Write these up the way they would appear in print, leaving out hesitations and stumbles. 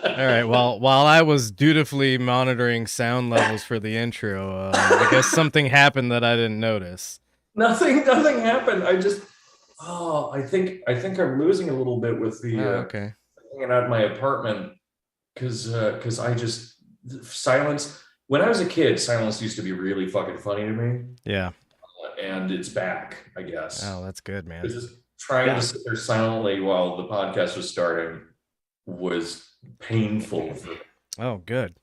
All right. Well, while I was dutifully monitoring sound levels for the intro, I guess something happened that I didn't notice. Nothing happened. I think I'm losing a little bit with the okay. hanging out in my apartment because I just silence. When I was a kid, silence used to be really fucking funny to me. Yeah. And it's back, I guess. Oh, that's good, man. Just trying to sit there silently while the podcast was starting was painful for me. Oh, good.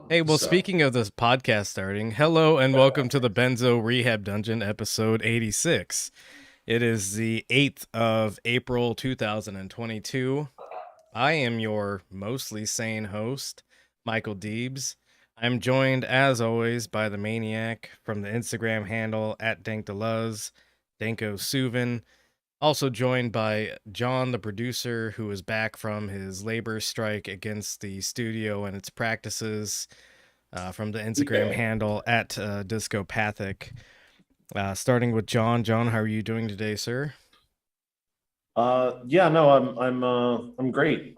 Hey, well, speaking of this podcast starting, hello and welcome to the Benzo Rehab Dungeon, episode 86. It is the 8th of April, 2022. I am your mostly sane host, Michael Deebs. I'm joined, as always, by the maniac from the Instagram handle @DankDeLuz, Danko Suvin. Also joined by John, the producer, who is back from his labor strike against the studio and its practices, from the Instagram handle @Discopathic. Starting with John. John, how are you doing today, sir? I'm great.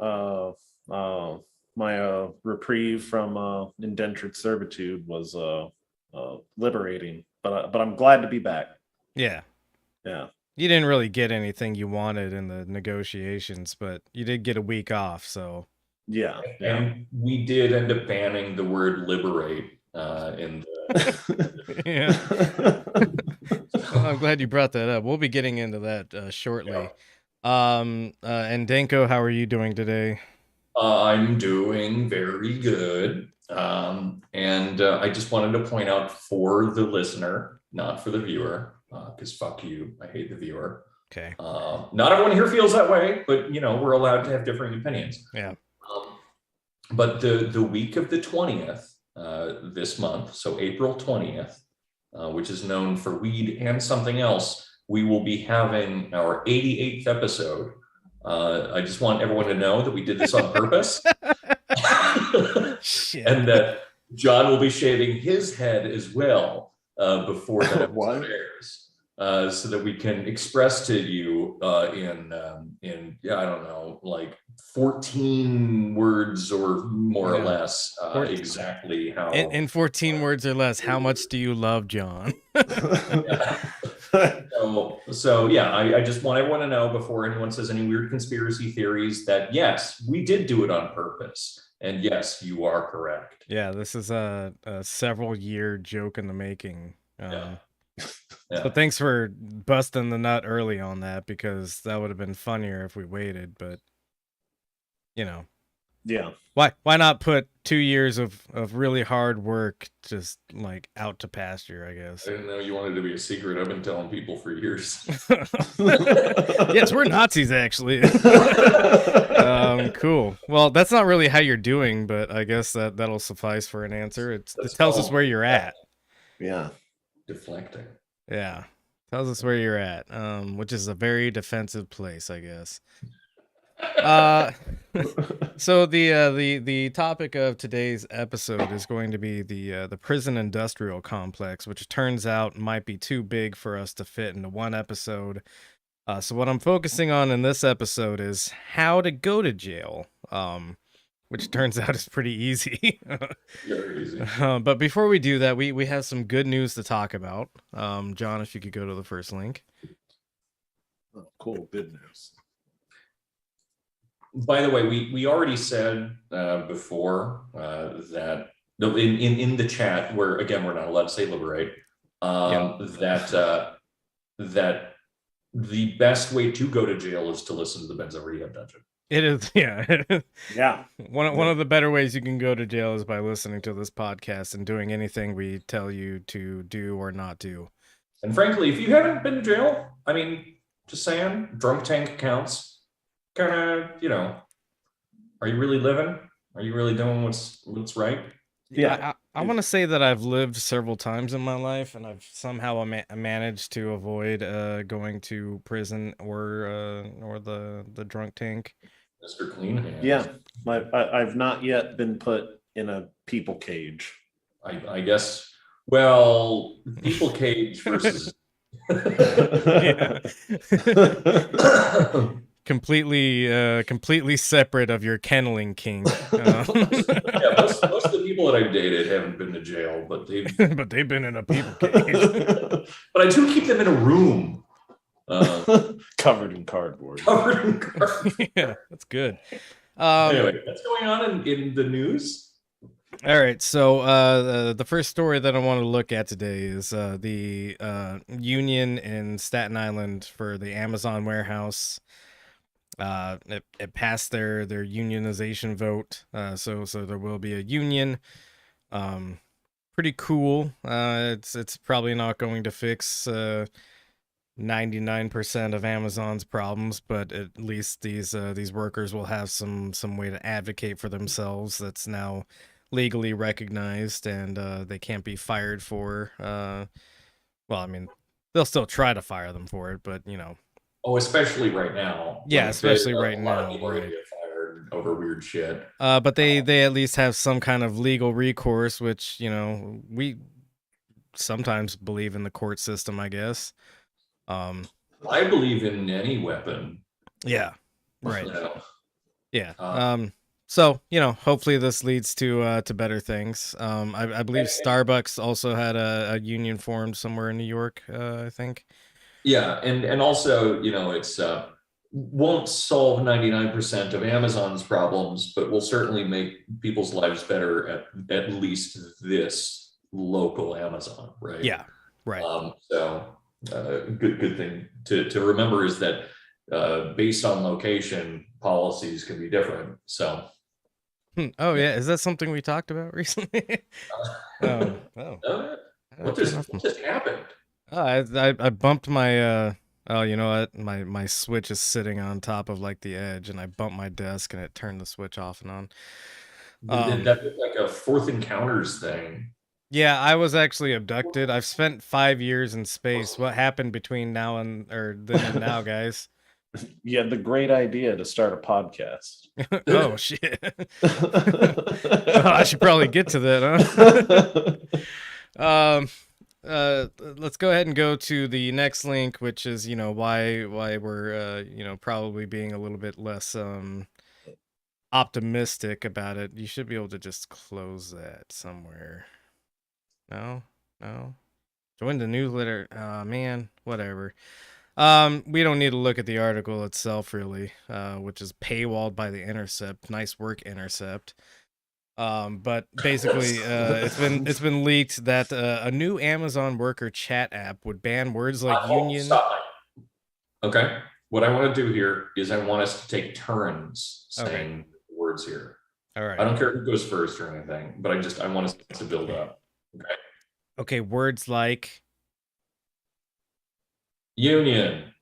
My reprieve from indentured servitude was liberating, but I'm glad to be back. Yeah. You didn't really get anything you wanted in the negotiations, but you did get a week off, so yeah. And we did end up banning the word liberate in the Well, I'm glad you brought that up. We'll be getting into that shortly. And Danko, how are you doing today? I'm doing very good. And I just wanted to point out for the listener, not for the viewer, because fuck you, I hate the viewer. Okay. Not everyone here feels that way, but we're allowed to have differing opinions. Yeah. But the week of the 20th, this month, so April 20th, which is known for weed and something else, we will be having our 88th episode. I just want everyone to know that we did this on purpose. And that John will be shaving his head as well before that episode airs, so that we can express to you in I don't know, like 14 words or more or less exactly how. In 14 words or less, how much do you love John? So I just want everyone to know before anyone says any weird conspiracy theories that yes, we did do it on purpose. And yes, you are correct. Yeah, this is a several year joke in the making. So thanks for busting the nut early on that, because that would have been funnier if we waited, but yeah. Why not put 2 years of really hard work just like out to pasture, I guess. I didn't know you wanted to be a secret. I've been telling people for years. Yes, we're Nazis, actually. Cool. Well, that's not really how you're doing, but I guess that'll suffice for an answer. It tells us where you're at. Yeah. Deflecting. Yeah. Tells us where you're at, which is a very defensive place, I guess. So the topic of today's episode is going to be the prison industrial complex, which turns out might be too big for us to fit into one episode. So what I'm focusing on in this episode is how to go to jail, which turns out is pretty easy. Very easy. But before we do that, we have some good news to talk about. John, if you could go to the first link. Oh, cool. Good news. By the way, we already said before that in the chat, where again we're not allowed to say liberate, that the best way to go to jail is to listen to the Benzo Rehab Dungeon. It is, yeah. Yeah. One of the better ways you can go to jail is by listening to this podcast and doing anything we tell you to do or not do. And frankly, if you haven't been to jail, I mean, just saying, drunk tank counts. kind of, are you really living? Are you really doing what's right? Yeah. I want to say that I've lived several times in my life, and I've somehow managed to avoid going to prison or the drunk tank. Mr. Clean Hands. Yeah. I've not yet been put in a people cage. I guess. Well, people cage versus. Yeah. completely separate of your kenneling king. Yeah, most of the people that I've dated haven't been to jail, but they've been in a people cage. But I do keep them in a room. Covered in cardboard. Yeah, that's good. Anyway, what's going on in the news? All right, so the first story that I want to look at today is the union in Staten Island for the Amazon warehouse. It passed their unionization vote, so there will be a union. Pretty cool. It's probably not going to fix 99% of Amazon's problems, but at least these workers will have some way to advocate for themselves. That's now legally recognized, and they can't be fired for. Well, I mean, they'll still try to fire them for it, but Oh, especially right now. Yeah, especially right now. Right. Get fired over weird shit. But they at least have some kind of legal recourse, which we sometimes believe in the court system, I guess. I believe in any weapon. Yeah. Right. Yeah. So hopefully this leads to better things. I believe Starbucks also had a union formed somewhere in New York. I think. Yeah, and also it's won't solve 99% of Amazon's problems, but will certainly make people's lives better at least this local Amazon, right? Yeah. Right. So good thing to remember is that based on location, policies can be different. So. Oh yeah, is that something we talked about recently? What just happened? I bumped my oh, you know what? My switch is sitting on top of like the edge, and I bumped my desk, and it turned the switch off and on. That looked like a Fourth Encounters thing. Yeah, I was actually abducted. I've spent 5 years in space. What happened between now and now, guys? You had the great idea to start a podcast. Oh shit! Oh, I should probably get to that, huh? Let's go ahead and go to the next link, which is why we're probably being a little bit less optimistic about it. You should be able to just close that somewhere. No. Join the newsletter. Man, whatever. We don't need to look at the article itself, really, which is paywalled by The Intercept. Nice work, Intercept. But basically, it's been leaked that a new Amazon worker chat app would ban words like union. Stop. Okay, what I want to do here is I want us to take turns saying words here. All right. I don't care who goes first or anything, but I want us to build up. Okay, words like union,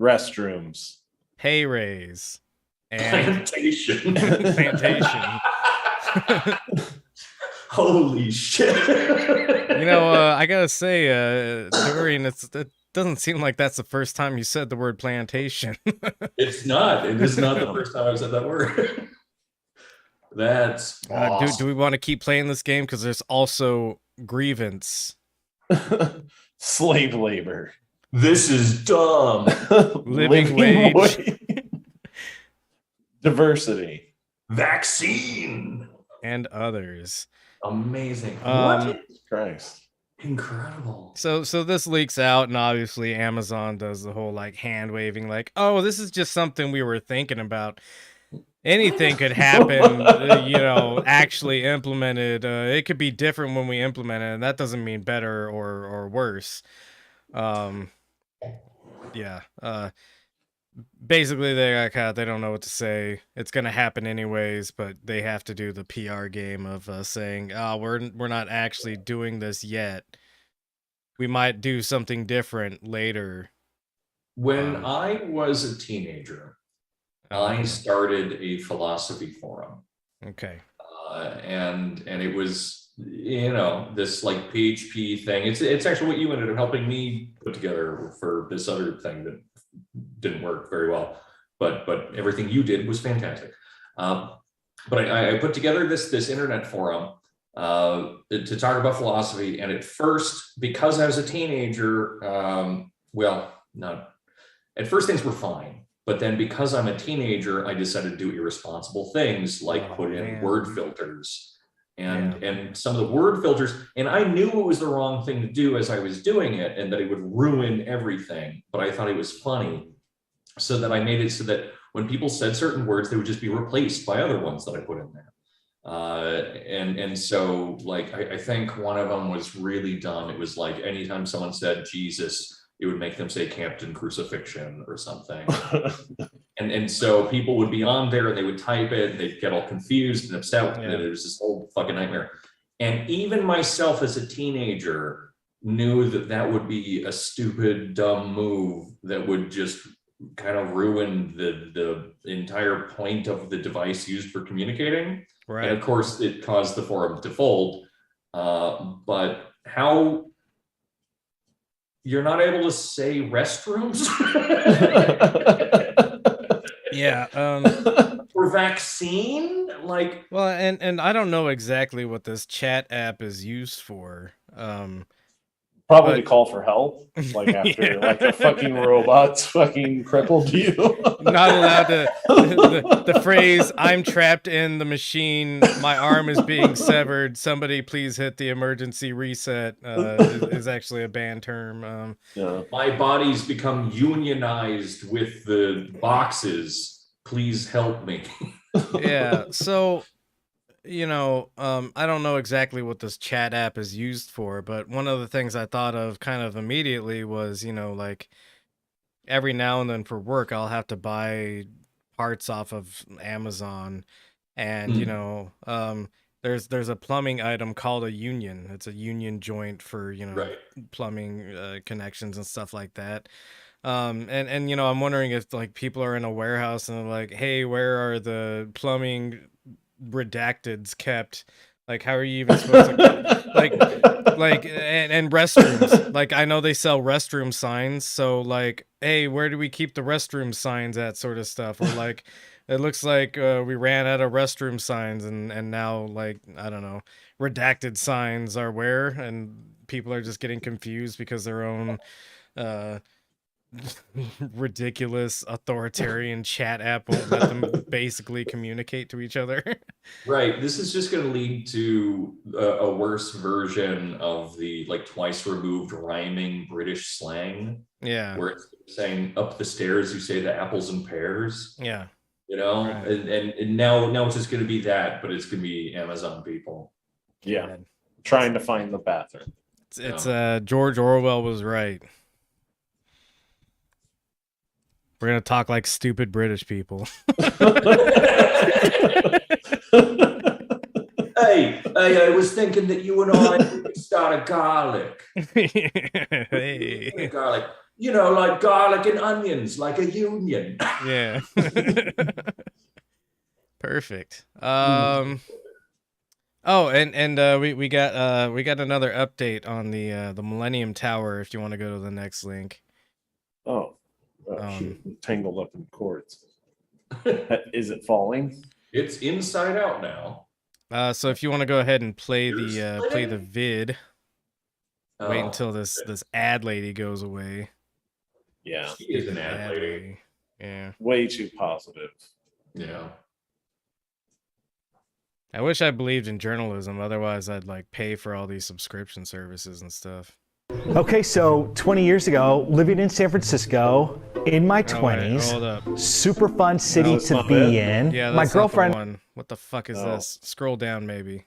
restrooms, pay raise, and plantation. Holy shit. I gotta say, Dorian, it doesn't seem like that's the first time you said the word plantation. It's not. It is not the first time I've said that word. That's awesome. Do we want to keep playing this game? Because there's also grievance. Slave labor. This is dumb. Living wage. Diversity. Vaccine. And others. Amazing. What? Christ. Incredible. So this leaks out, and obviously Amazon does the whole like hand waving, like, oh, this is just something we were thinking about. Anything could happen, actually implemented. It could be different when we implement it, and that doesn't mean better or worse. Yeah. Basically, they don't know what to say. It's gonna happen anyways, but they have to do the PR game of saying, "Oh, we're not actually doing this yet. We might do something different later." When I was a teenager, I started a philosophy forum. Okay. And it was, you know, this like PHP thing. It's actually what you ended up helping me put together for this other thing that didn't work very well, but everything you did was fantastic. But I put together this internet forum to talk about philosophy. And at first, because I was a teenager, well, not at first things were fine. But then because I'm a teenager, I decided to do irresponsible things like put in word filters and some of the word filters. And I knew it was the wrong thing to do as I was doing it and that it would ruin everything. But I thought it was funny. So that I made it so that when people said certain words, they would just be replaced by other ones that I put in there. And so like, I think one of them was really dumb. It was like, anytime someone said Jesus, it would make them say Captain Crucifixion or something. and so people would be on there and they would type it and they'd get all confused and upset with it. It was this whole fucking nightmare. And even myself as a teenager knew that that would be a stupid, dumb move that would just kind of ruin the entire point of the device used for communicating. Right. And of course it caused the forum to fold. But how you're not able to say restrooms? Or vaccine? Like, well, and I don't know exactly what this chat app is used for. Probably call for help, like after like the fucking robots fucking crippled you. Not allowed to. The phrase "I'm trapped in the machine, my arm is being severed. Somebody please hit the emergency reset" is actually a banned term. My body's become unionized with the boxes. Please help me. Yeah. So, you know, I don't know exactly what this chat app is used for, but one of the things I thought of kind of immediately was, you know, like every now and then for work, I'll have to buy parts off of Amazon, and you know, there's a plumbing item called a union. It's a union joint for, you know, plumbing connections and stuff like that. And you know, I'm wondering if like people are in a warehouse and they're like, hey, where are the plumbing redacteds kept? Like, how are you even supposed to like and restrooms? Like, I know they sell restroom signs, so like, hey, where do we keep the restroom signs at, sort of stuff? Or like, it looks like we ran out of restroom signs, and now, like, I don't know, redacted signs are where, and people are just getting confused because their own ridiculous authoritarian chat app won't let them basically communicate to each other. Right. This is just going to lead to a worse version of the like twice removed rhyming British slang. Yeah. Where it's saying up the stairs, you say the apples and pears. Yeah. You know, right. and now it's just going to be that, but it's going to be Amazon people. Yeah. Trying to find the bathroom. It's George Orwell was right. We're going to talk like stupid British people. Hey, I was thinking that you and I could start a garlic. Hey. Garlic. You know, like garlic and onions, like a union. Yeah. Perfect. Oh, and we got another update on the Millennium Tower if you want to go to the next link. Oh. Tangled up in cords. Is it falling? It's inside out now. So if you want to go ahead and play the vid, wait until this ad lady goes away. Yeah, she is an ad lady. Yeah, way too positive. Yeah. I wish I believed in journalism. Otherwise, I'd like pay for all these subscription services and stuff. Okay, so 20 years ago, living in San Francisco, in my 20s, super fun city to be in. Yeah, my girlfriend. One. What the fuck is this? Scroll down, maybe.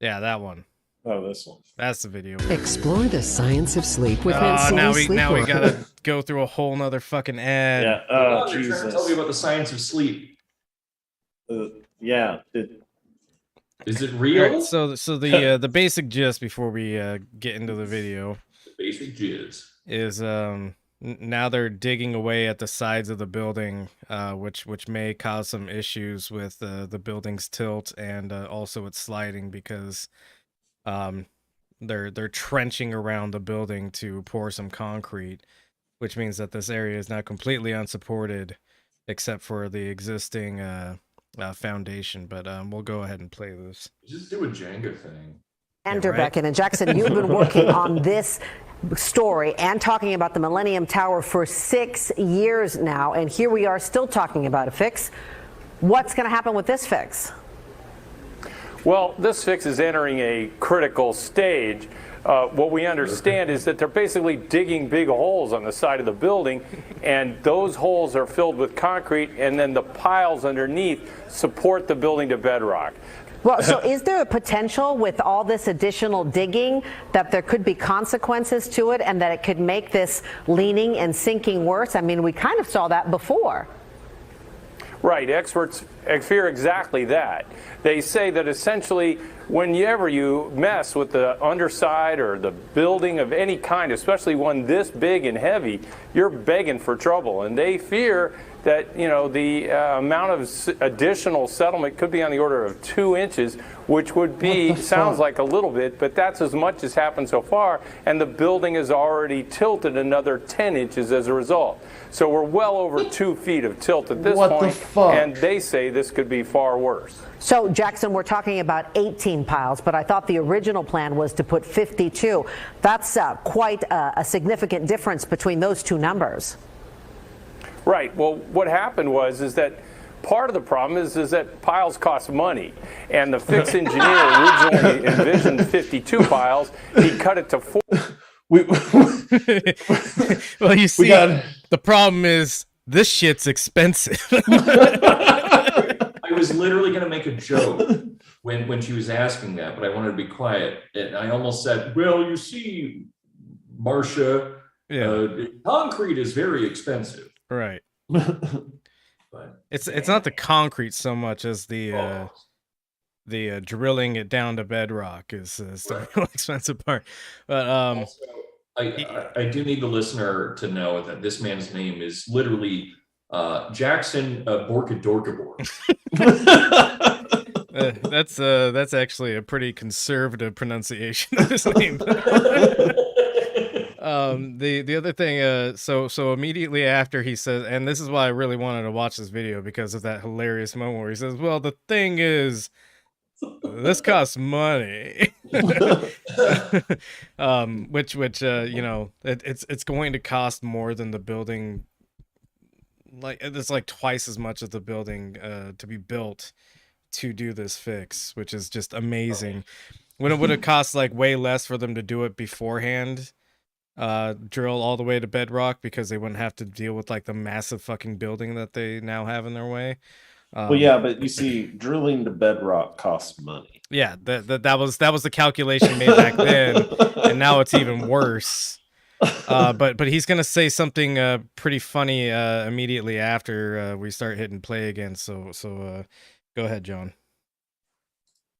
Yeah, that one. Oh, this one. That's the video. Explore the science of sleep with now we gotta go through a whole nother fucking ad. Yeah. Oh, Jesus. Trying to tell me about the science of sleep. Yeah. Is it real? Right, so the basic gist before we get into the video. The basic gist is now they're digging away at the sides of the building, which may cause some issues with the building's tilt and also its sliding because they're trenching around the building to pour some concrete, which means that this area is now completely unsupported except for the existing foundation. But we'll go ahead and play this. Just do a Jenga thing. And Beckett and Jackson, you've been working on this story and talking about the Millennium Tower for 6 years now, and here we are still talking about a fix. What's going to happen with this fix? Well, this fix is entering a critical stage. What we understand is that they're basically digging big holes on the side of the building, and those holes are filled with concrete, and then the piles underneath support the building to bedrock. Well, so is there a potential with all this additional digging that there could be consequences to it and that it could make this leaning and sinking worse? I mean, we kind of saw that before. Right. Experts fear exactly that. They say that essentially whenever you mess with the underside or the building of any kind, especially one this big and heavy, you're begging for trouble. And they fear that, you know, the amount of additional settlement could be on the order of 2 inches, which would be, sounds like a little bit, but that's as much as happened so far. And the building is already tilted another 10 inches as a result. So we're well over 2 feet of tilt at this point, and they say this could be far worse. So, Jackson, we're talking about 18 piles, but I thought the original plan was to put 52. That's quite a significant difference between those two numbers. Right. Well, what happened is that part of the problem is that piles cost money, and the fix engineer originally envisioned 52 piles. He cut it to 4. Well, you see, the problem is this shit's expensive. I was literally going to make a joke when she was asking that, but I wanted to be quiet. And I almost said, well, you see, Marcia, concrete is very expensive. Right. But it's not the concrete so much as the drilling it down to bedrock is the real expensive part. But also, I do need the listener to know that this man's name is literally Jackson Borkadorkabor. That's actually a pretty conservative pronunciation of his name. The other thing, so immediately after he says, and this is why I really wanted to watch this video because of that hilarious moment where he says, well, the thing is, this costs money. Which you know, it's going to cost more than the building. Like it's like twice as much as the building to be built to do this fix, which is just amazing. When it would have cost like way less for them to do it beforehand, drill all the way to bedrock, because they wouldn't have to deal with like the massive fucking building that they now have in their way. Well, yeah, but you see, drilling to bedrock costs money. Yeah, that was the calculation made back then, and now it's even worse. But he's gonna say something pretty funny immediately after we start hitting play again. So go ahead, John.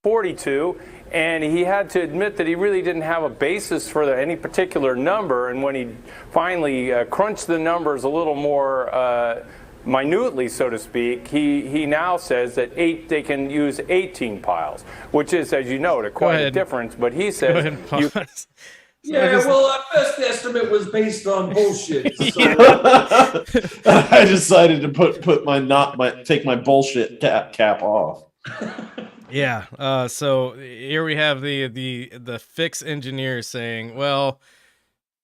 42, and he had to admit that he really didn't have a basis for any particular number. And when he finally crunched the numbers a little more minutely, so to speak, he now says that they can use 18 piles, which is, as you know, quite a difference. But he says well, our first estimate was based on bullshit. So. I decided to take my bullshit cap off. Yeah. So here we have the fix engineer saying, well,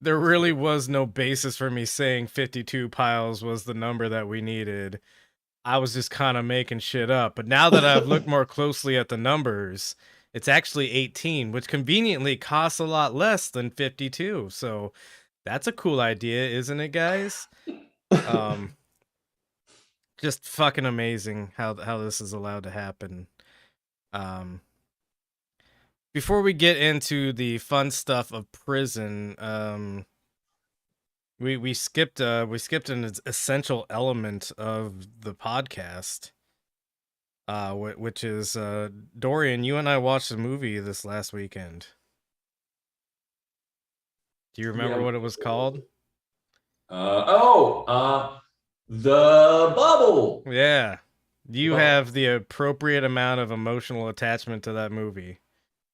there really was no basis for me saying 52 piles was the number that we needed. I was just kind of making shit up. But now that I've looked more closely at the numbers, it's actually 18, which conveniently costs a lot less than 52. So that's a cool idea, isn't it, guys? Just fucking amazing how this is allowed to happen. Before we get into the fun stuff of prison, we skipped an essential element of the podcast, which is Dorian. You and I watched a movie this last weekend. Do you remember what it was called? The Bubble. Yeah. You have the appropriate amount of emotional attachment to that movie.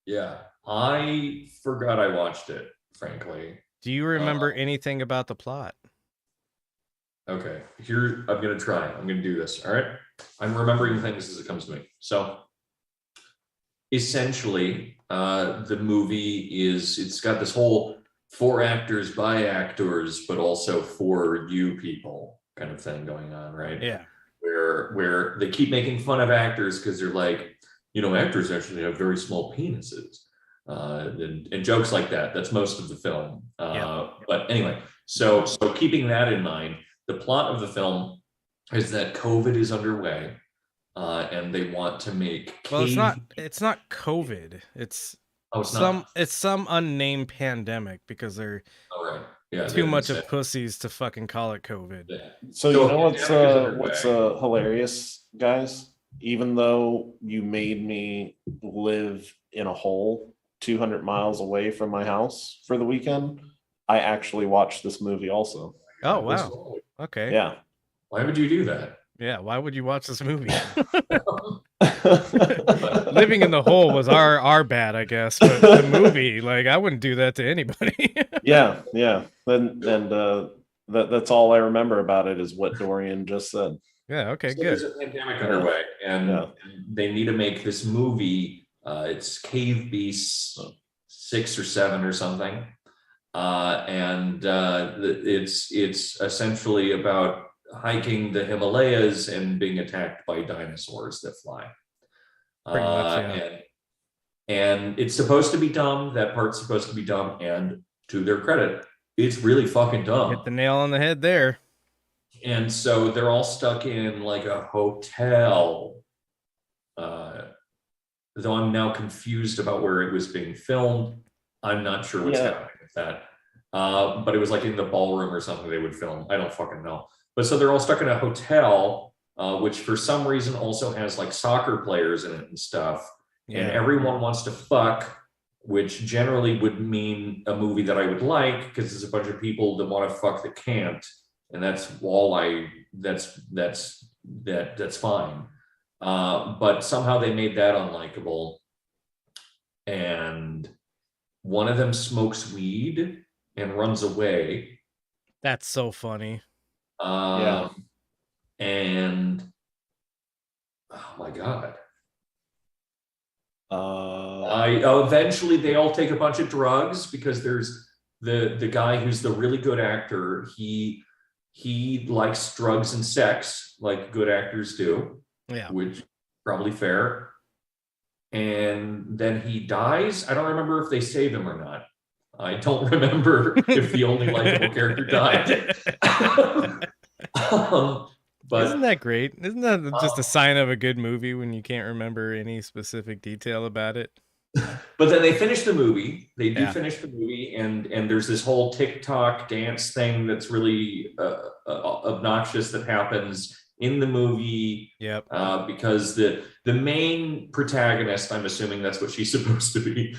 Yeah. I forgot I watched it, frankly. Do you remember anything about the plot? Okay. Here, I'm going to try. I'm going to do this. All right. I'm remembering things as it comes to me. So essentially, the movie it's got this whole for actors, by actors, but also for you people kind of thing going on, right? Yeah. Where they keep making fun of actors because they're like, actors actually have very small penises. And jokes like that. That's most of the film. But anyway, so keeping that in mind, the plot of the film is that COVID is underway, and they want to make. Well, it's not COVID. It's some unnamed pandemic because they're too much of pussies to fucking call it COVID. Yeah. So you know what's hilarious, guys? Even though you made me live in a hole 200 miles away from my house for the weekend, I actually watched this movie also. Oh, wow. Okay. Yeah. Why would you do that? Yeah, why would you watch this movie? Living in the hole was our bad, I guess, but the movie, like, I wouldn't do that to anybody. Yeah. And that's all I remember about it is what Dorian just said. Yeah, okay, good. There's a pandemic underway, and they need to make this movie. It's Cave Beasts 6 or 7 or something, and it's essentially about hiking the Himalayas and being attacked by dinosaurs that fly. Pretty much, yeah. And it's supposed to be dumb. That part's supposed to be dumb, and to their credit, it's really fucking dumb. Hit the nail on the head there. And so they're all stuck in like a hotel. Though I'm now confused about where it was being filmed. I'm not sure what's happening with that. But it was like in the ballroom or something they would film. I don't fucking know. But so they're all stuck in a hotel, which for some reason also has like soccer players in it and stuff. Yeah. And everyone wants to fuck, which generally would mean a movie that I would like because there's a bunch of people that want to fuck that can't. And that's all that's fine. But somehow they made that unlikable. And one of them smokes weed and runs away. That's so funny. And oh my God. Eventually they all take a bunch of drugs because there's the guy who's the really good actor. He likes drugs and sex like good actors do. Yeah. Which probably fair. And then he dies. I don't remember if they save him or not. I don't remember if the only likable character died. But isn't that great? Isn't that just a sign of a good movie when you can't remember any specific detail about it? But then they finish the movie. They do finish the movie, and there's this whole TikTok dance thing that's really obnoxious that happens in the movie. Yep. Because the main protagonist, I'm assuming that's what she's supposed to be.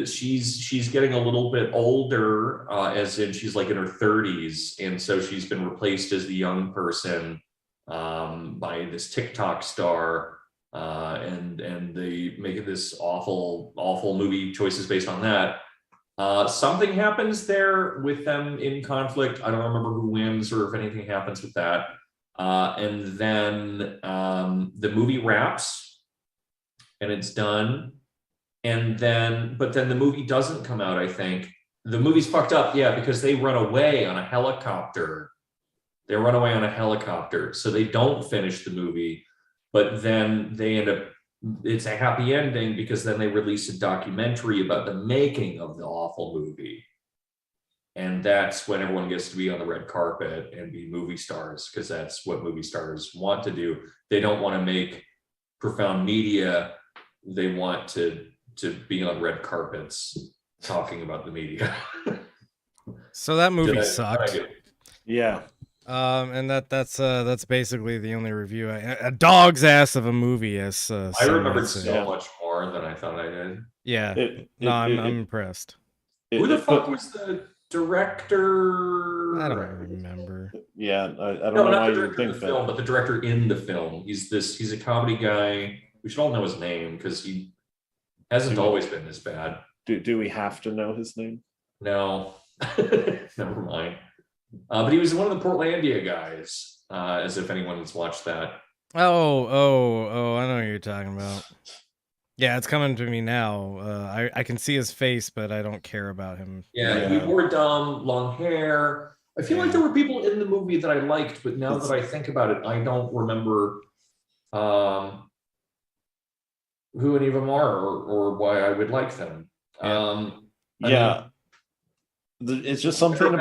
She's getting a little bit older, as in she's like in her 30s, and so she's been replaced as the young person by this TikTok star, and they make this awful movie choices based on that. Something happens there with them in conflict. I don't remember who wins or if anything happens with that. And then the movie wraps, and it's done. And then, but then the movie doesn't come out, I think. The movie's fucked up, because they run away on a helicopter. They run away on a helicopter, so they don't finish the movie. But then they end up, it's a happy ending because then they release a documentary about the making of the awful movie. And that's when everyone gets to be on the red carpet and be movie stars, because that's what movie stars want to do. They don't want to make profound media. They want to be on red carpets talking about the media. So that movie sucked. Yeah. And that's basically the only review. A dog's ass of a movie, as I remembered so much more than I thought I did. Yeah. I'm impressed. Who the fuck was the director. I don't remember. Yeah, I don't No, know not why the you would director of think the that. film, but the director in the film. He's a comedy guy. We should all know his name because he hasn't always been this bad. Do we have to know his name? No, never mind. But he was one of the Portlandia guys, as if anyone has watched that. Oh, I know what you're talking about. Yeah, it's coming to me now. I can see his face, but I don't care about him. Yeah, he wore dumb, long hair. I feel like there were people in the movie that I liked, but now that I think about it, I don't remember who any of them are or why I would like them. It's just something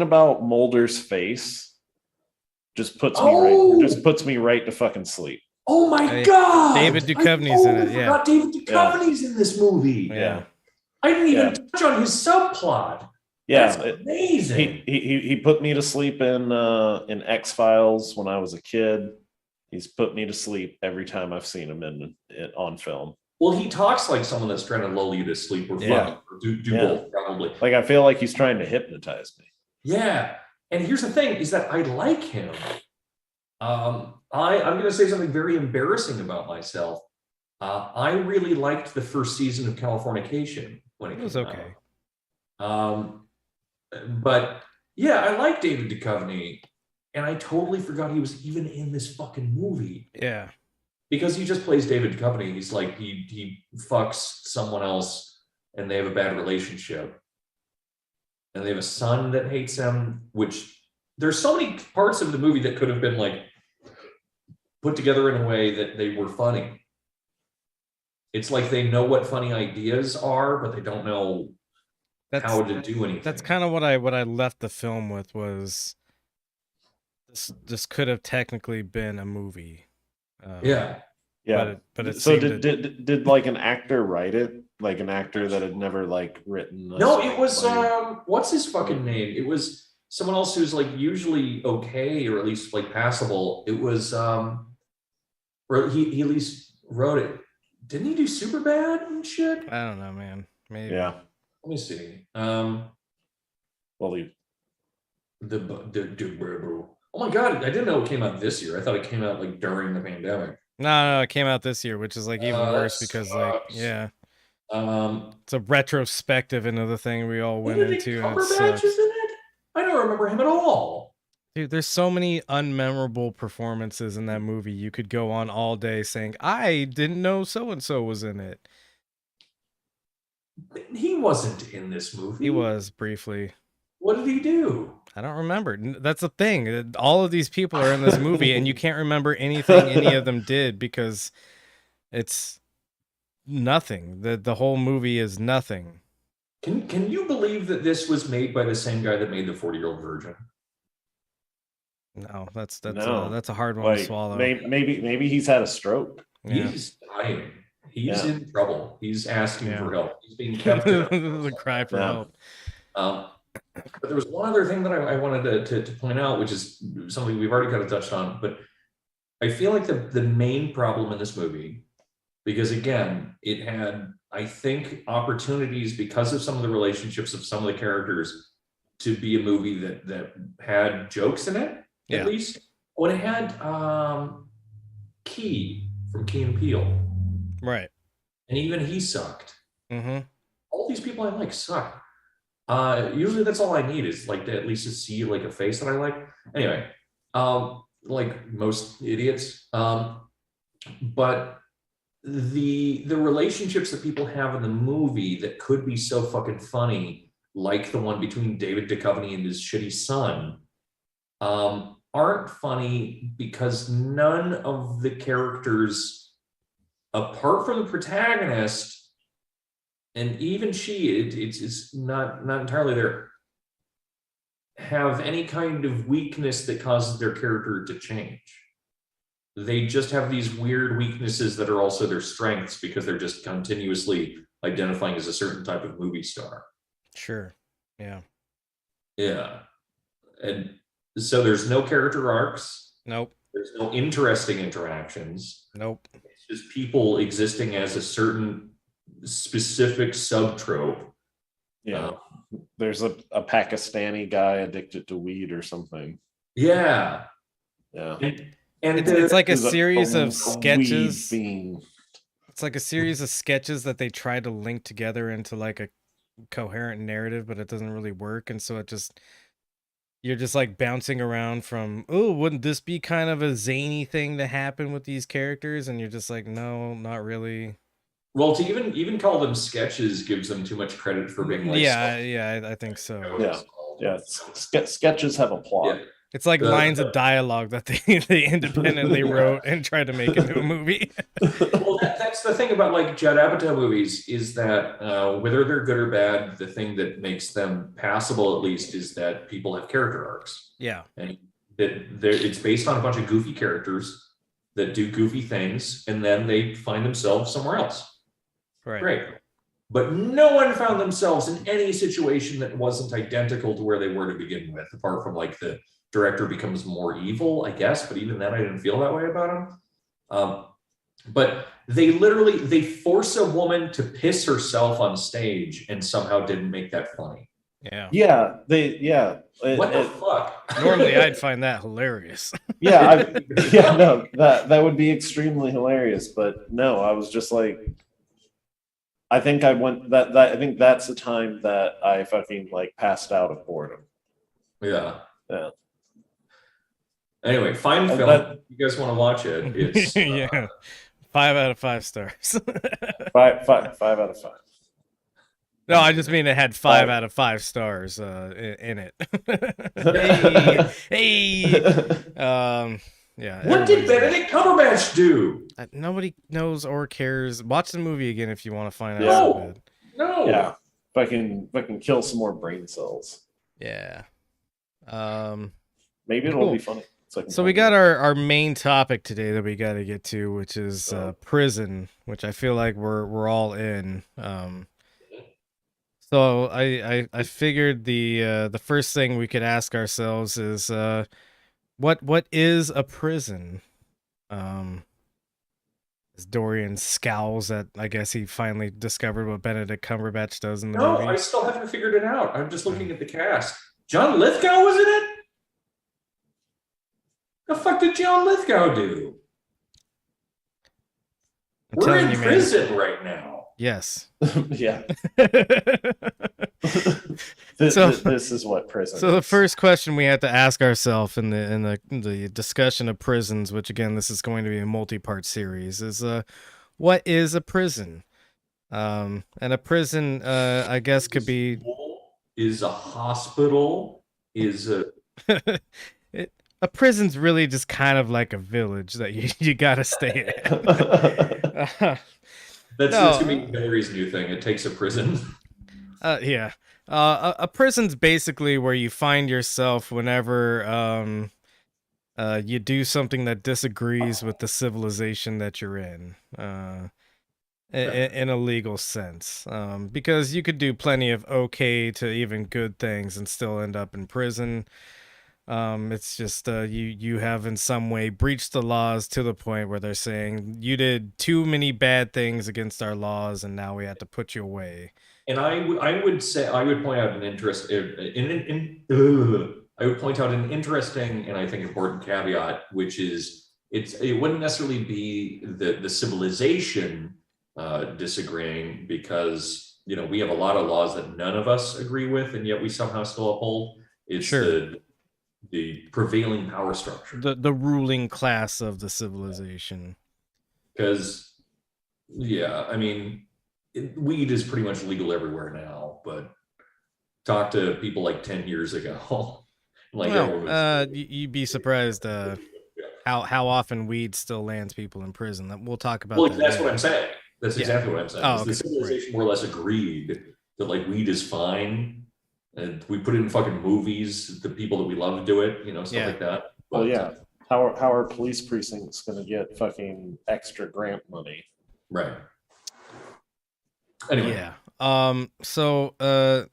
about Mulder's face just puts me right to fucking sleep. Oh my god! David Duchovny's in it. Yeah, David Duchovny's in this movie. Yeah, I didn't even touch on his subplot. Yeah, that's amazing. He put me to sleep in X-Files when I was a kid. He's put me to sleep every time I've seen him on film. Well, he talks like someone that's trying to lull you to sleep or do both, probably. Like, I feel like he's trying to hypnotize me. Yeah. And here's the thing is that I like him. I'm going to say something very embarrassing about myself. I really liked the first season of Californication when it was okay. But yeah, I like David Duchovny. And I totally forgot he was even in this fucking movie. Yeah. Because he just plays David Duchovny. He's like, he fucks someone else and they have a bad relationship. And they have a son that hates him, which there's so many parts of the movie that could have been like put together in a way that they were funny. It's like they know what funny ideas are, but they don't know how to do anything. That's kind of what I left the film with was this could have technically been a movie. Yeah. But it so did like an actor write it? Like an actor that had never like written? No, it was what's his fucking name? It was someone else who's like usually okay or at least like passable. It was or he at least wrote it. Didn't he do Superbad and shit? I don't know, man. Maybe. Yeah. Let me see. Well, oh my god, I didn't know it came out this year. I thought it came out like during the pandemic. No, it came out this year, which is like even worse because it's a retrospective into the thing we all went into. And Cumberbatch is in it? I don't remember him at all. Dude, there's so many unmemorable performances in that movie. You could go on all day saying, I didn't know so-and-so was in it. He wasn't in this movie. He was, briefly. What did he do? I don't remember. That's the thing. All of these people are in this movie, and you can't remember anything any of them did because it's nothing. The whole movie is nothing. Can you believe that this was made by the same guy that made the 40-Year-Old Virgin? No, that's a hard one to swallow. Maybe he's had a stroke. Yeah. He's dying. He's in trouble. He's asking for help. He's being kept. The cry for help. But there was one other thing that I wanted to point out, which is something we've already kind of touched on. But I feel like the main problem in this movie, because again, it had, I think, opportunities because of some of the relationships of some of the characters to be a movie that had jokes in it, at least. When it had Key from Key and Peele. Right. And even he sucked. Mm-hmm. All these people I like suck. Usually that's all I need is like to at least to see like a face that I like. Anyway, like most idiots. But the relationships that people have in the movie that could be so fucking funny, like the one between David Duchovny and his shitty son, aren't funny because none of the characters, apart from the protagonist, and even it's not entirely there, have any kind of weakness that causes their character to change. They just have these weird weaknesses that are also their strengths because they're just continuously identifying as a certain type of movie star. Sure. Yeah. Yeah. And so there's no character arcs. Nope. There's no interesting interactions. Nope. It's just people existing as a certain specific subtrope. Yeah. There's a Pakistani guy addicted to weed or something. Yeah. Yeah. And it's like a There's series of weed sketches. fiend. It's like a series of sketches that they try to link together into like a coherent narrative, but it doesn't really work, and so you're just like bouncing around from, oh, wouldn't this be kind of a zany thing to happen with these characters? And you're just like, no, not really. Well, to even call them sketches gives them too much credit for being like I think so. Yeah. Sketches have a plot. Yeah. It's like lines of dialogue that they independently wrote and tried to make into a movie. Well, that's the thing about like Judd Apatow movies, is that whether they're good or bad, the thing that makes them passable, at least, is that people have character arcs. Yeah. And it's based on a bunch of goofy characters that do goofy things, and then they find themselves somewhere else. Right. Great. But no one found themselves in any situation that wasn't identical to where they were to begin with, apart from like the director becomes more evil, I guess. But even then, I didn't feel that way about him. But they force a woman to piss herself on stage and somehow didn't make that funny. Yeah. What the fuck? Normally, I'd find that hilarious. No, that would be extremely hilarious. But no, I was just like, I think I think that's the time that I fucking like passed out of boredom. Yeah. Yeah. Anyway, fine film. If you guys want to watch it, it's 5 out of 5 stars. five out of 5. No, I just mean it had 5 out of 5 stars in it. Hey. Yeah. What did Benedict Cumberbatch do? Nobody knows or cares. Watch the movie again if you want to find out. No. Yeah. If I can kill some more brain cells. Yeah. Maybe it'll be funny. So we got our main topic today that we got to get to, which is prison, which I feel like we're all in. So I figured the first thing we could ask ourselves is what is a prison? As Dorian scowls at, I guess he finally discovered what Benedict Cumberbatch does in the movie. No, I still haven't figured it out. I'm just looking at the cast. John Lithgow was in it? The fuck did John Lithgow do? We're in prison right now. Yes. Yeah. So this is what prison So the first question we have to ask ourselves in the discussion of prisons, which again this is going to be a multi-part series, is what is a prison? And a prison I guess could be is a hospital, is a a prison's really just kind of like a village that you gotta stay at. That's gonna be Hillary's new thing. It takes a prison. Yeah. A prison's basically where you find yourself whenever you do something that disagrees with the civilization that you're in a legal sense. Because you could do plenty of okay to even good things and still end up in prison. It's just you have in some way breached the laws to the point where they're saying you did too many bad things against our laws and now we have to put you away. And I would point out an interesting and I think important caveat, which is it wouldn't necessarily be the civilization disagreeing, because we have a lot of laws that none of us agree with and yet we somehow still uphold. It's the prevailing power structure, the ruling class of the civilization. Because I mean, weed is pretty much legal everywhere now, but talk to people like 10 years ago. You'd be surprised how often weed still lands people in prison. We'll talk about that. That's what I'm saying. That's exactly what I'm saying. Okay. The civilization more or less agreed that like weed is fine. And we put it in fucking movies, the people that we love to do it, stuff like that. But, how are police precincts going to get fucking extra grant money? Right. Anyway. Yeah. So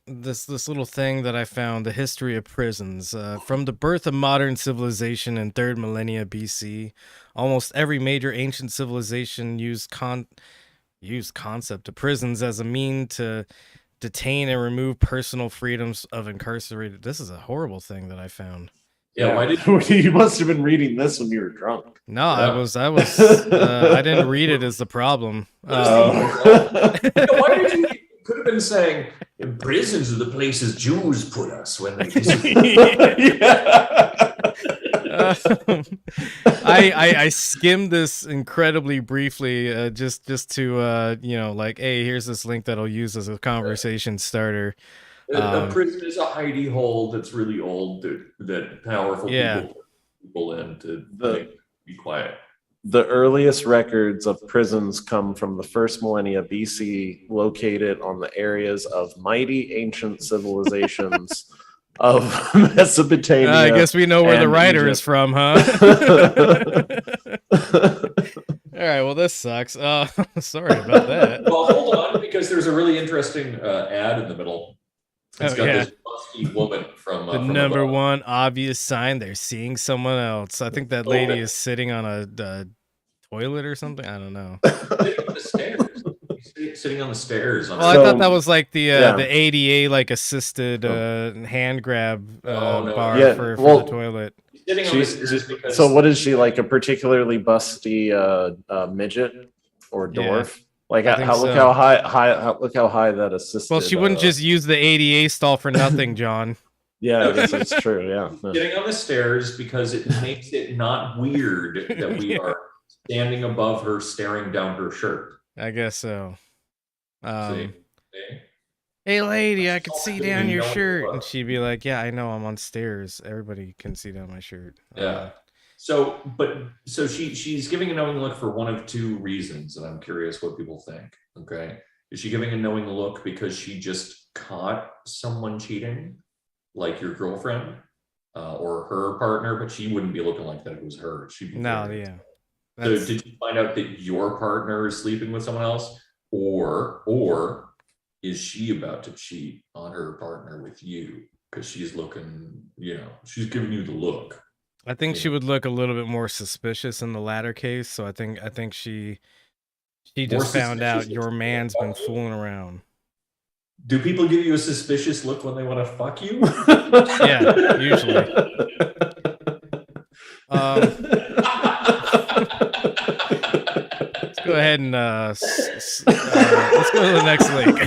this little thing that I found, the history of prisons, from the birth of modern civilization in 3rd millennia BC, almost every major ancient civilization used concept of prisons as a mean to detain and remove personal freedoms of incarcerated. This is a horrible thing that I found. Yeah, why did you must have been reading this when you were drunk? No, I was. I didn't read it as the problem. Why did you? Could have been saying prisons are the places Jews put us when they. I skimmed this incredibly briefly, just to like, hey, here's this link that I'll use as a conversation starter. A prison is a hidey hole that's really old that powerful people put people in to be quiet. The earliest records of prisons come from the first millennia BC, located on the areas of mighty ancient civilizations of Mesopotamia. I guess we know where the writer is from, huh? All right, well, this sucks. Sorry about that. Well, hold on, because there's a really interesting ad in the middle. It's got this busty woman from the number one obvious sign they're seeing someone else. I think that lady is sitting on a toilet or something. I don't know. Sitting on the stairs. Sitting on the stairs. I thought that was like the ADA like assisted hand grab bar for the toilet. So what is she, like a particularly busty midget or dwarf? Yeah. Like look how high that assisted. Well, she wouldn't just use the ADA stall for nothing, John. Yeah, I guess that's true. Yeah, sitting on the stairs because it makes it not weird that we are standing above her, staring down her shirt. I guess so. Hey, lady, I can see down your shirt, and she'd be like, "Yeah, I know, I'm on stairs. Everybody can see down my shirt." Yeah. So she's giving a knowing look for one of two reasons, and I'm curious what people think. Okay, is she giving a knowing look because she just caught someone cheating, like your girlfriend or her partner, but she wouldn't be looking like that if it was her? She'd be So did you find out that your partner is sleeping with someone else, or is she about to cheat on her partner with you because she's looking, she's giving you the look? I think she would look a little bit more suspicious in the latter case. So I think she just found out your man's been fooling around. Do people give you a suspicious look when they want to fuck you? Yeah, usually. Let's go ahead and let's go to the next link.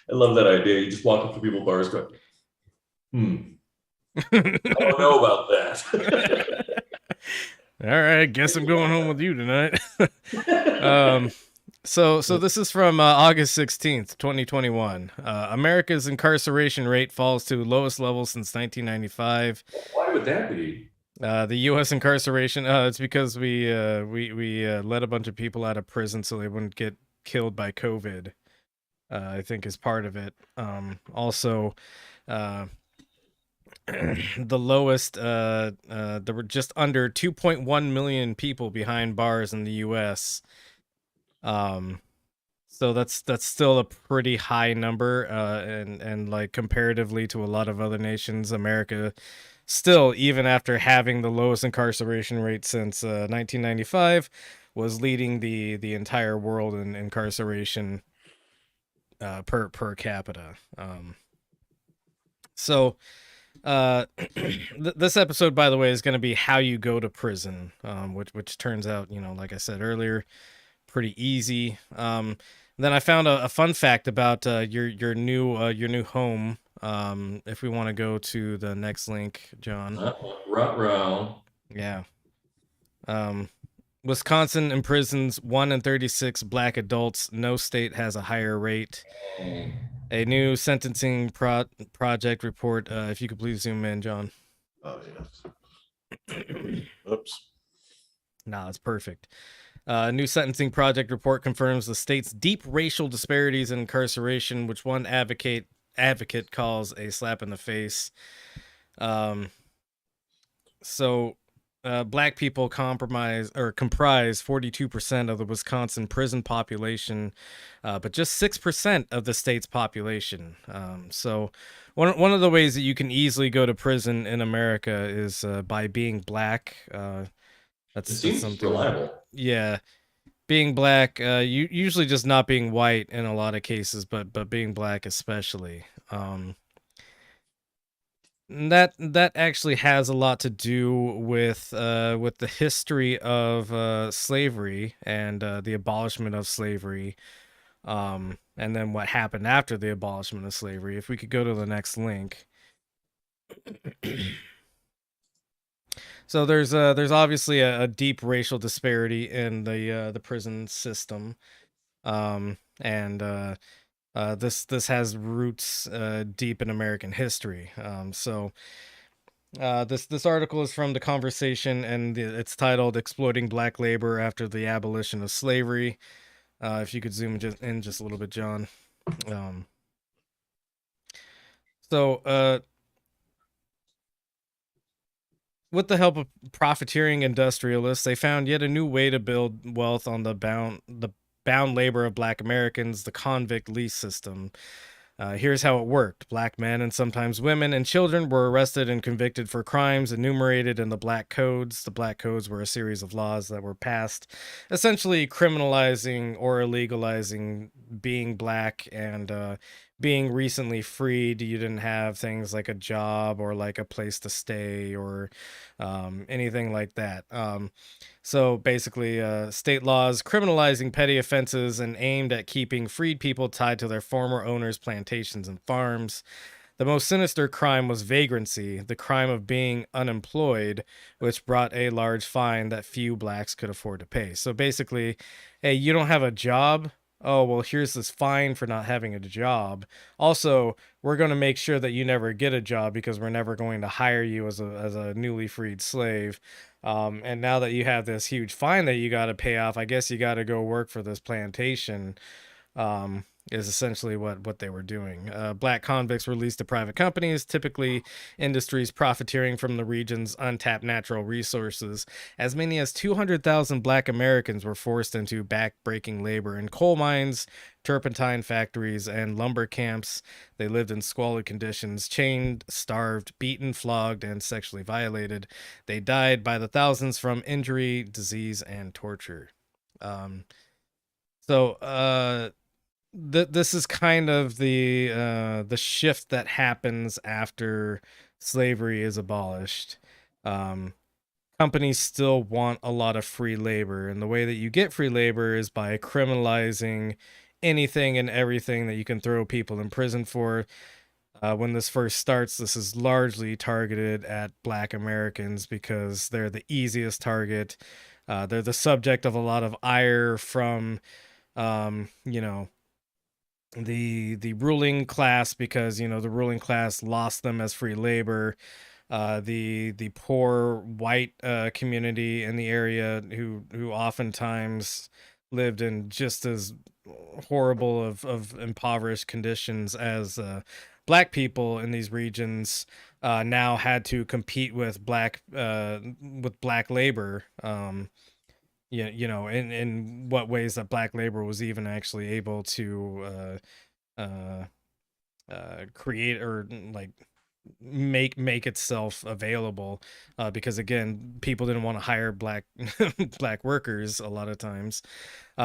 I love that idea. You just walk up to people's bars going, I don't know about that. All right, guess I'm going home with you tonight. So this is from August 16th, 2021. America's incarceration rate falls to lowest level since 1995. Why would that be? The U.S. incarceration, it's because we let a bunch of people out of prison so they wouldn't get killed by COVID. I think is part of it. Also, the lowest, there were just under 2.1 million people behind bars in the U.S. So that's still a pretty high number, and like comparatively to a lot of other nations, America still, even after having the lowest incarceration rate since 1995, was leading the entire world in incarceration per capita. This episode, by the way, is going to be how you go to prison, which turns out, like I said earlier, pretty easy. Then I found a fun fact about your new home. If we want to go to the next link, John. Yeah. Wisconsin imprisons 1 in 36 black adults. No state has a higher rate. A new sentencing project report. If you could please zoom in, John. Oh, yes. Oops. Nah, that's perfect. A new sentencing project report confirms the state's deep racial disparities in incarceration, which one advocate calls a slap in the face. Black people comprise 42% of the Wisconsin prison population, but just 6% of the state's population. So one of the ways that you can easily go to prison in America is by being black. That's something reliable. Yeah. being black, usually just not being white in a lot of cases, but being black especially. That actually has a lot to do with the history of slavery and the abolishment of slavery, and then what happened after the abolishment of slavery. If we could go to the next link. So there's obviously a deep racial disparity in the prison system, and this has roots deep in American history. This article is from The Conversation, and it's titled "Exploiting Black Labor After the Abolition of Slavery." If you could zoom in just a little bit, John. With the help of profiteering industrialists, they found yet a new way to build wealth on the bound labor of Black Americans, the convict lease system. Here's how it worked. Black men and sometimes women and children were arrested and convicted for crimes enumerated in the Black Codes. The Black Codes were a series of laws that were passed, essentially criminalizing or illegalizing being black and being recently freed. You didn't have things like a job or like a place to stay or anything like that. So basically, state laws criminalizing petty offenses and aimed at keeping freed people tied to their former owners' plantations and farms. The most sinister crime was vagrancy, the crime of being unemployed, which brought a large fine that few blacks could afford to pay. So basically, hey, you don't have a job? Oh, well, here's this fine for not having a job. Also, we're going to make sure that you never get a job because we're never going to hire you as a newly freed slave. And now that you have this huge fine that you got to pay off, I guess you got to go work for this plantation. Is essentially what they were doing. Black convicts were leased to private companies, typically industries profiteering from the region's untapped natural resources. As many as 200,000 Black Americans were forced into back-breaking labor in coal mines, turpentine factories, and lumber camps. They lived in squalid conditions, chained, starved, beaten, flogged, and sexually violated. They died by the thousands from injury, disease, and torture. This is kind of the shift that happens after slavery is abolished. Companies still want a lot of free labor, and the way that you get free labor is by criminalizing anything and everything that you can throw people in prison for. When this first starts, this is largely targeted at Black Americans because they're the easiest target. They're the subject of a lot of ire from, the ruling class, because the ruling class lost them as free labor. The poor white community in the area who oftentimes lived in just as horrible of impoverished conditions as Black people in these regions now had to compete with black labor. In what ways that Black labor was even actually able to create or like make itself available, because again, people didn't want to hire black workers a lot of times.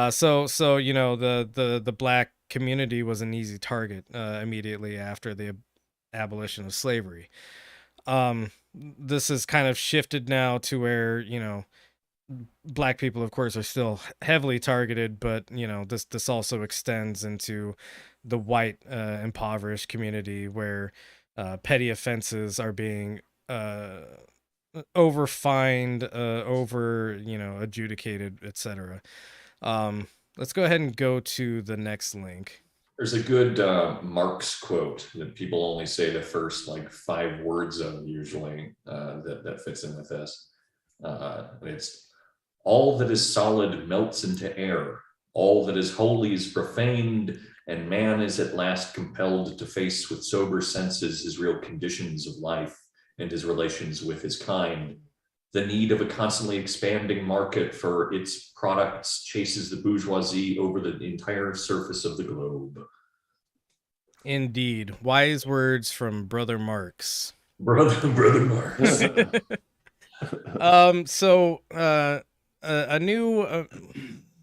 So the Black community was an easy target immediately after the abolition of slavery. This has kind of shifted now to where Black people, of course, are still heavily targeted, but this also extends into the white impoverished community where petty offenses are being overfined, over adjudicated, etc. Let's go ahead and go to the next link. There's a good Marx quote that people only say the first like 5 words of usually, that fits in with this. It's all that is solid melts into air, all that is holy is profaned, and man is at last compelled to face with sober senses his real conditions of life and his relations with his kind. The need of a constantly expanding market for its products chases the bourgeoisie over the entire surface of the globe. Indeed. Wise words from Brother Marx. Brother Marx. A new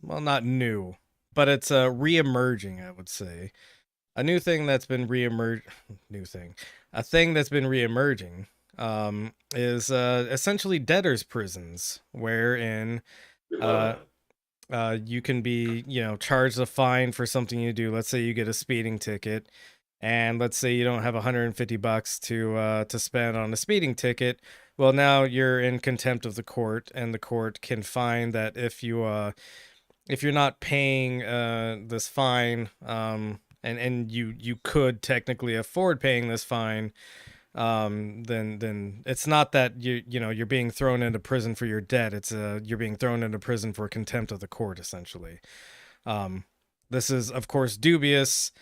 well, not new, but it's re-emerging, I would say. A new thing that's been a thing that's been re-emerging is essentially debtors' prisons, wherein you can be, charged a fine for something you do. Let's say you get a speeding ticket, and let's say you don't have $150 to spend on a speeding ticket. Well, now you're in contempt of the court, and the court can find that if you're not paying this fine, and you could technically afford paying this fine, then it's not that you're being thrown into prison for your debt. It's you're being thrown into prison for contempt of the court, essentially. This is, of course, dubious.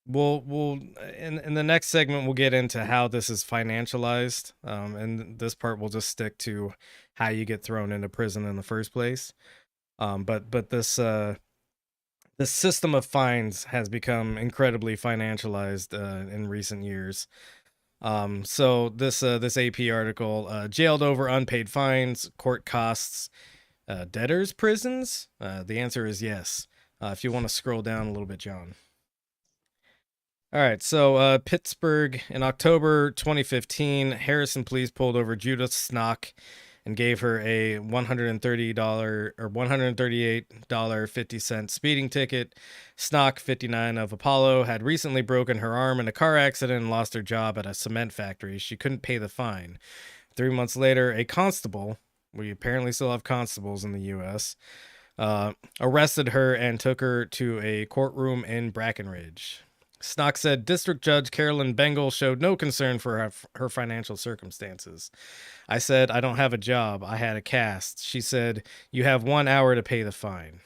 We'll in the next segment we'll get into how this is financialized, and this part will just stick to how you get thrown into prison in the first place. But this system of fines has become incredibly financialized in recent years. So this AP article, jailed over unpaid fines, court costs, debtors' prisons. The answer is yes. If you want to scroll down a little bit, John. All right, so Pittsburgh in October 2015, Harrison police pulled over Judith Snock and gave her a $130 or $138.50 speeding ticket. Snock, 59, of Apollo, had recently broken her arm in a car accident and lost her job at a cement factory. She couldn't pay the fine. 3 months later, a constable, we apparently still have constables in the U.S., arrested her and took her to a courtroom in Brackenridge. Snock said District Judge Carolyn Bengal showed no concern for her financial circumstances. I said, I don't have a job. I had a cast. She said, you have 1 hour to pay the fine.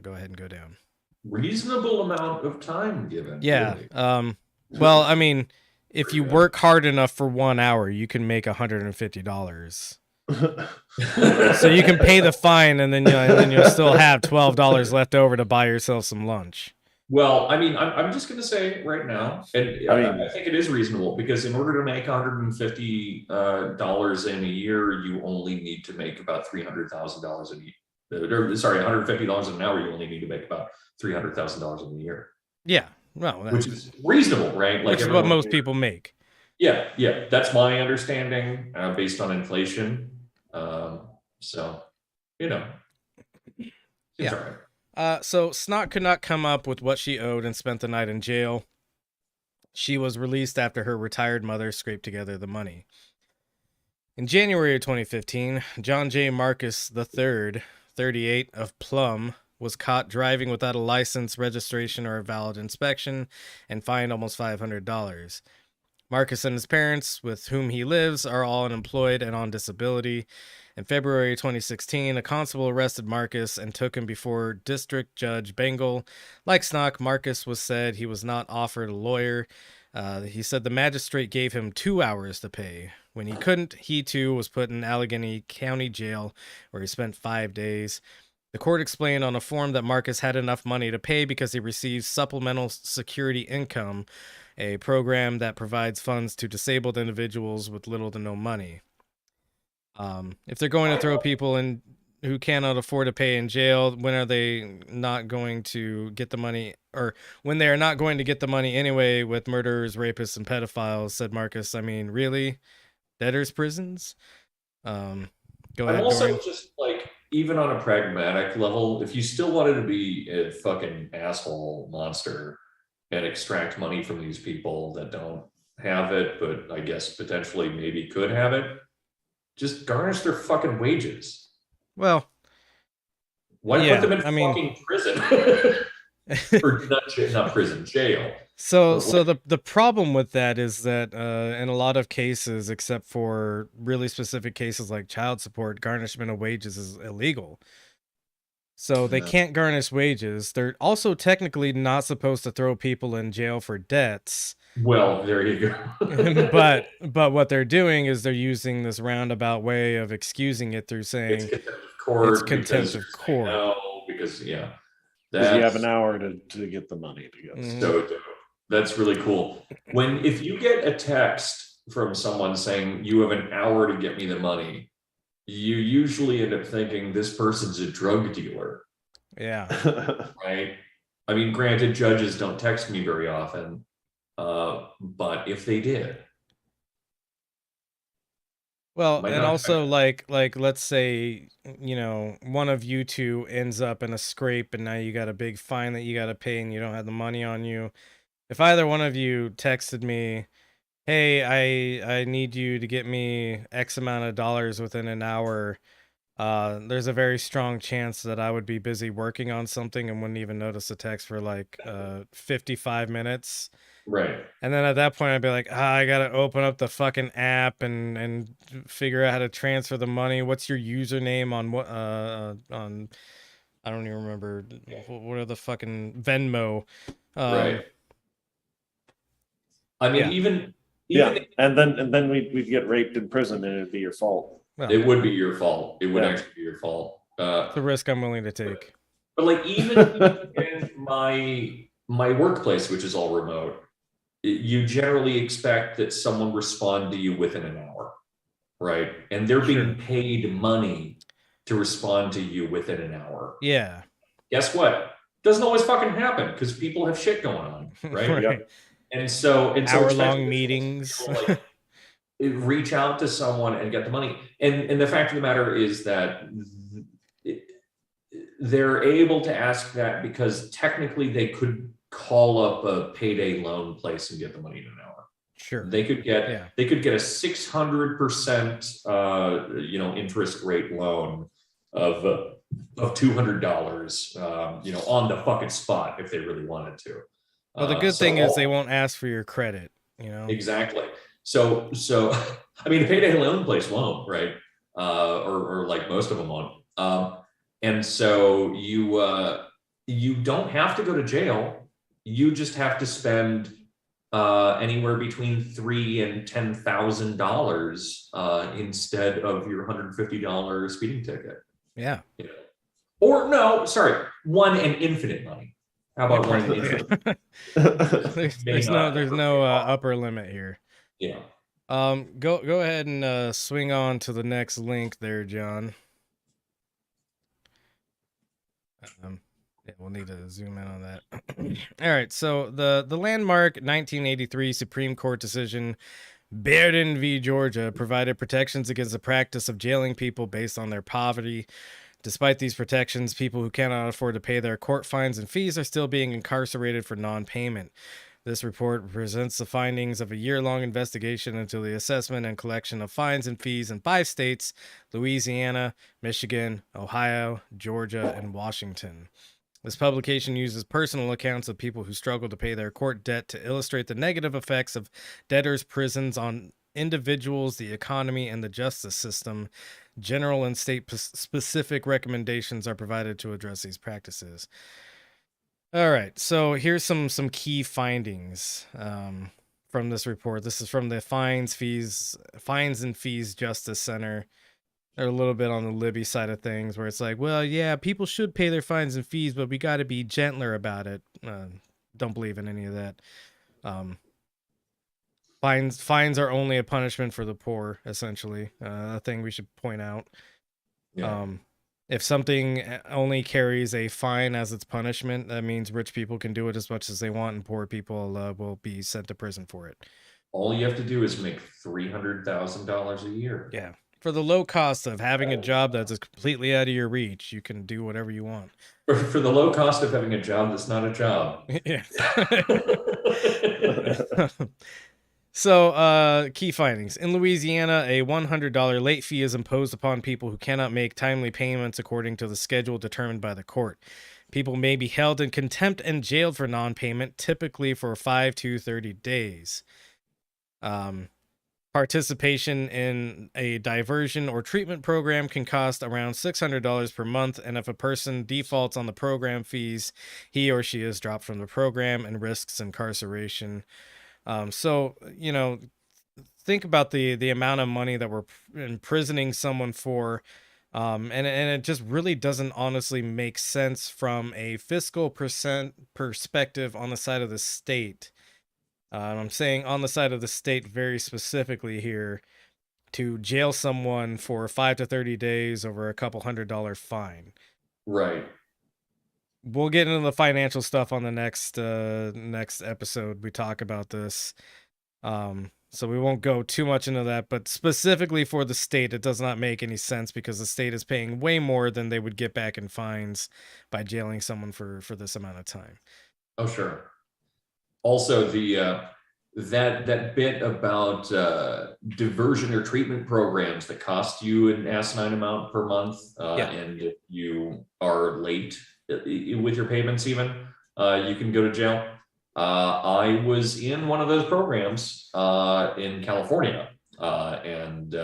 Go ahead and go down. Reasonable amount of time given. Yeah. Really. Well, I mean, if you work hard enough for 1 hour, you can make $150. So you can pay the fine, and then you'll still have $12 left over to buy yourself some lunch. Well, I mean, I'm just going to say right now, and I think it is reasonable, because in order to make $150 in a year, you only need to make about $300,000 a year. Sorry, $150 an hour, you only need to make about $300,000 in a year. Yeah, well, which is reasonable, right? Which is what most people make. Yeah, that's my understanding based on inflation. So, it's all right. So Snock could not come up with what she owed and spent the night in jail. She was released after her retired mother scraped together the money. In January of 2015, John J. Marcus III, 38, of Plum, was caught driving without a license, registration, or a valid inspection and fined almost $500. Marcus and his parents, with whom he lives, are all unemployed and on disability. In February 2016, a constable arrested Marcus and took him before District Judge Bengal. Like Snock, Marcus said he was not offered a lawyer. He said the magistrate gave him 2 hours to pay. When he couldn't, he too was put in Allegheny County Jail, where he spent 5 days. The court explained on a form that Marcus had enough money to pay because he received Supplemental Security Income, a program that provides funds to disabled individuals with little to no money. If they're going to throw people in who cannot afford to pay in jail, when are they not going to get the money, or when they are not going to get the money anyway with murderers, rapists, and pedophiles, said Marcus. I mean, really? Debtors' prisons? Go ahead. I'm also just like, even on a pragmatic level, if you still wanted to be a fucking asshole monster and extract money from these people that don't have it, but I guess potentially maybe could have it, just garnish their fucking wages. Well, why put them in fucking prison? Or not prison, jail. So the problem with that is that in a lot of cases, except for really specific cases like child support, garnishment of wages is illegal. So they can't garnish wages. They're also technically not supposed to throw people in jail for debts. Well, there you go. but what they're doing is they're using this roundabout way of excusing it through saying it's contempt of court. Because you have an hour to get the money to go. So that's really cool. If you get a text from someone saying you have an hour to get me the money, you usually end up thinking this person's a drug dealer. Yeah. Right. I mean, granted, judges don't text me very often, but if they did. Well, and also like let's say, you know, one of you two ends up in a scrape and now you got a big fine that you got to pay and you don't have the money on you. If either one of you texted me, "Hey, I need you to get me X amount of dollars within an hour," there's a very strong chance that I would be busy working on something and wouldn't even notice the text for like 55 minutes. Right. And then at that point, I'd be like, I gotta open up the fucking app and figure out how to transfer the money. What's your username on what? On I don't even remember. What are the fucking Venmo? Right. I mean, even and then we'd get raped in prison, and it'd be your fault. Well, it would be your fault. It would actually be your fault. It's a risk I'm willing to take. But like even in my workplace, which is all remote, you generally expect that someone respond to you within an hour, right? And they're being paid money to respond to you within an hour. Yeah. Guess what? Doesn't always fucking happen because people have shit going on, right? Right. Yep. And so hour-long meetings. Like, reach out to someone and get the money. And the fact of the matter is that they're able to ask that because technically they could call up a payday loan place and get the money in an hour. Sure. They could get a 600% interest rate loan of $200 on the fucking spot if they really wanted to. Well, the good thing is they won't ask for your credit, you know. Exactly. So I mean, a payday loan place won't, right? Or like most of them won't. And so you don't have to go to jail. You just have to spend anywhere between $3,000 and $10,000 instead of your $150 speeding ticket. Yeah. Or no, sorry, one and infinite money. How about one and infinite? There's no upper limit here. Yeah. Go ahead and swing on to the next link there, John. Yeah, we'll need to zoom in on that. All right, so the landmark 1983 Supreme Court decision, Bearden v. Georgia, provided protections against the practice of jailing people based on their poverty. Despite these protections, people who cannot afford to pay their court fines and fees are still being incarcerated for non-payment. This report presents the findings of a year-long investigation into the assessment and collection of fines and fees in 5 states: Louisiana, Michigan, Ohio, Georgia, and Washington. This publication uses personal accounts of people who struggle to pay their court debt to illustrate the negative effects of debtors' prisons on individuals, the economy, and the justice system. General and state-specific recommendations are provided to address these practices. All right, so here's some key findings from this report. This is from the Fines and Fees Justice Center. They're a little bit on the Libby side of things, where it's like, well, yeah, people should pay their fines and fees, but we got to be gentler about it. Don't believe in any of that. Fines are only a punishment for the poor, essentially. A thing we should point out. Yeah. If something only carries a fine as its punishment, that means rich people can do it as much as they want, and poor people will be sent to prison for it. All you have to do is make $300,000 a year. Yeah. For the low cost of having a job that's completely out of your reach, you can do whatever you want. For the low cost of having a job that's not a job. Yeah. So, key findings. In Louisiana, a $100 late fee is imposed upon people who cannot make timely payments according to the schedule determined by the court. People may be held in contempt and jailed for non-payment, typically for 5 to 30 days. Participation in a diversion or treatment program can cost around $600 per month, and if a person defaults on the program fees, he or she is dropped from the program and risks incarceration. So, you know, think about the amount of money that we're imprisoning someone for, and it just really doesn't honestly make sense from a fiscal perspective on the side of the state. I'm saying on the side of the state very specifically here, to jail someone for 5 to 30 days over a couple $100 fine. Right. we'll get into the financial stuff on the next episode. We talk about this. So we won't go too much into that, but specifically for the state, it does not make any sense because the state is paying way more than they would get back in fines by jailing someone for this amount of time. Oh, sure. Also, the that bit about diversion or treatment programs that cost you an asinine amount per month, and if you are late with your payments, even you can go to jail. I was in one of those programs in California, and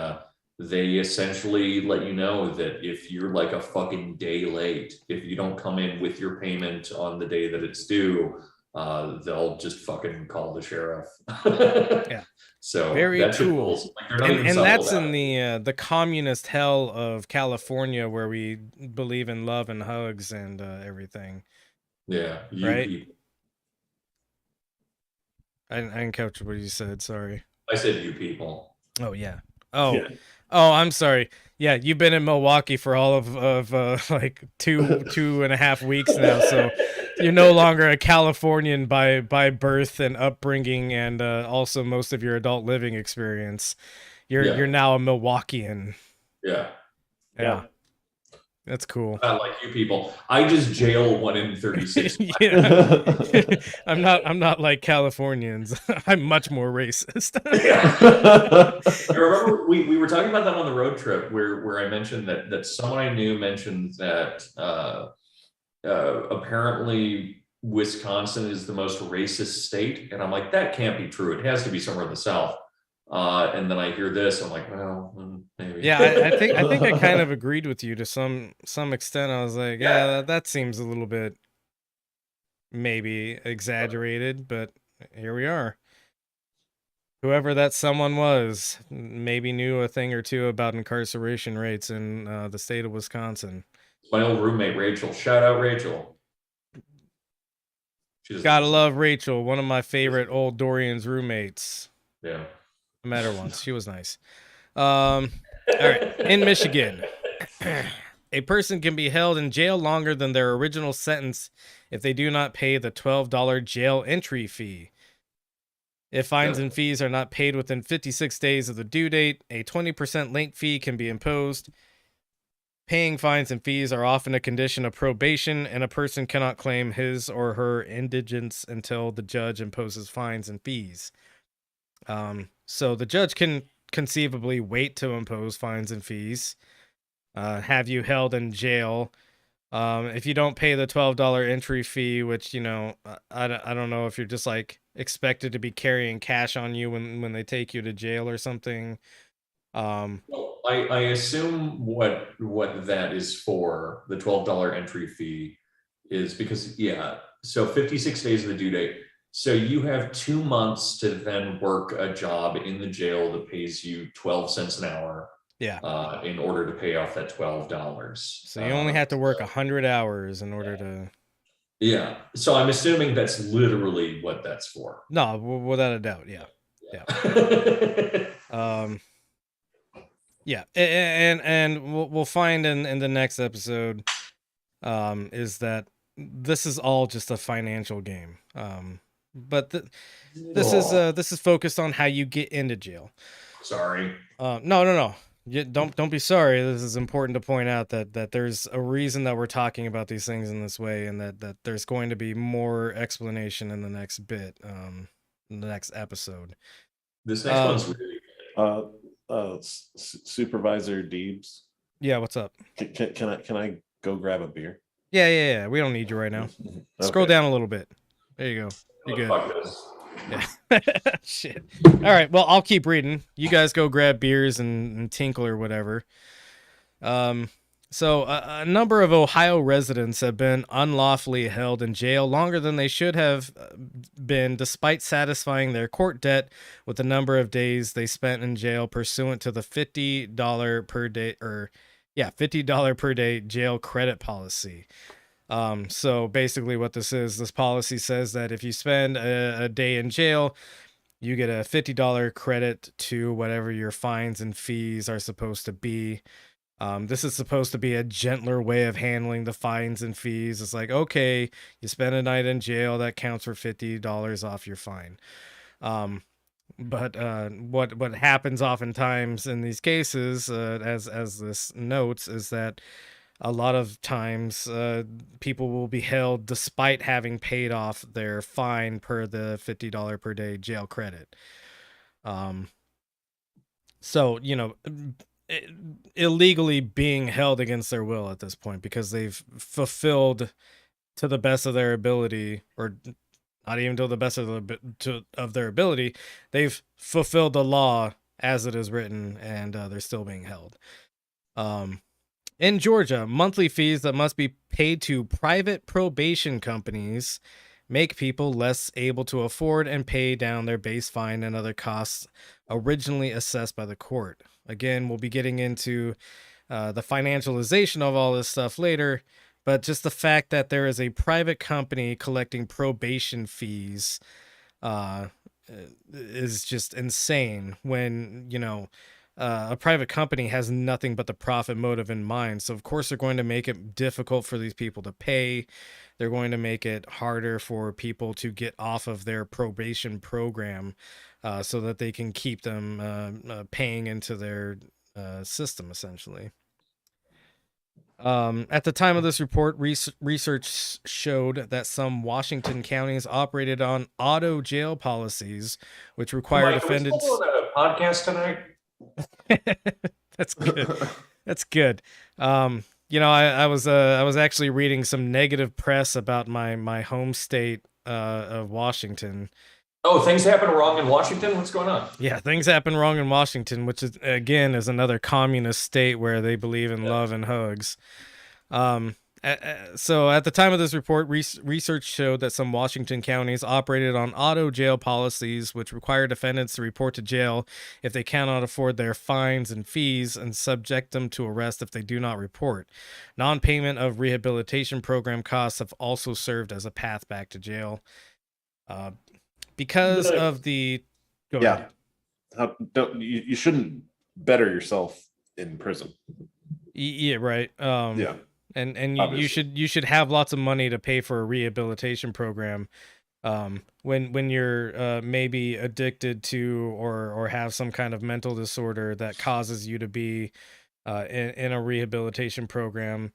they essentially let you know that if you're like a fucking day late, if you don't come in with your payment on the day that it's due, they'll just fucking call the sheriff. Yeah. So very cool. Like, and that's in the communist hell of California, where we believe in love and hugs and everything. Yeah. Right. People. I didn't catch what you said. Sorry. I said you people. Oh yeah. Oh. Yeah. Oh, I'm sorry. Yeah, you've been in Milwaukee for all of like two and a half weeks now, so you're no longer a Californian by birth and upbringing, and also most of your adult living experience. You're now a Milwaukeean. Yeah. Yeah. That's cool. Not like you people. I just jail 1 in 36. I'm not like Californians. I'm much more racist. I remember we were talking about that on the road trip where I mentioned that someone I knew mentioned that apparently Wisconsin is the most racist state, and I'm like, that can't be true. It has to be somewhere in the South. And then I hear this, I'm like, well, maybe. Yeah, I think I kind of agreed with you to some extent. I was like, yeah, that seems a little bit maybe exaggerated, but here we are. Whoever that someone was maybe knew a thing or two about incarceration rates in the state of Wisconsin. My old roommate, Rachel. Shout out, Rachel. Gotta love Rachel, one of my favorite old Dorian's roommates. Yeah. I met her once. She was nice. All right. In Michigan, a person can be held in jail longer than their original sentence if they do not pay the $12 jail entry fee. If fines and fees are not paid within 56 days of the due date, a 20% late fee can be imposed. Paying fines and fees are often a condition of probation, and a person cannot claim his or her indigence until the judge imposes fines and fees. So the judge can conceivably wait to impose fines and fees, have you held in jail. If you don't pay the $12 entry fee, which, you know, I don't know if you're just like expected to be carrying cash on you when they take you to jail or something. Well, I assume what that is for, the $12 entry fee, is because, so 56 days of the due date. So you have 2 months to then work a job in the jail that pays you 12 cents an hour. Yeah. In order to pay off that $12. So you only have to work 100 hours in order to. Yeah. So I'm assuming that's literally what that's for. No, without a doubt. Yeah. Yeah. And we'll find in the next episode is that this is all just a financial game. But this is focused on how you get into jail. Sorry. No. Don't be sorry. This is important to point out that there's a reason that we're talking about these things in this way, and that there's going to be more explanation in the next bit, in the next episode. This next one's really Supervisor Deebs. Yeah, what's up? Can I go grab a beer? Yeah. We don't need you right now. Okay. Scroll down a little bit. There you go. You're good. Yeah. Shit. All right. Well, I'll keep reading. You guys go grab beers and tinkle or whatever. So a number of Ohio residents have been unlawfully held in jail longer than they should have been, despite satisfying their court debt with the number of days they spent in jail pursuant to the $50 per day $50 per day jail credit policy. So basically what this policy says that if you spend a day in jail, you get a $50 credit to whatever your fines and fees are supposed to be. This is supposed to be a gentler way of handling the fines and fees. It's like, okay, you spend a night in jail, that counts for $50 off your fine. But what happens oftentimes in these cases, as this notes, is that a lot of times people will be held despite having paid off their fine per the $50 per day jail credit. So, illegally being held against their will at this point because they've fulfilled to the best of their ability, or not even to the best of their ability, they've fulfilled the law as it is written, and they're still being held. In Georgia, monthly fees that must be paid to private probation companies make people less able to afford and pay down their base fine and other costs originally assessed by the court. Again, we'll be getting into the financialization of all this stuff later, but just the fact that there is a private company collecting probation fees is just insane when, a private company has nothing but the profit motive in mind. So of course they're going to make it difficult for these people to pay. They're going to make it harder for people to get off of their probation program so that they can keep them paying into their system, essentially. At the time of this report, research showed that some Washington counties operated on auto jail policies, which require defendants. Are we still doing a podcast tonight? That's good. That's good. I was actually reading some negative press about my home state of Washington. Oh, things happen wrong in Washington? What's going on? Yeah, things happen wrong in Washington, which is again is another communist state where they believe in love and hugs. So at the time of this report, research showed that some Washington counties operated on auto jail policies, which require defendants to report to jail if they cannot afford their fines and fees and subject them to arrest if they do not report. Non-payment of rehabilitation program costs have also served as a path back to jail. Because of the... Go ahead. You shouldn't better yourself in prison. Yeah, right. Yeah. And you should have lots of money to pay for a rehabilitation program when you're maybe addicted to or have some kind of mental disorder that causes you to be in a rehabilitation program.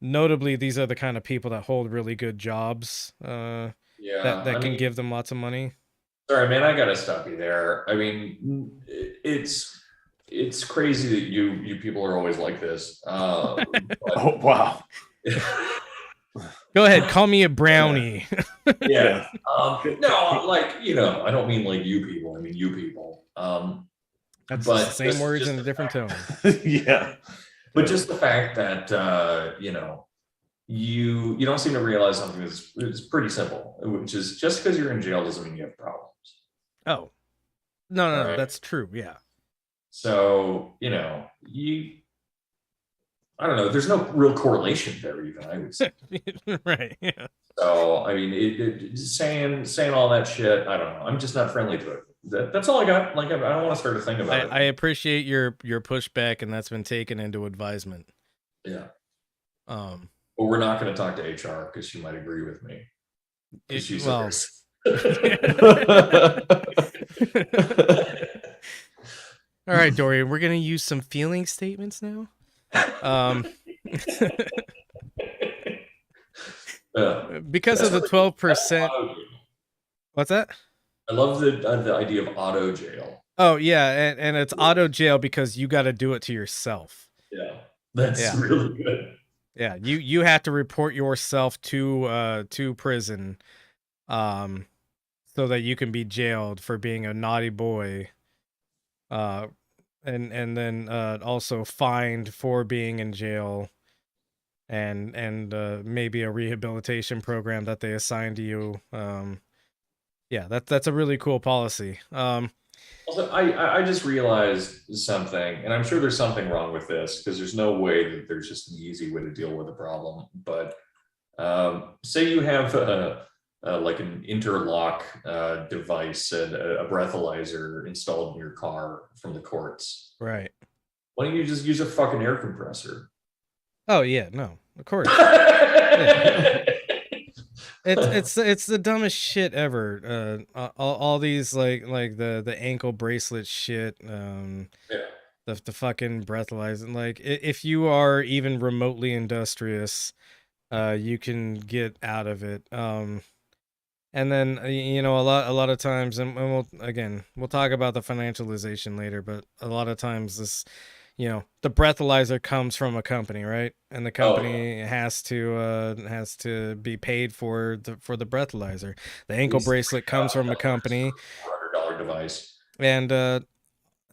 Notably, these are the kind of people that hold really good jobs that can give them lots of money. Sorry, man, I gotta stop you there. I mean, it's crazy that you people are always like this. Oh, wow. Go ahead, call me a brownie. Yeah. No, I don't mean like you people. I mean you people. That's the same words in a different tone. Yeah. But just the fact that you don't seem to realize something is pretty simple, which is just because you're in jail doesn't mean you have problems. Oh, no, right? That's true. Yeah. So, I don't know. There's no real correlation there, even, I would say. Right. Yeah. So, I mean, saying all that shit, I don't know. I'm just not friendly to it. That's all I got. Like, I don't want to start a thing about it. I appreciate your pushback, and that's been taken into advisement. Yeah. But we're not going to talk to HR because she might agree with me. All right, Dorian, we're going to use some feeling statements now. Because of the 12%. What's that? I love the idea of auto jail. Oh, yeah, and it's auto jail because you got to do it to yourself. Yeah, that's really good. Yeah, you have to report yourself to prison, so that you can be jailed for being a naughty boy, and then also fined for being in jail, and maybe a rehabilitation program that they assign to you. Yeah, that's a really cool policy. Also, I just realized something, and I'm sure there's something wrong with this because there's no way that there's just an easy way to deal with a problem. But say you have like an interlock device and a breathalyzer installed in your car from the courts. Right. Why don't you just use a fucking air compressor? Oh yeah, no, of course. Yeah. It's the dumbest shit ever. All these like the ankle bracelet shit. The fucking breathalyzer. Like if you are even remotely industrious, you can get out of it. And then you know, a lot of times, and we'll talk about the financialization later, but a lot of times this, you know, the breathalyzer comes from a company, right? And the company has to be paid for the breathalyzer. The ankle bracelet comes from a company. $400 device. And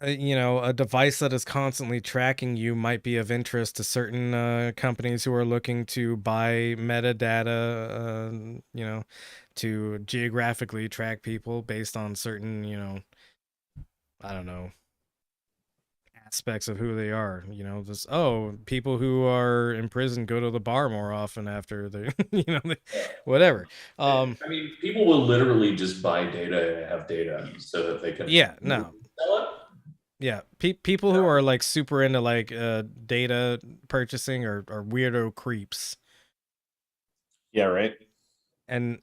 you know, a device that is constantly tracking you might be of interest to certain companies who are looking to buy metadata, you know, to geographically track people based on certain, you know, I don't know, aspects of who they are. You know, just, oh, people who are in prison go to the bar more often after they, you know, whatever. I mean, people will literally just buy data and have data so that they can sell it. Yeah, people who are like super into like data purchasing are weirdo creeps. Yeah, right. And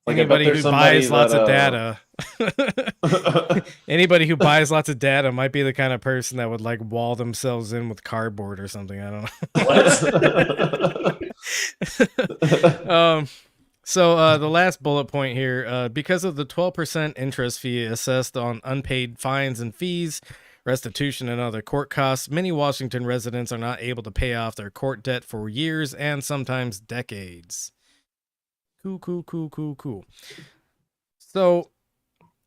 anybody who buys lots of data, anybody who buys lots of data might be the kind of person that would like wall themselves in with cardboard or something. I don't know. So the last bullet point here, because of the 12% interest fee assessed on unpaid fines and fees, restitution, and other court costs, many Washington residents are not able to pay off their court debt for years and sometimes decades. Cool. So,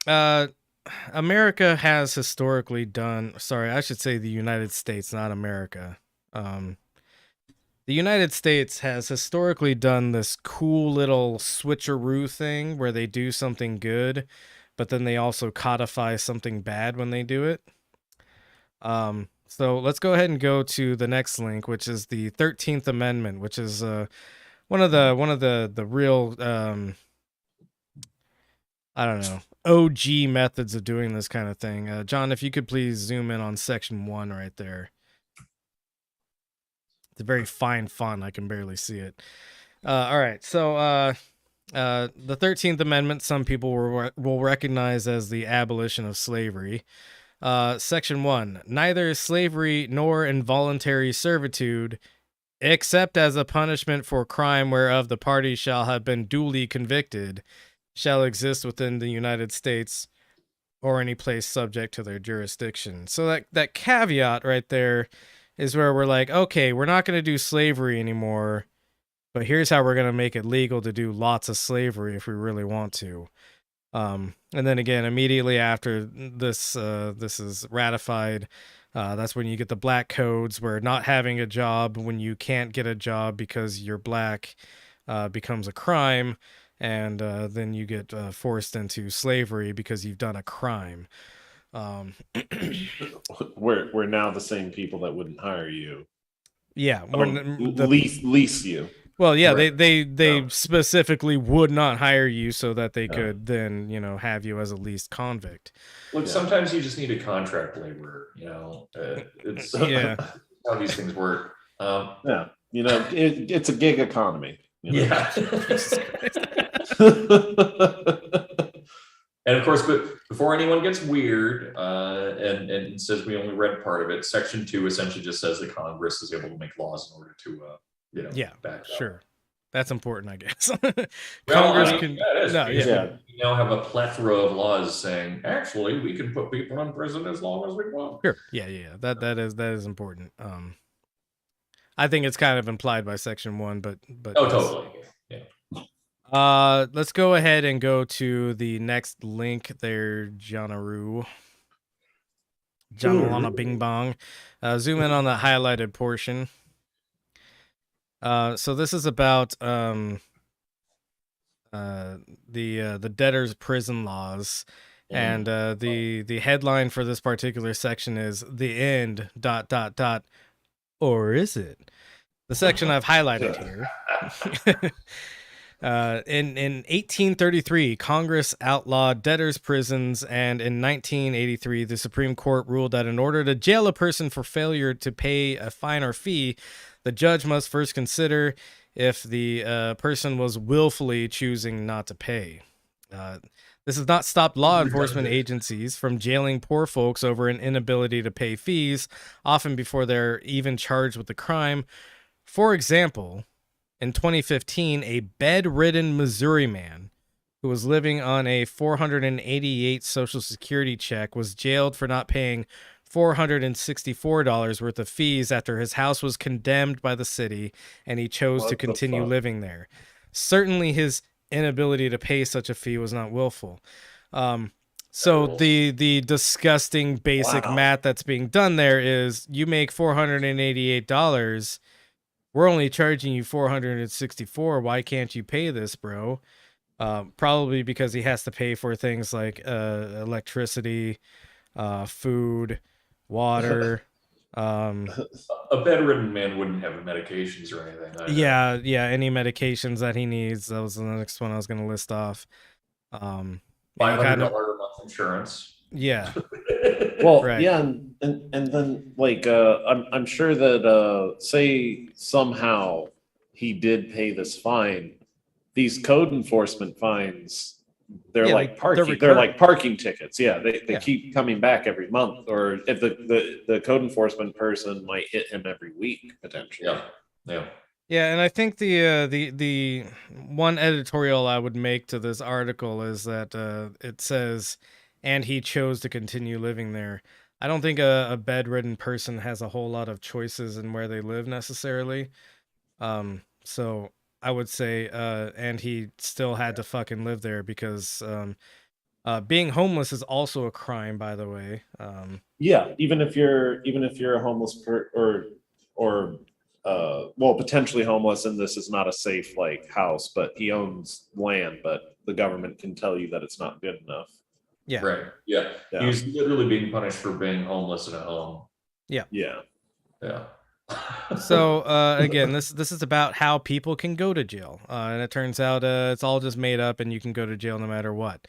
America has historically done, sorry, I should say the United States, not America. The United States has historically done this cool little switcheroo thing where they do something good, but then they also codify something bad when they do it. So let's go ahead and go to the next link, which is the 13th Amendment, which is one of the real I don't know, OG methods of doing this kind of thing. John, if you could please zoom in on section 1 right there. It's a very fine font. I can barely see it. All right. So the 13th Amendment, some people will recognize as the abolition of slavery. Section 1, neither slavery nor involuntary servitude, except as a punishment for crime whereof the party shall have been duly convicted, shall exist within the United States or any place subject to their jurisdiction. So that caveat right there is where we're like, okay, we're not going to do slavery anymore, but here's how we're going to make it legal to do lots of slavery if we really want to. And then again, immediately after this is ratified, that's when you get the black codes, where not having a job when you can't get a job because you're black becomes a crime, and then you get forced into slavery because you've done a crime. We're now the same people that wouldn't hire you. Yeah, lease you. Well, yeah, right. they specifically would not hire you so that they could then, you know, have you as a leased convict. Look, sometimes you just need a contract laborer, you know. It's how these things work. Yeah, you know, it's a gig economy. You know? Yeah. And of course, but before anyone gets weird and says we only read part of it, Section 2 essentially just says the Congress is able to make laws in order to, back sure. That's important, I guess. Congress can. We now have a plethora of laws saying, actually, we can put people in prison as long as we want. Sure. Yeah. That is important. I think it's kind of implied by Section 1, but totally. Yeah. Let's go ahead and go to the next link there, Johnaroo. Johnalana Bing Bong. Zoom in on the highlighted portion. So this is about the debtors' prison laws, and the headline for this particular section is "The End." ... Or is it? The section I've highlighted here. In 1833, Congress outlawed debtors' prisons, and in 1983, the Supreme Court ruled that in order to jail a person for failure to pay a fine or fee, the judge must first consider if the person was willfully choosing not to pay. This has not stopped law enforcement agencies from jailing poor folks over an inability to pay fees, often before they're even charged with the crime. For example, in 2015, a bedridden Missouri man who was living on a $488 Social Security check was jailed for not paying $464 worth of fees after his house was condemned by the city and he chose to continue living there. Certainly his inability to pay such a fee was not willful. So the disgusting basic math that's being done there is you make $488. We're only charging you $464. Why can't you pay this, bro? Probably because he has to pay for things like electricity, food, water. A bedridden man wouldn't have medications or anything. Yeah, any medications that he needs. That was the next one I was going to list off. $500 a month insurance. Yeah. Well, right. Yeah, and then like I'm sure that say somehow he did pay this fine. These code enforcement fines, they're like parking. They're like parking tickets. Yeah, they keep coming back every month, or if the code enforcement person might hit him every week potentially. Yeah, and I think the one editorial I would make to this article is that it says, and he chose to continue living there. I don't think a bedridden person has a whole lot of choices in where they live necessarily. So I would say, and he still had to fucking live there because being homeless is also a crime, by the way. Yeah, even if you're a homeless well, potentially homeless, and this is not a safe like house, but he owns land, but the government can tell you that it's not good enough. Yeah. Right. Yeah. He's literally being punished for being homeless in a home. Yeah. Yeah. So again, this is about how people can go to jail, and it turns out it's all just made up, and you can go to jail no matter what.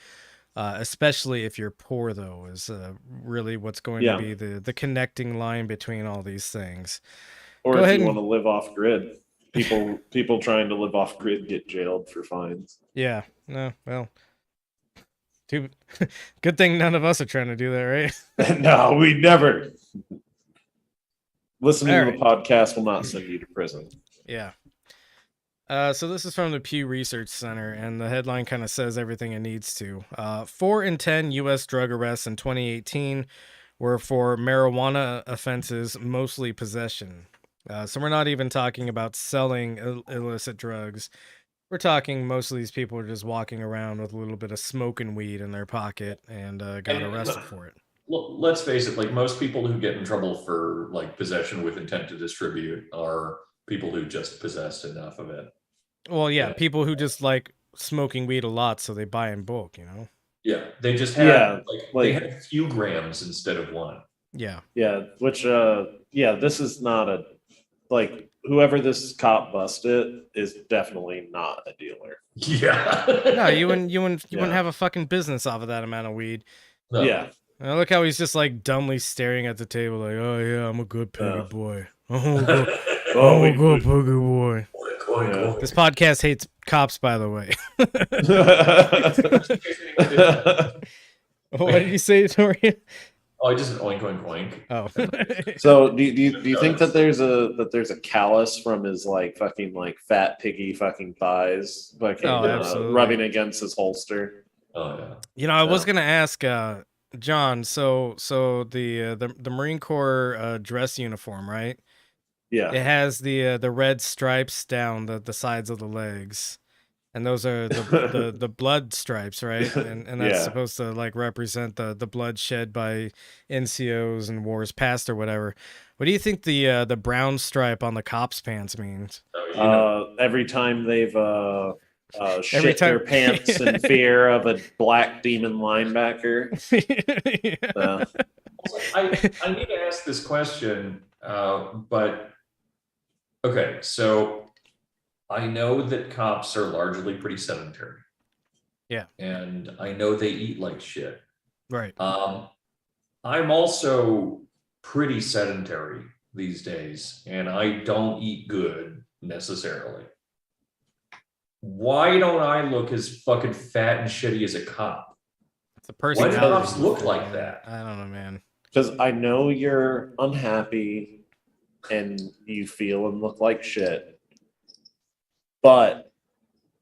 Especially if you're poor, though, is really what's going to be the connecting line between all these things. Or if you want to live off grid, people trying to live off grid get jailed for fines. Yeah. No. Well. Good thing none of us are trying to do that, right? No, we never. Listening to the podcast will not send you to prison. Yeah. So this is from the Pew Research Center, and the headline kind of says everything it needs to. 4 in 10 U.S. drug arrests in 2018 were for marijuana offenses, mostly possession. So we're not even talking about selling illicit drugs. We're talking most of these people are just walking around with a little bit of smoking weed in their pocket and got arrested for it. Let's face it, like most people who get in trouble for like possession with intent to distribute are people who just possessed enough of it. Well, yeah, people who just like smoking weed a lot, so they buy in bulk, you know? Yeah, they just had they had a few grams instead of one. Yeah. Yeah, which this is not a like whoever this cop busted is definitely not a dealer. Yeah. No, you wouldn't have a fucking business off of that amount of weed. No. Yeah. Look how he's just like dumbly staring at the table like, oh yeah, I'm a good piggy boy. I'm a good piggy boy. This podcast hates cops, by the way. What did you say, Tori? Oh, I just oink oink oink. Oh. So do you think that there's a callus from his like fucking like fat piggy fucking thighs fucking rubbing against his holster? Oh yeah. You know, I was gonna ask John, so the Marine Corps dress uniform, right? Yeah. It has the red stripes down the sides of the legs. And those are the blood stripes, right? And that's supposed to like represent the blood shed by NCOs and wars past or whatever. What do you think the brown stripe on the cops' pants means? Every time they've shit their pants in fear of a black demon linebacker. I need to ask this question, but okay, so I know that cops are largely pretty sedentary. Yeah. And I know they eat like shit. Right. I'm also pretty sedentary these days, and I don't eat good necessarily. Why don't I look as fucking fat and shitty as a cop? It's a personality. Why do cops look like that? I don't know, man. Because I know you're unhappy and you feel and look like shit, but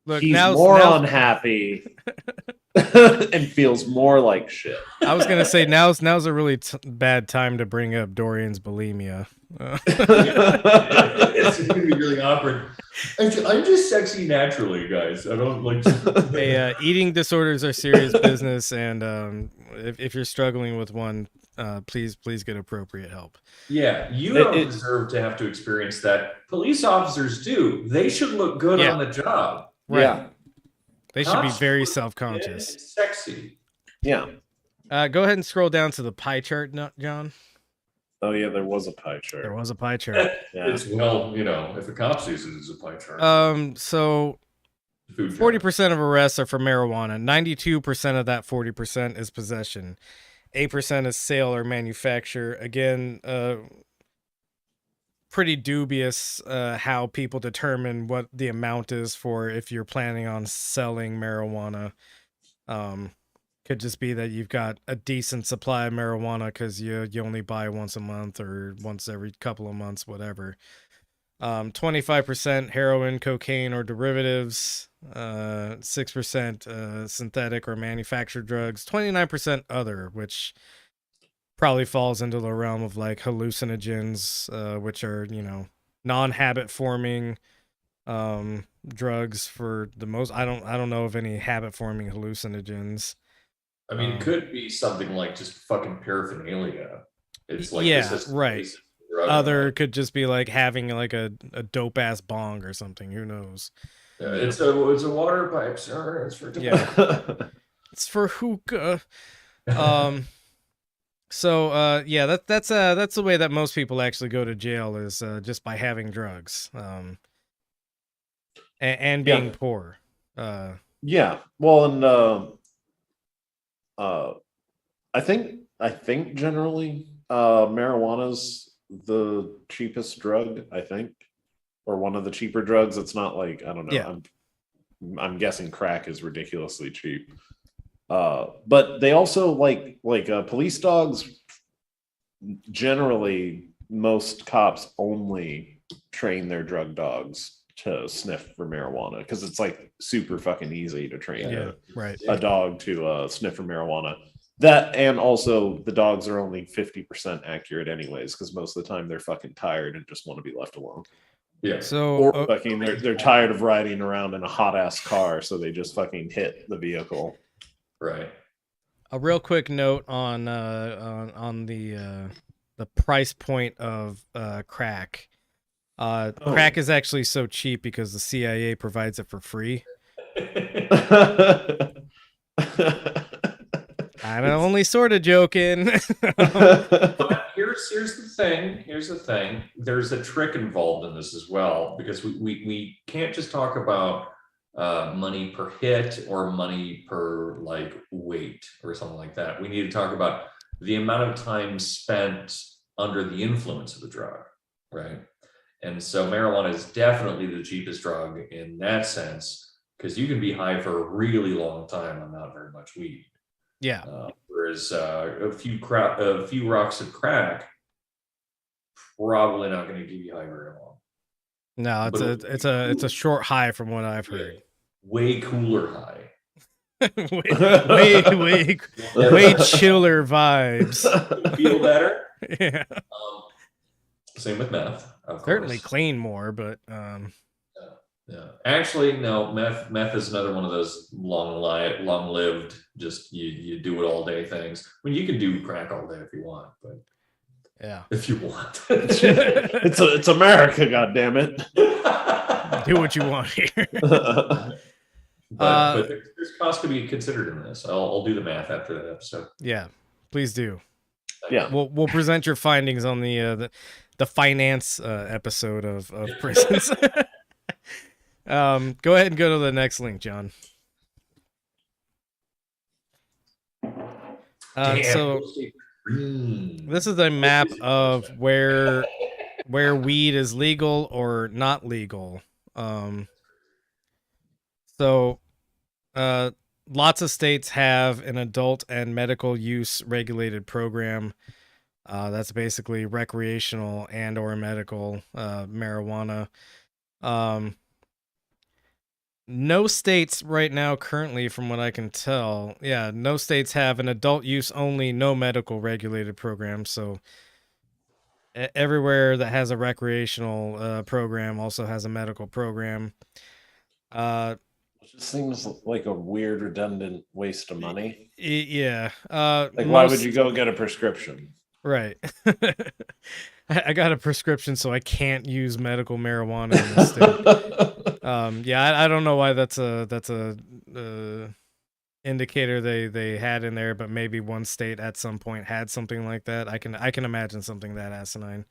Look, he's now's unhappy and feels more like shit. I was gonna say now's a really bad time to bring up Dorian's bulimia. It's gonna be really awkward. I'm just sexy naturally, guys. I don't like. Hey, eating disorders are serious business, and if you're struggling with one, please get appropriate help. Yeah, you don't deserve to have to experience that. Police officers do. They should look good on the job. Right. Yeah. They should be very self-conscious. Sexy. Yeah. Go ahead and scroll down to the pie chart, John. Oh yeah, there was a pie chart. There was a pie chart. Yeah. It's, well, you know, if a cop sees it as a pie chart. So 40% of arrests are for marijuana. 92% of that 40% is possession. 8% is sale or manufacture. Again, pretty dubious how people determine what the amount is for if you're planning on selling marijuana. Could just be that you've got a decent supply of marijuana because you only buy once a month or once every couple of months, whatever. 25% heroin, cocaine, or derivatives. 6% synthetic or manufactured drugs. 29% other, which probably falls into the realm of like hallucinogens, which are, you know, non-habit forming drugs for the most. I don't know of any habit forming hallucinogens. I mean, it could be something like just fucking paraphernalia. It's like, yeah, right. Other could just be like having like a dope ass bong or something. Who knows? It's a water pipe, sir. It's for it's for hookah. So that's the way that most people actually go to jail is just by having drugs, and being poor. Yeah. Well, and I think generally marijuana's the cheapest drug, I think, or one of the cheaper drugs. It's not like, I don't know. Yeah. I'm guessing crack is ridiculously cheap. But they also like police dogs. Generally, most cops only train their drug dogs to sniff for marijuana because it's like super fucking easy to train a dog to sniff for marijuana. That, and also the dogs are only 50% accurate anyways because most of the time they're fucking tired and just want to be left alone. Yeah. So or fucking they're tired of riding around in a hot ass car, so they just fucking hit the vehicle. Right. A real quick note on the price point of crack. Crack is actually so cheap because the CIA provides it for free. I'm only sort of joking. But here's the thing. There's a trick involved in this as well, because we can't just talk about money per hit or money per like weight or something like that. We need to talk about the amount of time spent under the influence of the drug, right? And so marijuana is definitely the cheapest drug in that sense, because you can be high for a really long time on not very much weed. Yeah. Whereas a few rocks of crack probably not going to keep you high very long. No, it's a short high from what I've heard. Way cooler high. way chiller vibes. Feel better? Yeah. Same with meth. Certainly clean more, but yeah. Actually, no. Meth is another one of those long-lived. Just you do it all day things. I mean, you can do crack all day if you want, but yeah, if you want, it's America, goddammit. Do what you want here. But there's cost to be considered in this. I'll do the math after that episode. Yeah, please do. Yeah, we'll present your findings on the finance episode of prisons. Go ahead and go to the next link, John. So this is a map of where weed is legal or not legal. So lots of states have an adult and medical use regulated program. That's basically recreational and or medical marijuana. No states right now currently, from what I can tell, no states have an adult use only, no medical regulated program. So everywhere that has a recreational program also has a medical program. It just seems like a weird, redundant waste of money. Yeah. Why would you go get a prescription? Right. I got a prescription, so I can't use medical marijuana in this state. I don't know why that's a indicator they had in there, but maybe one state at some point had something like that. I can imagine something that asinine.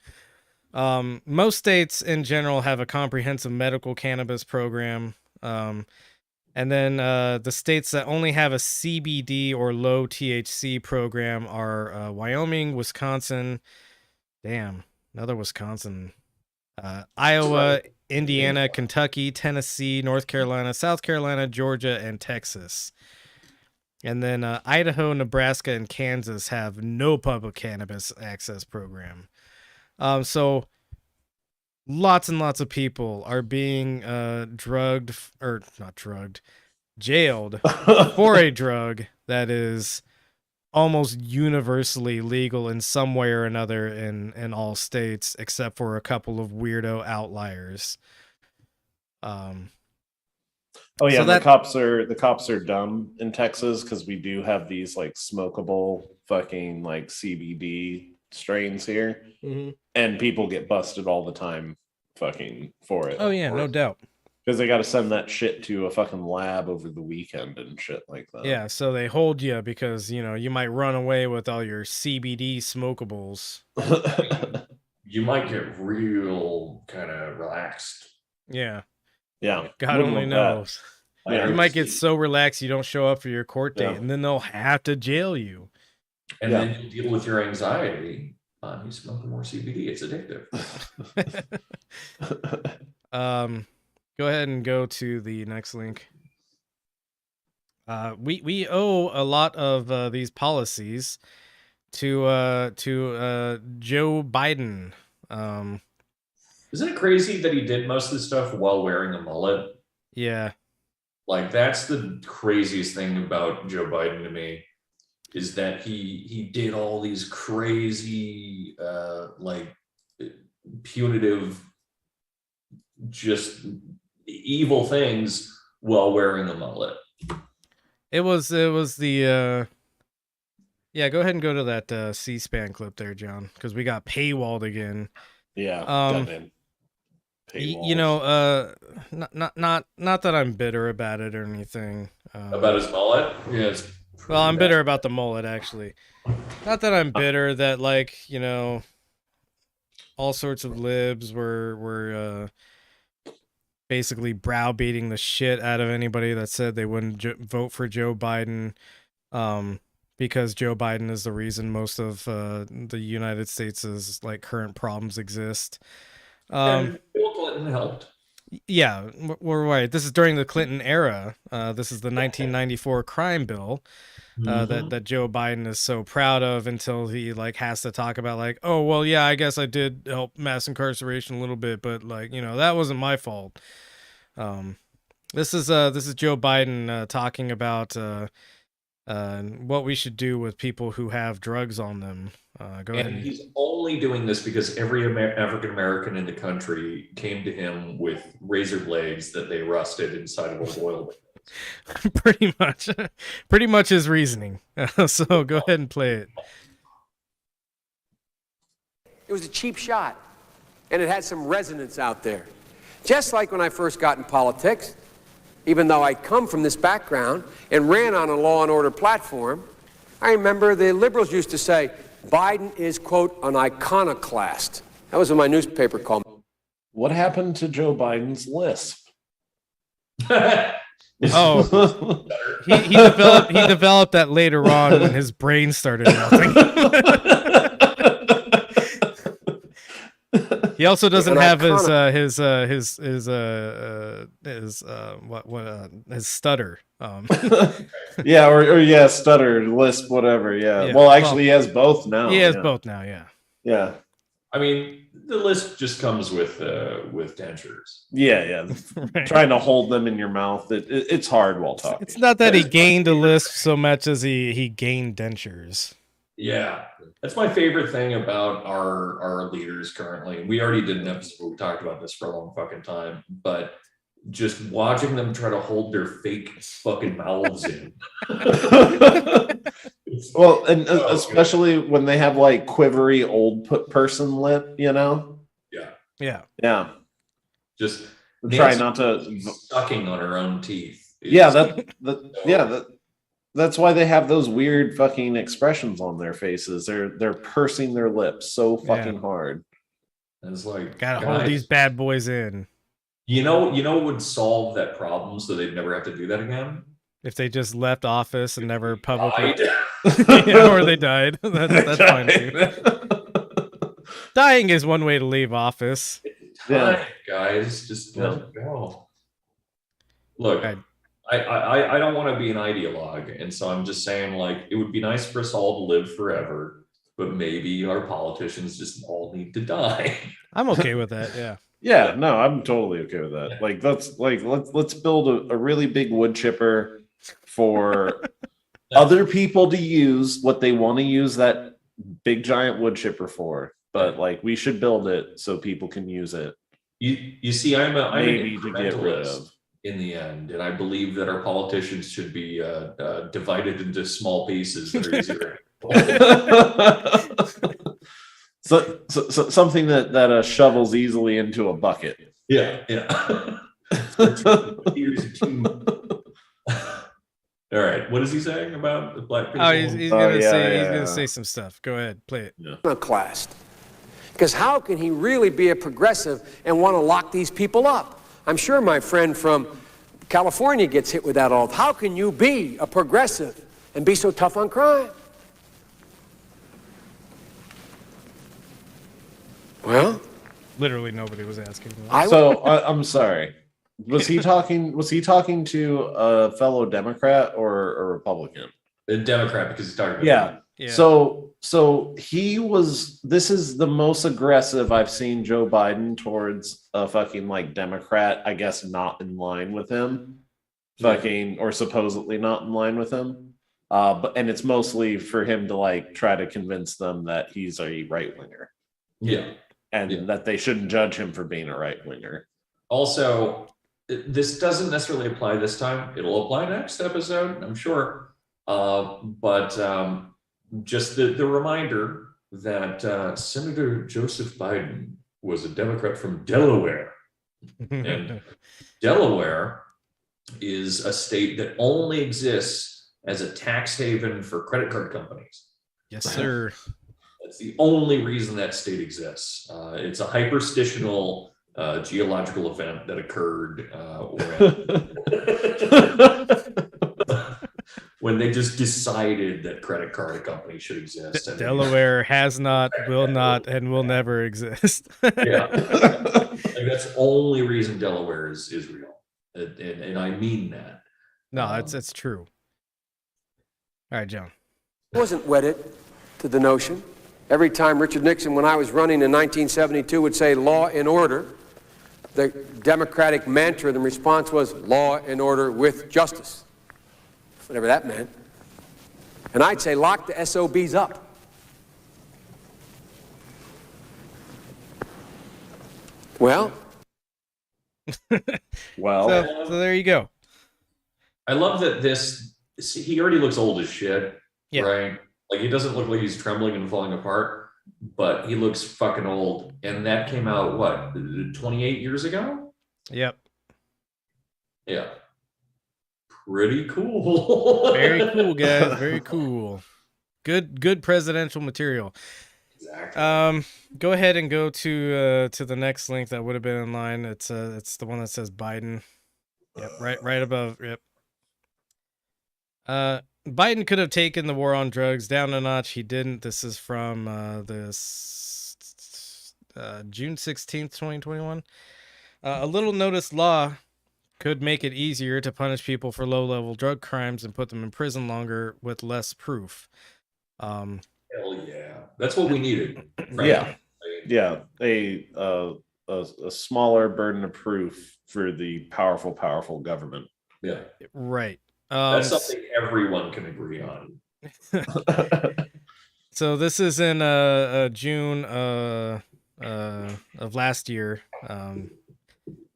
Most states in general have a comprehensive medical cannabis program. And then the states that only have a CBD or low THC program are Wyoming, Wisconsin, another Wisconsin, Iowa, Indiana, Kentucky, Tennessee, North Carolina, South Carolina, Georgia, and Texas. And then Idaho, Nebraska, and Kansas have no public cannabis access program. So lots and lots of people are being jailed for a drug that is almost universally legal in some way or another in all states, except for a couple of weirdo outliers. Oh yeah, so the cops are dumb in Texas because we do have these like smokable fucking like CBD strains here, and people get busted all the time fucking for it. Oh yeah, no doubt. Because they got to send that shit to a fucking lab over the weekend and shit like that. Yeah, so they hold you because, you might run away with all your CBD smokables. You might get real kind of relaxed. Yeah. Yeah. God only knows. Yeah. You might get so relaxed you don't show up for your court date, and then they'll have to jail you. And then you deal with your anxiety. You smoke more CBD. It's addictive. Go ahead and go to the next link. We owe a lot of these policies to Joe Biden. Isn't it crazy that he did most of this stuff while wearing a mullet? Yeah. Like, that's the craziest thing about Joe Biden to me, is that he did all these crazy, punitive, just evil things while wearing a mullet. It was the go ahead and go to that C-SPAN clip there, John, because we got paywalled again. Yeah. Not that I'm bitter about it or anything. About his mullet? Yes. Well, I'm bitter about the mullet, actually. Not that I'm bitter that, all sorts of libs were basically browbeating the shit out of anybody that said they wouldn't vote for Joe Biden, because Joe Biden is the reason most of the United States' current problems exist. And Bill Clinton helped. Yeah, we're right. This is during the Clinton era. This is the 1994 crime bill that Joe Biden is so proud of, until he has to talk about I guess I did help mass incarceration a little bit, but that wasn't my fault. This is Joe Biden talking about what we should do with people who have drugs on them. Go ahead. And he's only doing this because every African American in the country came to him with razor blades that they rusted inside of a boil. Pretty much his reasoning. So go ahead and play it. It was a cheap shot, and it had some resonance out there. Just like when I first got in politics, even though I come from this background and ran on a law and order platform, I remember the liberals used to say, Biden is, quote, an iconoclast. That was what my newspaper called me. What happened to Joe Biden's lisp? Oh, he developed that later on when his brain started melting. He also doesn't have his stutter. Yeah, or yeah, stutter, lisp, whatever. Yeah. Well, actually, he has both now. He has both now. Yeah. Yeah. I mean, the lisp just comes with dentures. Yeah. Right. Trying to hold them in your mouth, it's hard while talking. It's not that he gained a lisp so much as he gained dentures. Yeah, that's my favorite thing about our leaders currently. We already did an episode where we talked about this for a long fucking time, but just watching them try to hold their fake fucking mouths in. Well, and especially when they have like quivery old person lip, you know? Yeah. Just try not to sucking on her own teeth. That's why they have those weird fucking expressions on their faces. They're pursing their lips so fucking hard. And it's like, gotta hold these bad boys in. You know what would solve that problem so they'd never have to do that again? If they just left office and never publicly or they died. That's fine too. Dying is one way to leave office. Guys, just let it go. Look, I don't want to be an ideologue, and so I'm just saying, like, it would be nice for us all to live forever, but maybe our politicians just all need to die. I'm okay with that. Yeah. Yeah, no, I'm totally okay with that. Let's build a really big wood chipper for other people to use what they want to use that big giant wood chipper for. But like, we should build it so people can use it. You see, I'm an incrementalist in the end, and I believe that our politicians should be divided into small pieces that are easier. So something that shovels easily into a bucket. Yeah. All right, what is he saying about the black people? Oh, he's gonna say some stuff. Go ahead, play it. Classed. Because how can he really be a progressive and want to lock these people up? I'm sure my friend from California gets hit with that all. How can you be a progressive and be so tough on crime? Well, literally nobody was asking. I'm sorry. Was he talking to a fellow Democrat or a Republican? A Democrat, because he's talking about Yeah. So he was. This is the most aggressive I've seen Joe Biden towards a fucking like Democrat. I guess not in line with him, or supposedly not in line with him. And it's mostly for him to like try to convince them that he's a right winger. Yeah. And that they shouldn't judge him for being a right winger. Also, this doesn't necessarily apply this time. It'll apply next episode, I'm sure. But just the reminder that Senator Joseph Biden was a Democrat from Delaware. And Delaware is a state that only exists as a tax haven for credit card companies. Yes, sir. That's the only reason that state exists. It's a hyperstitional geological event that occurred when they just decided that credit card companies should exist. Delaware has not, will not, and will never exist. Yeah, like, that's the only reason Delaware is real, and I mean that. No, it's true. All right, John. I wasn't wedded to the notion. Every time Richard Nixon, when I was running in 1972, would say law and order, the Democratic mantra, the response was law and order with justice, whatever that meant. And I'd say lock the SOBs up. Well, so there you go. I love that he already looks old as shit, right? Like, he doesn't look like he's trembling and falling apart, but he looks fucking old. And that came out, what, 28 years ago? Yep. Yeah. Pretty cool. Very cool, guys. Very cool. Good presidential material. Exactly. Go ahead and go to the next link that would have been in line. It's the one that says Biden. Yep, right above. Yep. Biden could have taken the war on drugs down a notch. He didn't. This is from June 16th, 2021. A little noticed law could make it easier to punish people for low-level drug crimes and put them in prison longer with less proof. Hell yeah, that's what we needed. Yeah, yeah. A smaller burden of proof for the powerful government. Yeah, right. That's something everyone can agree on. So this is in June of last year.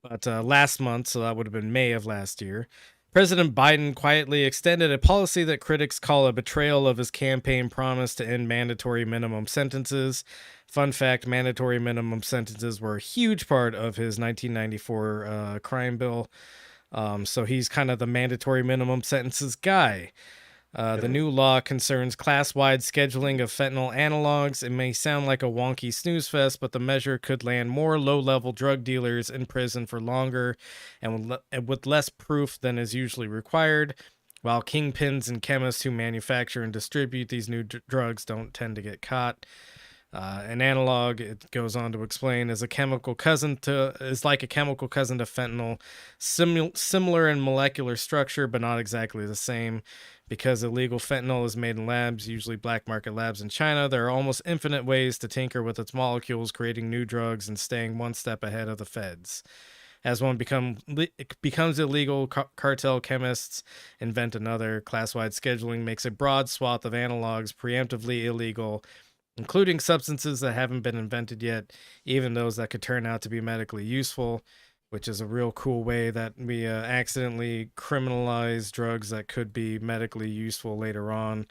But last month, so that would have been May of last year, President Biden quietly extended a policy that critics call a betrayal of his campaign promise to end mandatory minimum sentences. Fun fact, mandatory minimum sentences were a huge part of his 1994 crime bill. So he's kind of the mandatory minimum sentences guy. The new law concerns class-wide scheduling of fentanyl analogs. It may sound like a wonky snooze fest, but the measure could land more low-level drug dealers in prison for longer and with less proof than is usually required, while kingpins and chemists who manufacture and distribute these new drugs don't tend to get caught. An analog, it goes on to explain, is like a chemical cousin to fentanyl, similar in molecular structure, but not exactly the same. Because illegal fentanyl is made in labs, usually black market labs in China, there are almost infinite ways to tinker with its molecules, creating new drugs and staying one step ahead of the feds. As one becomes illegal, cartel chemists invent another. Class-wide scheduling makes a broad swath of analogs preemptively illegal, including substances that haven't been invented yet, even those that could turn out to be medically useful, which is a real cool way that we accidentally criminalize drugs that could be medically useful later on.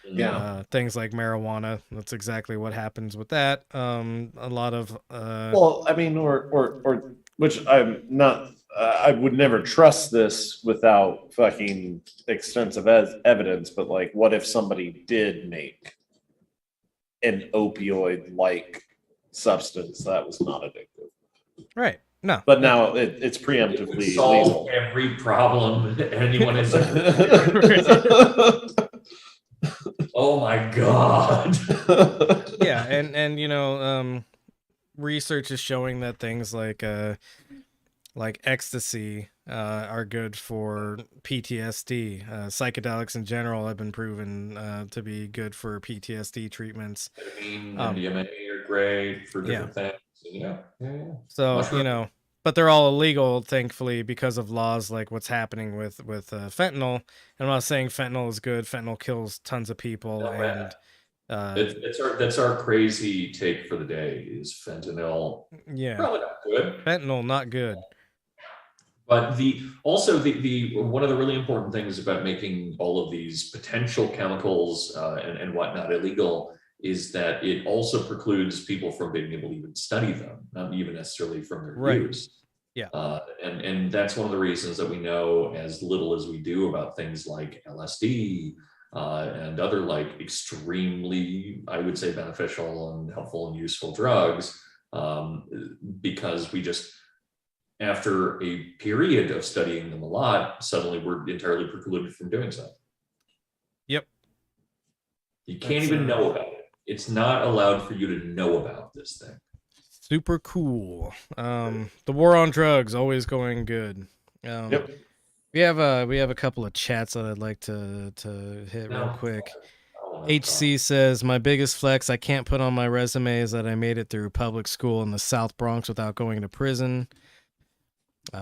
Yeah. Things like marijuana. That's exactly what happens with that. A lot of well, I mean, or which I'm not. I would never trust this without fucking extensive evidence. But like, what if somebody did make an opioid-like substance that was not addictive? Right. No. But now it's preemptively solve legal. Every problem anyone is. Oh my god. Yeah, and you know, research is showing that things like ecstasy are good for PTSD. Psychedelics in general have been proven to be good for PTSD treatments. MDMA are great for different things. Yeah. So you know, but they're all illegal, thankfully, because of laws like what's happening with fentanyl. And I'm not saying fentanyl is good. Fentanyl kills tons of people, and that's our crazy take for the day is fentanyl. Yeah, probably not good. Fentanyl not good. But the one of the really important things about making all of these potential chemicals and whatnot illegal is that it also precludes people from being able to even study them, not even necessarily from their use. Yeah. And that's one of the reasons that we know as little as we do about things like LSD and other like extremely, I would say, beneficial and helpful and useful drugs, because we just, after a period of studying them a lot, suddenly we're entirely precluded from doing so. Yep. You can't even know about it. It's not allowed for you to know about this thing. Super cool. The war on drugs always going good. Yep. We have a couple of chats that I'd like to hit real quick. HC says, my biggest flex I can't put on my resume is that I made it through public school in the South Bronx without going to prison.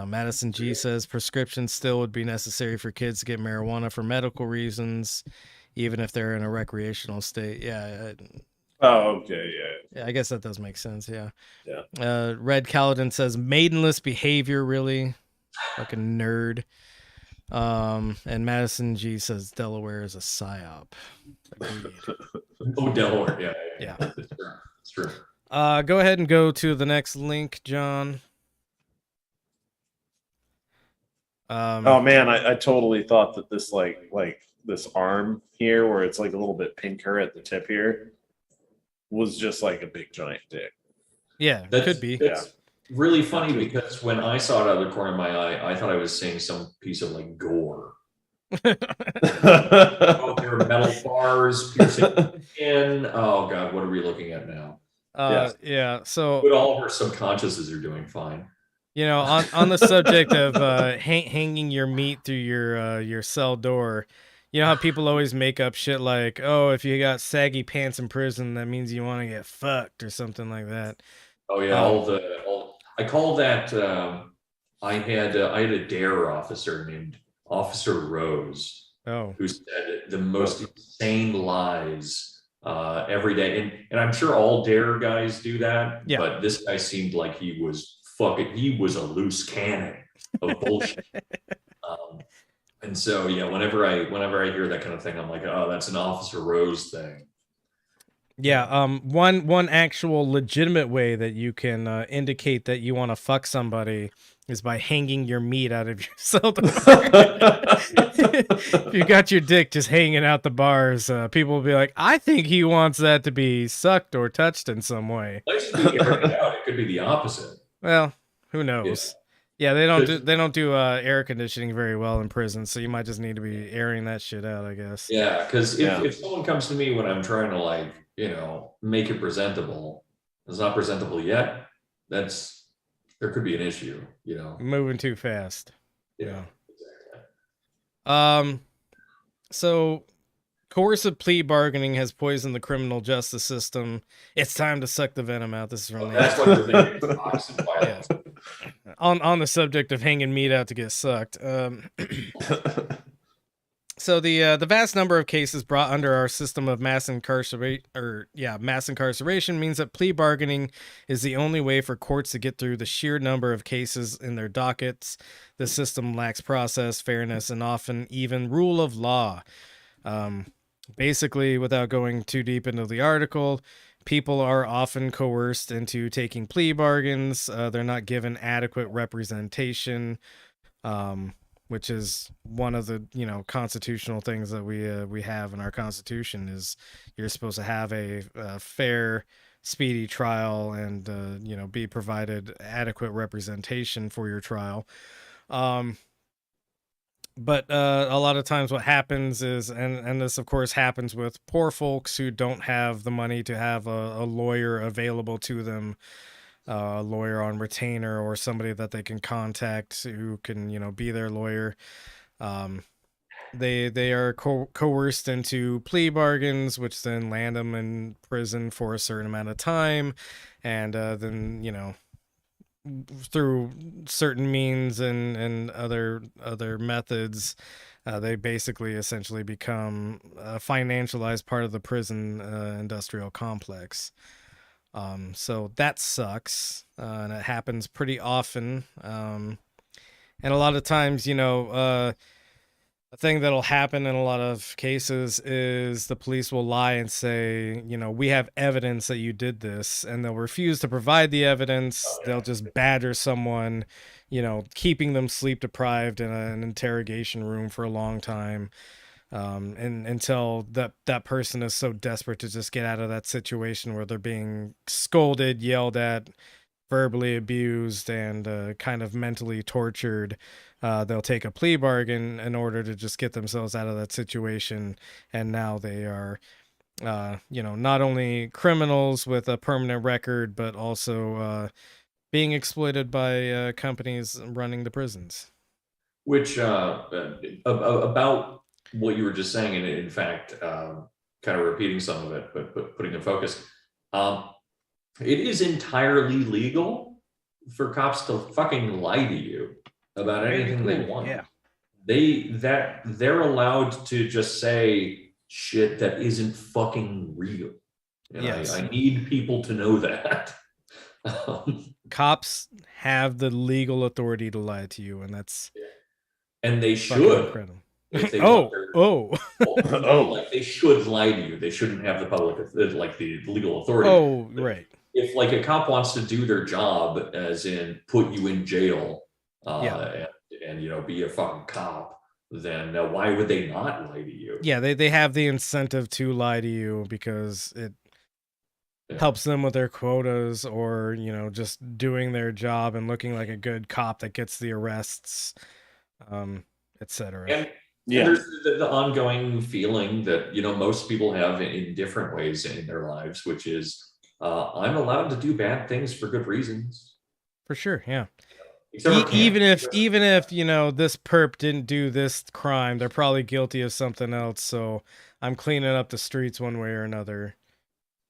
Madison G says, prescriptions still would be necessary for kids to get marijuana for medical reasons, even if they're in a recreational state. Yeah. Oh, okay, yeah. I guess that does make sense. Yeah. Yeah. Red Caledon says, maidenless behavior, really? Fucking nerd. And Madison G says, Delaware is a psyop. Oh, Delaware. Yeah. It's true. Go ahead and go to the next link, John. Oh man, I totally thought that this like this arm here, where it's like a little bit pinker at the tip here, was just like a big giant dick. Yeah, that could be. really funny because when I saw it out of the corner of my eye, I thought I was seeing some piece of like gore. Oh, there are metal bars piercing in. Oh God, what are we looking at now? Yeah. So, but all of our subconsciouses are doing fine. You know, on the subject of hanging your meat through your cell door, you know how people always make up shit like, oh, if you got saggy pants in prison, that means you want to get fucked or something like that. Oh yeah, I call that. I had a dare officer named Officer Rose, who said the most insane lies every day, and I'm sure all dare guys do that. Yeah. But this guy seemed like he was a loose cannon of bullshit. And so yeah, whenever I hear that kind of thing, I'm like, oh, that's an Officer Rose thing. Yeah, one actual legitimate way that you can indicate that you want to fuck somebody is by hanging your meat out of your cell door. If you got your dick just hanging out the bars, people will be like, I think he wants that to be sucked or touched in some way. It could be the opposite. Well, who knows? Yeah, they don't do air conditioning very well in prison, so you might just need to be airing that shit out, I guess. Yeah, because if someone comes to me when I'm trying to like, you know, make it presentable, it's not presentable yet, there could be an issue, you know. Moving too fast. Yeah. Exactly. So coercive plea bargaining has poisoned the criminal justice system. It's time to suck the venom out. This is from that's what you're thinking. Yeah. On the subject of hanging meat out to get sucked. So the vast number of cases brought under our system of mass incarceration means that plea bargaining is the only way for courts to get through the sheer number of cases in their dockets. The system lacks process, fairness, and often even rule of law. Basically, without going too deep into the article, people are often coerced into taking plea bargains. They're not given adequate representation. Which is one of the, you know, constitutional things that we have in our Constitution is you're supposed to have a fair, speedy trial and, you know, be provided adequate representation for your trial. But a lot of times what happens is, and this of course happens with poor folks who don't have the money to have a lawyer available to them, a lawyer on retainer or somebody that they can contact who can, you know, be their lawyer. They are coerced into plea bargains, which then land them in prison for a certain amount of time. And then, you know, through certain means and other methods, they basically essentially become a financialized part of the prison industrial complex. So that sucks, and it happens pretty often. And a lot of times, you know, a thing that'll happen in a lot of cases is the police will lie and say, you know, we have evidence that you did this, and they'll refuse to provide the evidence. They'll just badger someone, you know, keeping them sleep deprived in an interrogation room for a long time. And until that person is so desperate to just get out of that situation where they're being scolded, yelled at, verbally abused, and kind of mentally tortured, they'll take a plea bargain in order to just get themselves out of that situation. And now they are, you know, not only criminals with a permanent record, but also being exploited by companies running the prisons. Which about what you were just saying, and in fact, kind of repeating some of it, but putting in focus, it is entirely legal for cops to fucking lie to you about anything they want. Yeah. They're allowed to just say shit that isn't fucking real. And yes. I need people to know that. Cops have the legal authority to lie to you, and that's and they should. Incredible. Like they should lie to you. They shouldn't have the public, like the legal authority. Oh, right. If like a cop wants to do their job, as in put you in jail, and you know, be a fucking cop, then why would they not lie to you? Yeah, they have the incentive to lie to you because helps them with their quotas, or just doing their job and looking like a good cop that gets the arrests, etc. And there's the ongoing feeling that most people have in different ways in their lives, which is I'm allowed to do bad things for good reasons. For sure, yeah. Even if this perp didn't do this crime, they're probably guilty of something else, so I'm cleaning up the streets one way or another.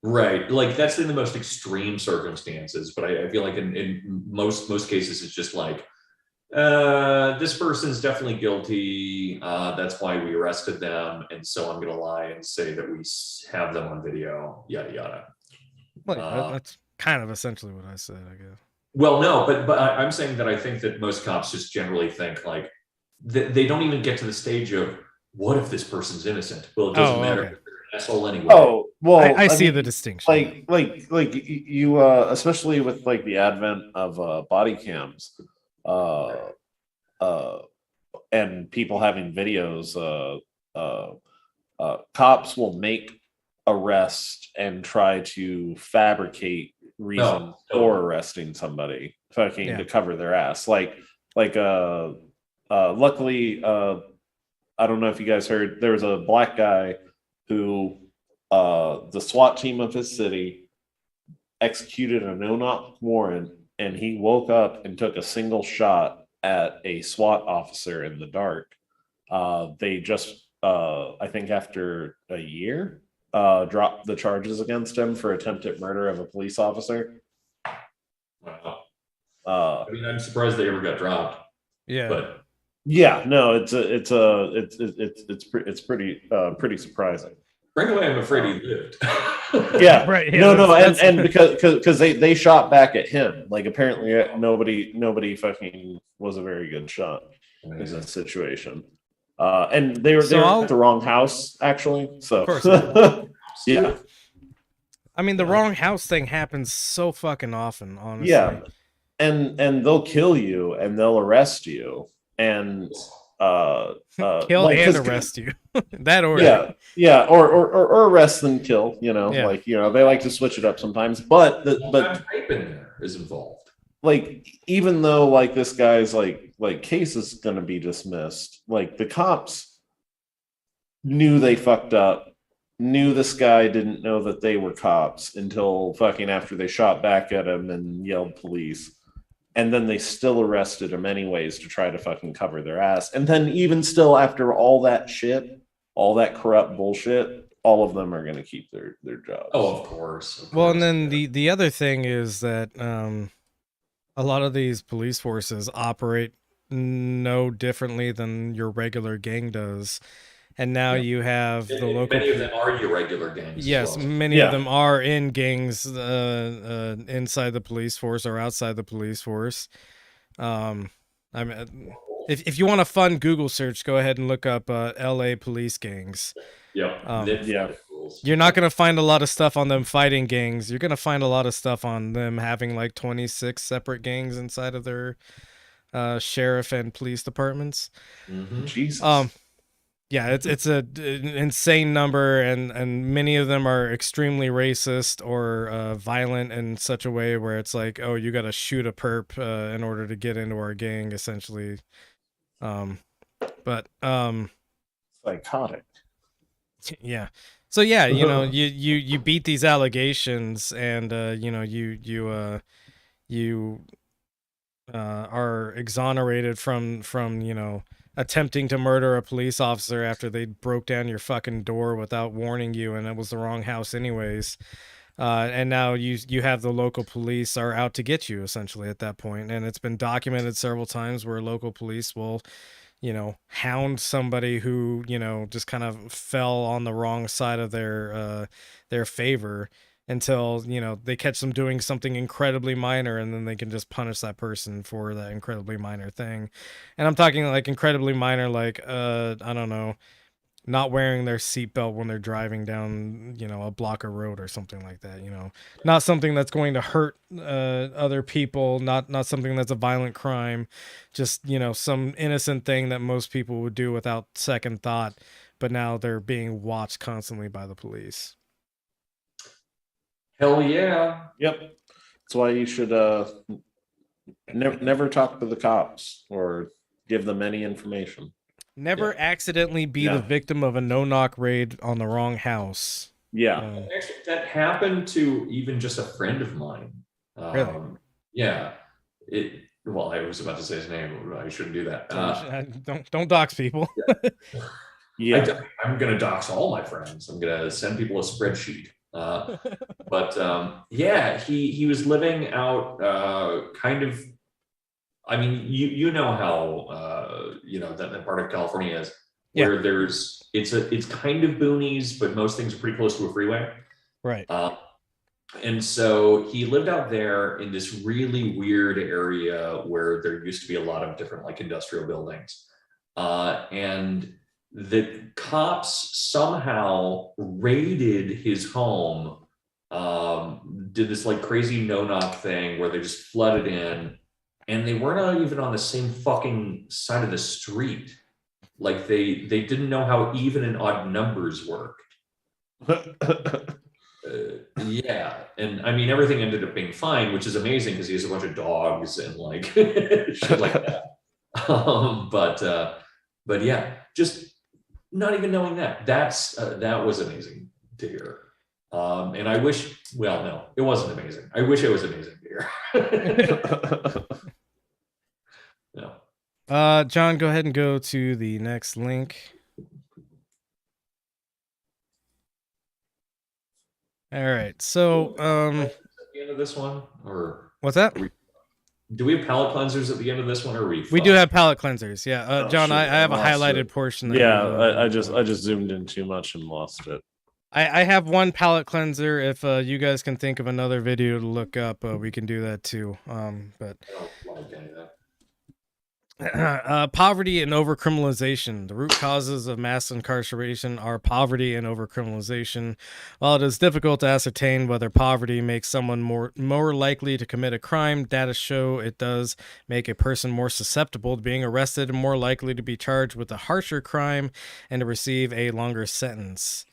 Right, like that's in the most extreme circumstances, but I feel like in most cases it's just like this person's definitely guilty, that's why we arrested them, and so I'm gonna lie and say that we have them on video, yada yada. Well, that's kind of essentially what I said, I guess. Well, no, but I'm saying that I think that most cops just generally think like they don't even get to the stage of what if this person's innocent? Well, it doesn't matter. Okay. Asshole anyway. Oh, well, I see the distinction. Like you, especially with like the advent of body cams, and people having videos, cops will make arrests and try to fabricate reason for arresting somebody to cover their ass. Luckily, I don't know if you guys heard, there was a black guy who the SWAT team of his city executed a no-knock warrant, and he woke up and took a single shot at a SWAT officer in the dark. They just, I think after a year, dropped the charges against him for attempted murder of a police officer. Wow. I mean, I'm surprised they ever got dropped. Yeah. But yeah, no, it's pretty surprising. Frankly, I'm afraid he lived. Yeah, right. Yeah, no, and because they shot back at him. Like apparently nobody fucking was a very good shot in that situation. And they were at the wrong house actually. So of course. Yeah. I mean, the wrong house thing happens so fucking often, honestly. Yeah, and they'll kill you and they'll arrest you and kill and arrest you. That order. Yeah, or arrest and kill. They like to switch it up sometimes. But rape in there is involved. Like even though like this guy's like case is gonna be dismissed, like the cops knew they fucked up. Knew this guy didn't know that they were cops until fucking after they shot back at him and yelled police. And then they still arrested him anyways to try to fucking cover their ass. And then even still after all that shit, all that corrupt bullshit, all of them are going to keep their jobs. Oh, of course. Well, and then the other thing is that a lot of these police forces operate no differently than your regular gang does. And now you have the local. Many of them are irregular gangs. Yes, many of them are in gangs inside the police force or outside the police force. I mean, if you want a fun Google search, go ahead and look up LA police gangs. You're not going to find a lot of stuff on them fighting gangs. You're going to find a lot of stuff on them having like 26 separate gangs inside of their sheriff and police departments. Mm-hmm. Jesus. Yeah, it's an insane number, and many of them are extremely racist or violent in such a way where it's like, oh, you got to shoot a perp in order to get into our gang, essentially. Psychotic. Yeah. So yeah, you beat these allegations, and you are exonerated from attempting to murder a police officer after they broke down your fucking door without warning you, and it was the wrong house anyways. And now you have the local police are out to get you essentially at that point. And it's been documented several times where local police will, hound somebody who, just kind of fell on the wrong side of their favor until, they catch them doing something incredibly minor, and then they can just punish that person for that incredibly minor thing. And I'm talking like incredibly minor, like, I don't know, not wearing their seatbelt when they're driving down, a block of road or something like that, not something that's going to hurt other people, not something that's a violent crime, just, some innocent thing that most people would do without second thought, but now they're being watched constantly by the police. Hell yeah. Yep. That's why you should never talk to the cops or give them any information. Never accidentally be the victim of a no-knock raid on the wrong house. Yeah. Actually, that happened to even just a friend of mine. Really? Yeah. Well, I was about to say his name. I shouldn't do that. Don't dox people. Yeah. I'm going to dox all my friends. I'm going to send people a spreadsheet. But yeah, he was living out kind of. I mean, you know how that part of California is, where it's kind of boonies, but most things are pretty close to a freeway. Right. And so he lived out there in this really weird area where there used to be a lot of different like industrial buildings. And the cops somehow raided his home, did this like crazy no-knock thing where they just flooded in, and they weren't even on the same fucking side of the street. Like they didn't know how even and odd numbers worked. Yeah, and I mean everything ended up being fine, which is amazing because he has a bunch of dogs and like shit like that. But yeah, just not even knowing that that was amazing to hear. And I wish, well, no, it wasn't amazing. I wish it was amazing to hear. No. John, go ahead and go to the next link. All right. So, at the end of this one, or what's that? Do we have palate cleansers at the end of this one, or we do have palate cleansers? Yeah, John, I have a highlighted portion. I just zoomed in too much and lost it. I have one palate cleanser. If you guys can think of another video to look up, we can do that too. But I don't like any of that. Poverty and overcriminalization. The root causes of mass incarceration are poverty and overcriminalization. While it is difficult to ascertain whether poverty makes someone more likely to commit a crime, data show it does make a person more susceptible to being arrested and more likely to be charged with a harsher crime and to receive a longer sentence.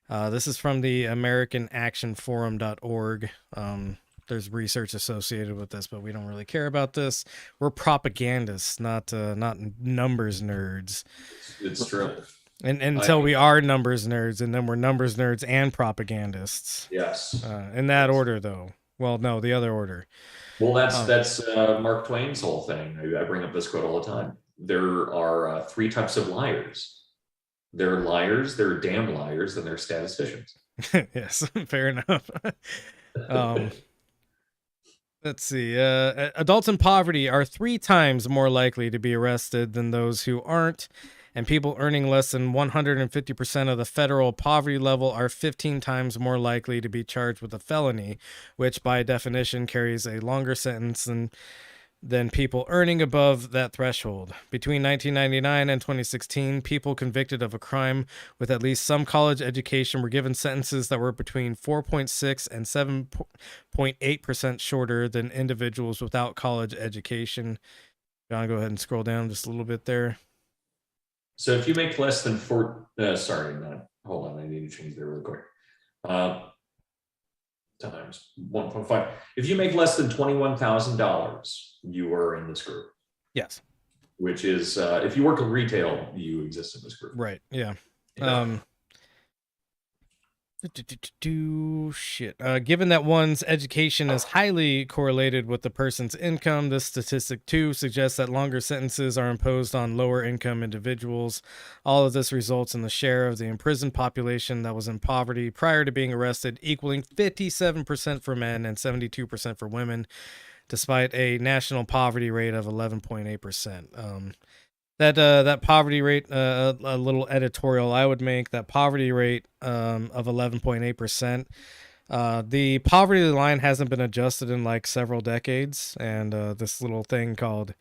This is from the AmericanActionForum.org. There's research associated with this, but we don't really care about this. We're propagandists, not numbers nerds. It's true. And until we are numbers nerds, and then we're numbers nerds and propagandists. Yes. In that order, though. Well, no, the other order. Well, that's Mark Twain's whole thing. I bring up this quote all the time. There are three types of liars. There are liars, there are damn liars, and there are statisticians. Yes, fair enough. Let's see. Adults in poverty are 3 times more likely to be arrested than those who aren't, and people earning less than 150% of the federal poverty level are 15 times more likely to be charged with a felony, which by definition carries a longer sentence than people earning above that threshold. Between 1999 and 2016, people convicted of a crime with at least some college education were given sentences that were between 4.6 and 7.8% shorter than individuals without college education. John, go ahead and scroll down just a little bit there. So if you make less than hold on, I need to change that real quick. Times 1.5. If you make less than $21,000, you are in this group. Yes. Which is, if you work in retail, you exist in this group. Right. Yeah. Given that one's education is highly correlated with the person's income, this statistic too suggests that longer sentences are imposed on lower income individuals. All of this results in the share of the imprisoned population that was in poverty prior to being arrested equaling 57% for men and 72% for women, despite a national poverty rate of 11.8%. That poverty rate, a little editorial I would make, that poverty rate of 11.8%. The poverty line hasn't been adjusted in like several decades, and this little thing called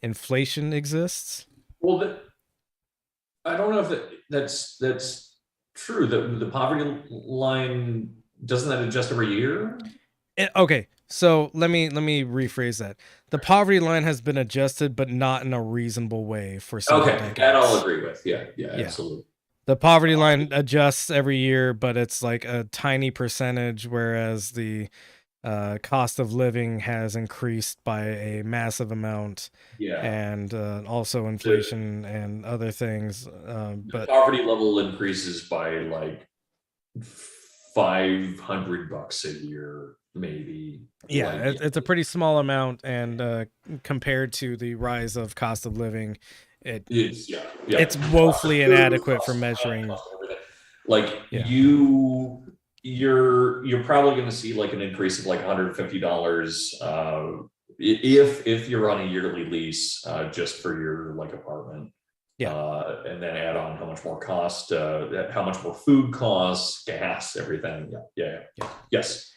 inflation exists. Well, I don't know if that's true. The poverty line, doesn't that adjust every year? Okay. So let me rephrase that. The poverty line has been adjusted, but not in a reasonable way for some decades. That I'll agree with. Yeah, absolutely. the poverty line adjusts every year, but it's like a tiny percentage, whereas the cost of living has increased by a massive amount. Yeah. And also inflation and other things. But poverty level increases by like $500 a year, maybe. Yeah, like, it's a pretty small amount, and compared to the rise of cost of living, it's woefully inadequate for measuring. Like you're probably going to see like an increase of like $150 if you're on a yearly lease just for your like apartment. And then add on how much more cost, how much more food costs, gas, everything. Yes,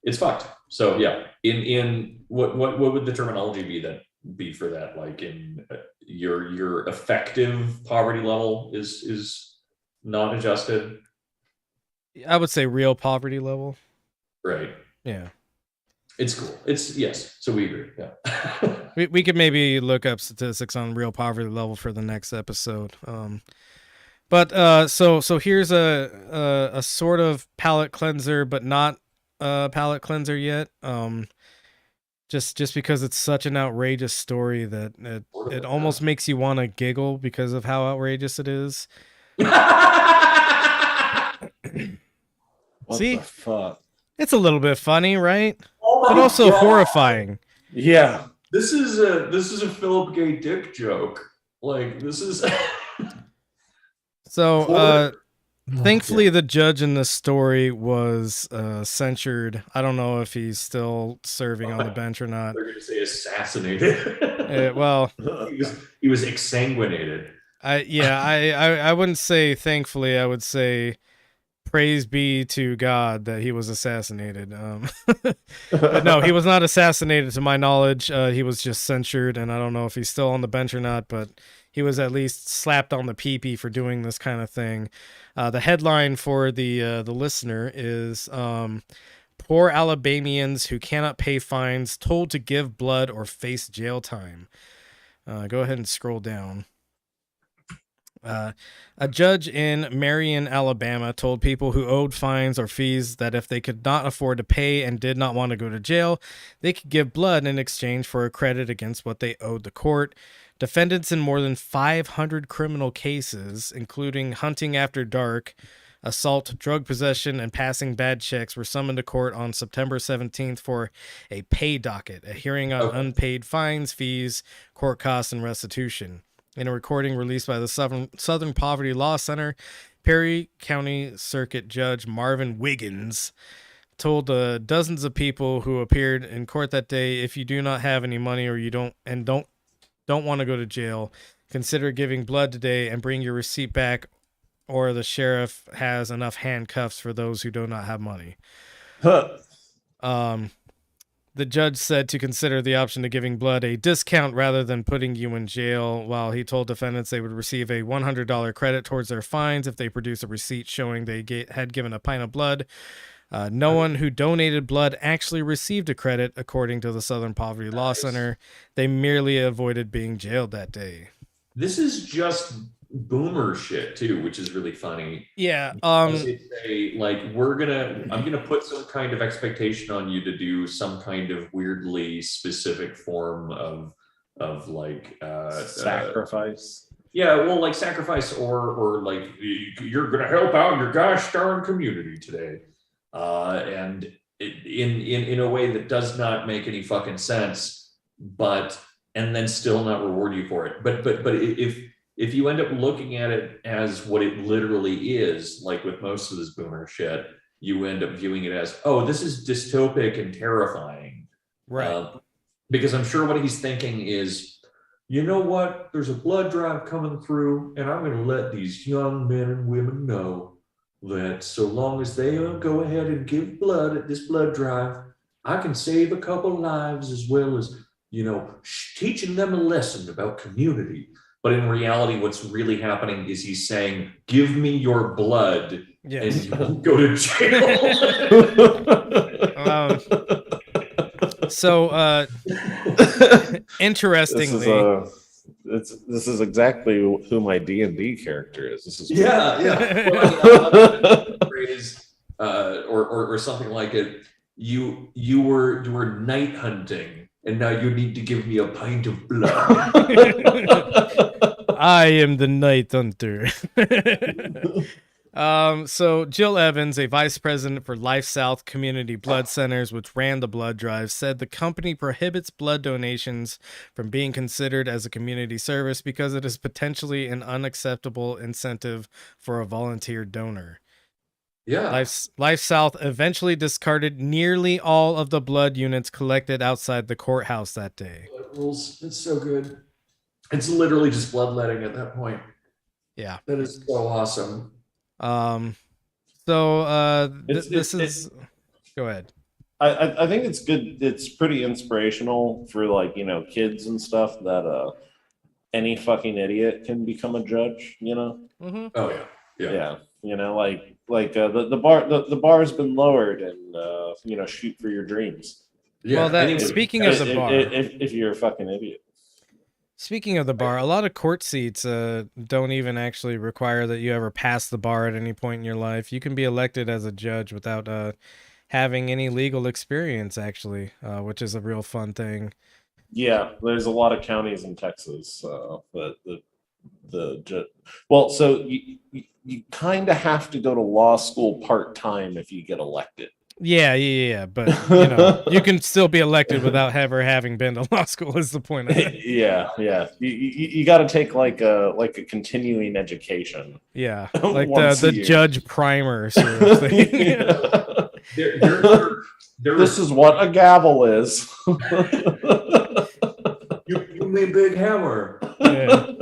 it's fucked. So in what would the terminology be for that? Like in your effective poverty level is not adjusted. I would say real poverty level. Right. Yeah. It's cool. Yes. So we agree. Yeah. we could maybe look up statistics on real poverty level for the next episode. But so here's a sort of palate cleanser, but not a palate cleanser yet. Just because it's such an outrageous story that it almost makes you want to giggle because of how outrageous it is. What See? the fuck? It's a little bit funny, right? Oh but also horrifying. Yeah. This is a Philip Gay Dick joke. Like this is So thankfully the judge in this story was censured. I don't know if he's still serving on the bench or not. They're gonna say assassinated. Well, he was exsanguinated. I wouldn't say thankfully. I would say praise be to God that he was assassinated. But no, he was not assassinated to my knowledge. He was just censured, and I don't know if he's still on the bench or not, but he was at least slapped on the pee-pee for doing this kind of thing. The headline for the listener is poor Alabamians who cannot pay fines told to give blood or face jail time. Go ahead and scroll down. A judge in Marion, Alabama, told people who owed fines or fees that if they could not afford to pay and did not want to go to jail, they could give blood in exchange for a credit against what they owed the court. Defendants in more than 500 criminal cases, including hunting after dark, assault, drug possession, and passing bad checks, were summoned to court on September 17th for a pay docket, a hearing on unpaid fines, fees, court costs, and restitution. In a recording released by the Southern Poverty Law Center, Perry County Circuit Judge Marvin Wiggins told dozens of people who appeared in court that day, if you do not have any money or you don't want to go to jail, consider giving blood today and bring your receipt back, or the sheriff has enough handcuffs for those who do not have money. The judge said to consider the option of giving blood a discount rather than putting you in jail, while he told defendants they would receive a $100 credit towards their fines if they produce a receipt showing they had given a pint of blood. No one who donated blood actually received a credit, according to the Southern Poverty Law Center. They merely avoided being jailed that day. This is just boomer shit too, which is really funny. Yeah. They say, like, I'm gonna put some kind of expectation on you to do some kind of weirdly specific form of like sacrifice. Like sacrifice or like you're gonna help out your gosh darn community today. And in a way that does not make any fucking sense, and then still not reward you for it. But if you end up looking at it as what it literally is, like with most of this boomer shit, you end up viewing it as, oh, this is dystopic and terrifying. Right. Because I'm sure what he's thinking is, you know what? There's a blood drive coming through, and I'm going to let these young men and women know that so long as they go ahead and give blood at this blood drive, I can save a couple lives, as well as, teaching them a lesson about community. But in reality, what's really happening is he's saying, give me your blood and you won't go to jail. So, interestingly, This is exactly who my D&D character is. This is yeah. Well, I love the phrase, or something like it. You were night hunting, and now you need to give me a pint of blood. I am the night hunter. So Jill Evans, a vice president for Life South Community Blood Centers, which ran the blood drive, said the company prohibits blood donations from being considered as a community service because it is potentially an unacceptable incentive for a volunteer donor. Yeah. Life South eventually discarded nearly all of the blood units collected outside the courthouse that day. Blood rules. It's so good. It's literally just bloodletting at that point. Yeah. That is so awesome. Go ahead. I think it's good. It's pretty inspirational for, like, you know, kids and stuff, that any fucking idiot can become a judge, you know? Mm-hmm. Oh yeah. You know, the bar's been lowered, and you know, shoot for your dreams. Yeah. Well, speaking of the bar, if you're a fucking idiot. Speaking of the bar, a lot of court seats don't even actually require that you ever pass the bar at any point in your life. You can be elected as a judge without having any legal experience, actually, which is a real fun thing. Yeah, there's a lot of counties in Texas, but well, so you kind of have to go to law school part-time if you get elected. Yeah, but you know, you can still be elected without ever having been to law school, is the point of it. Yeah. You got to take like a continuing education. Yeah, like the judge primer sort of thing. This is what a gavel is. you mean big hammer. Yeah.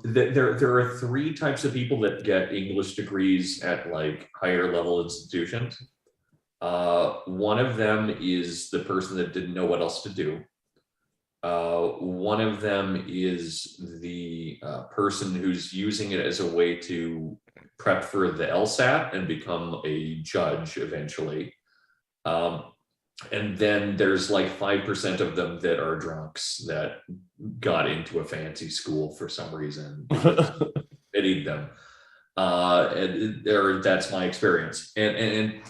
There are three types of people that get English degrees at like higher level institutions. One of them is the person that didn't know what else to do. One of them is the person who's using it as a way to prep for the LSAT and become a judge eventually. And then there's like 5% of them that are drunks that got into a fancy school for some reason. Pitied them. That's my experience. And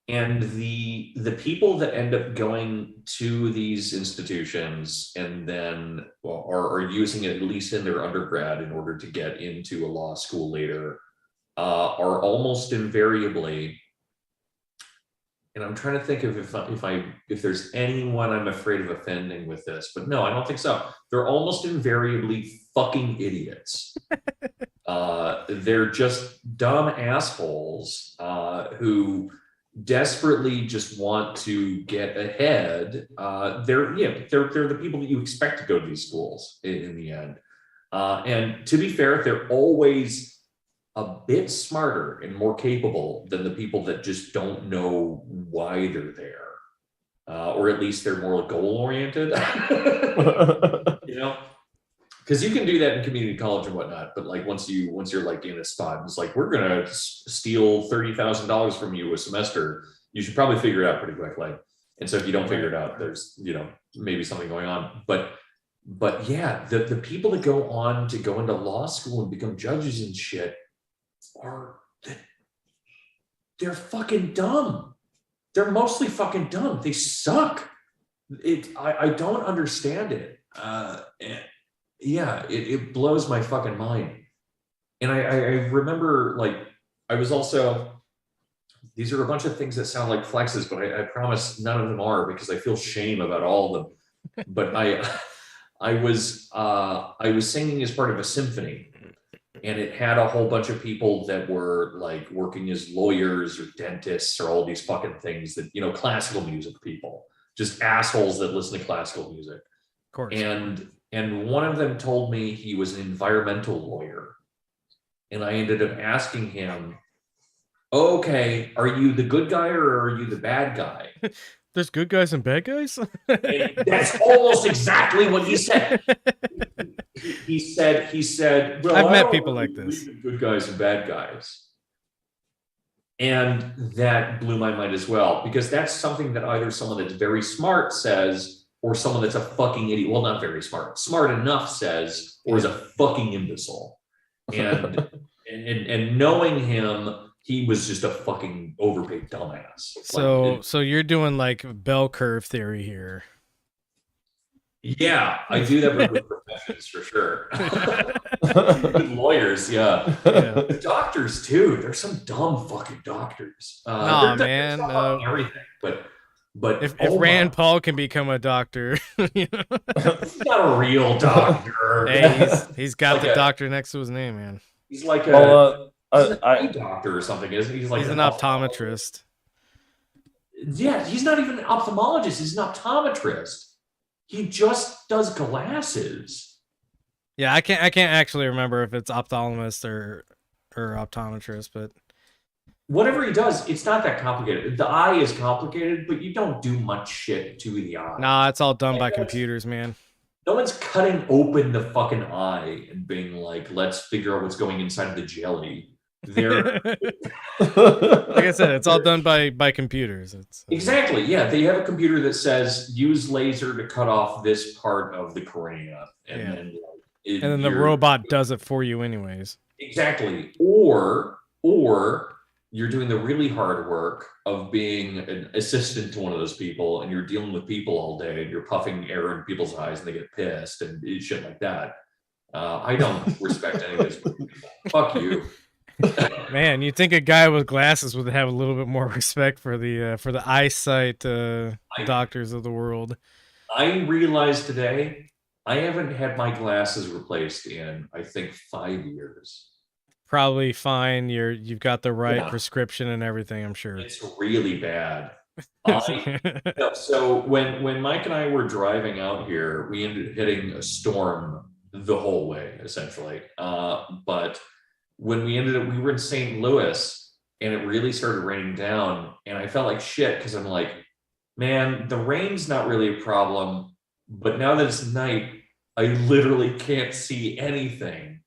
the people that end up going to these institutions and then are using it at least in their undergrad in order to get into a law school later are almost invariably. And I'm trying to think of if there's anyone I'm afraid of offending with this, but no, I don't think so. They're almost invariably fucking idiots. They're just dumb assholes who desperately just want to get ahead. They're the people that you expect to go to these schools in the end. And to be fair, they're always a bit smarter and more capable than the people that just don't know why they're there, or at least they're more goal oriented. You know, because you can do that in community college and whatnot, but like once you're like in a spot, it's like we're gonna steal $30,000 from you a semester. You should probably figure it out pretty quickly. And so if you don't figure it out, there's maybe something going on. But yeah, the people that go on to go into law school and become judges and shit. They're fucking dumb. They're mostly fucking dumb. They suck. I don't understand it. It blows my fucking mind. And I remember, like, I was also, these are a bunch of things that sound like flexes, but I promise none of them are, because I feel shame about all of them. But I was singing as part of a symphony. And it had a whole bunch of people that were like working as lawyers or dentists or all these fucking things that, classical music people, just assholes that listen to classical music. Of course. And one of them told me he was an environmental lawyer. And I ended up asking him, okay, are you the good guy or are you the bad guy? There's good guys and bad guys? And that's almost exactly what he said. He said, well, I've met people like this. Good guys and bad guys. And that blew my mind as well, because that's something that either someone that's very smart says, or someone that's a fucking idiot. Well, not very smart. Smart enough says, or is a fucking imbecile. And and knowing him, he was just a fucking overpaid dumbass. So you're doing like bell curve theory here. Yeah, I do that with professions for sure. With lawyers, yeah. Doctors too. There's some dumb fucking doctors. Man, everything. But if Rand Paul can become a doctor, he's not a real doctor. Hey, he's got the doctor next to his name, man. He's like a doctor or something, isn't he? He's an optometrist. Yeah, he's not even an ophthalmologist. He's an optometrist. He just does glasses. Yeah, I can't actually remember if it's ophthalmologist or optometrist, but whatever he does, it's not that complicated. The eye is complicated, but you don't do much shit to the eye. Nah, it's all done by computers, man. No one's cutting open the fucking eye and being like, let's figure out what's going inside of the jelly. They're like I said, it's all done by computers. Exactly. Yeah, they have a computer that says use laser to cut off this part of the cornea, and then the robot does it for you anyways. Exactly. Or you're doing the really hard work of being an assistant to one of those people, and you're dealing with people all day, and you're puffing air in people's eyes, and they get pissed and shit like that. I don't respect any of this. Fuck you. Man, you'd think a guy with glasses would have a little bit more respect for the eyesight doctors of the world. I realized today I haven't had my glasses replaced in, I think, 5 years. Probably fine. You've got the right prescription and everything, I'm sure. It's really bad. So when Mike and I were driving out here, we ended up hitting a storm the whole way, essentially. But when we were in St. Louis, and it really started raining down, and I felt like shit because I'm like, man, the rain's not really a problem, but now that it's night, I literally can't see anything.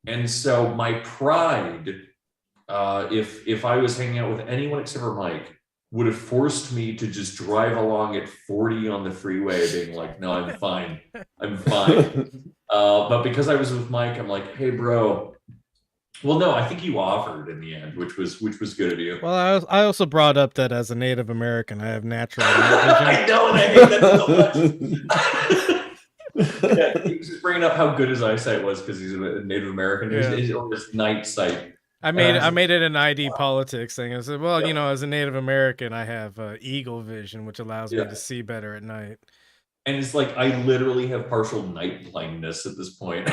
And so my pride, if I was hanging out with anyone except for Mike, would have forced me to just drive along at 40 on the freeway, being like, no, I'm fine. But because I was with Mike, I'm like, hey, bro. Well, no, I think you offered in the end, which was good of you. Well, I also brought up that as a Native American, I have natural night vision. I know, and I hate that so much. Yeah, he was just bringing up how good his eyesight was because he's a Native American. His night sight. I made it an ID politics thing. I said, well, as a Native American, I have eagle vision, which allows me to see better at night. And it's like I literally have partial night blindness at this point.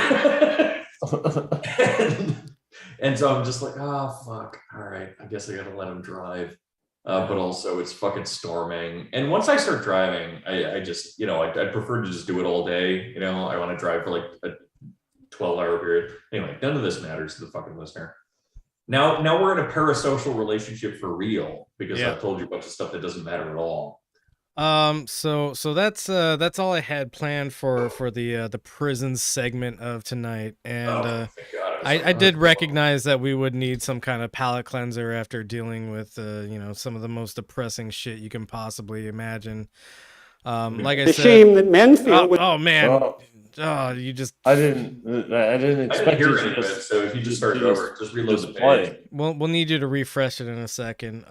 And so I'm just like, oh, fuck. All right. I guess I got to let him drive. But also it's fucking storming. And once I start driving, I just, I'd prefer to just do it all day. I want to drive for like a 12-hour period. Anyway, none of this matters to the fucking listener. Now we're in a parasocial relationship for real because I've told you a bunch of stuff that doesn't matter at all. So that's all I had planned for the prison segment of tonight, and I did recognize that we would need some kind of palate cleanser after dealing with some of the most depressing shit you can possibly imagine. Like I said, the shame that men feel. Oh man. You just I didn't expect hear any of it, so if you just start over, just reload the page. We'll need you to refresh it in a second.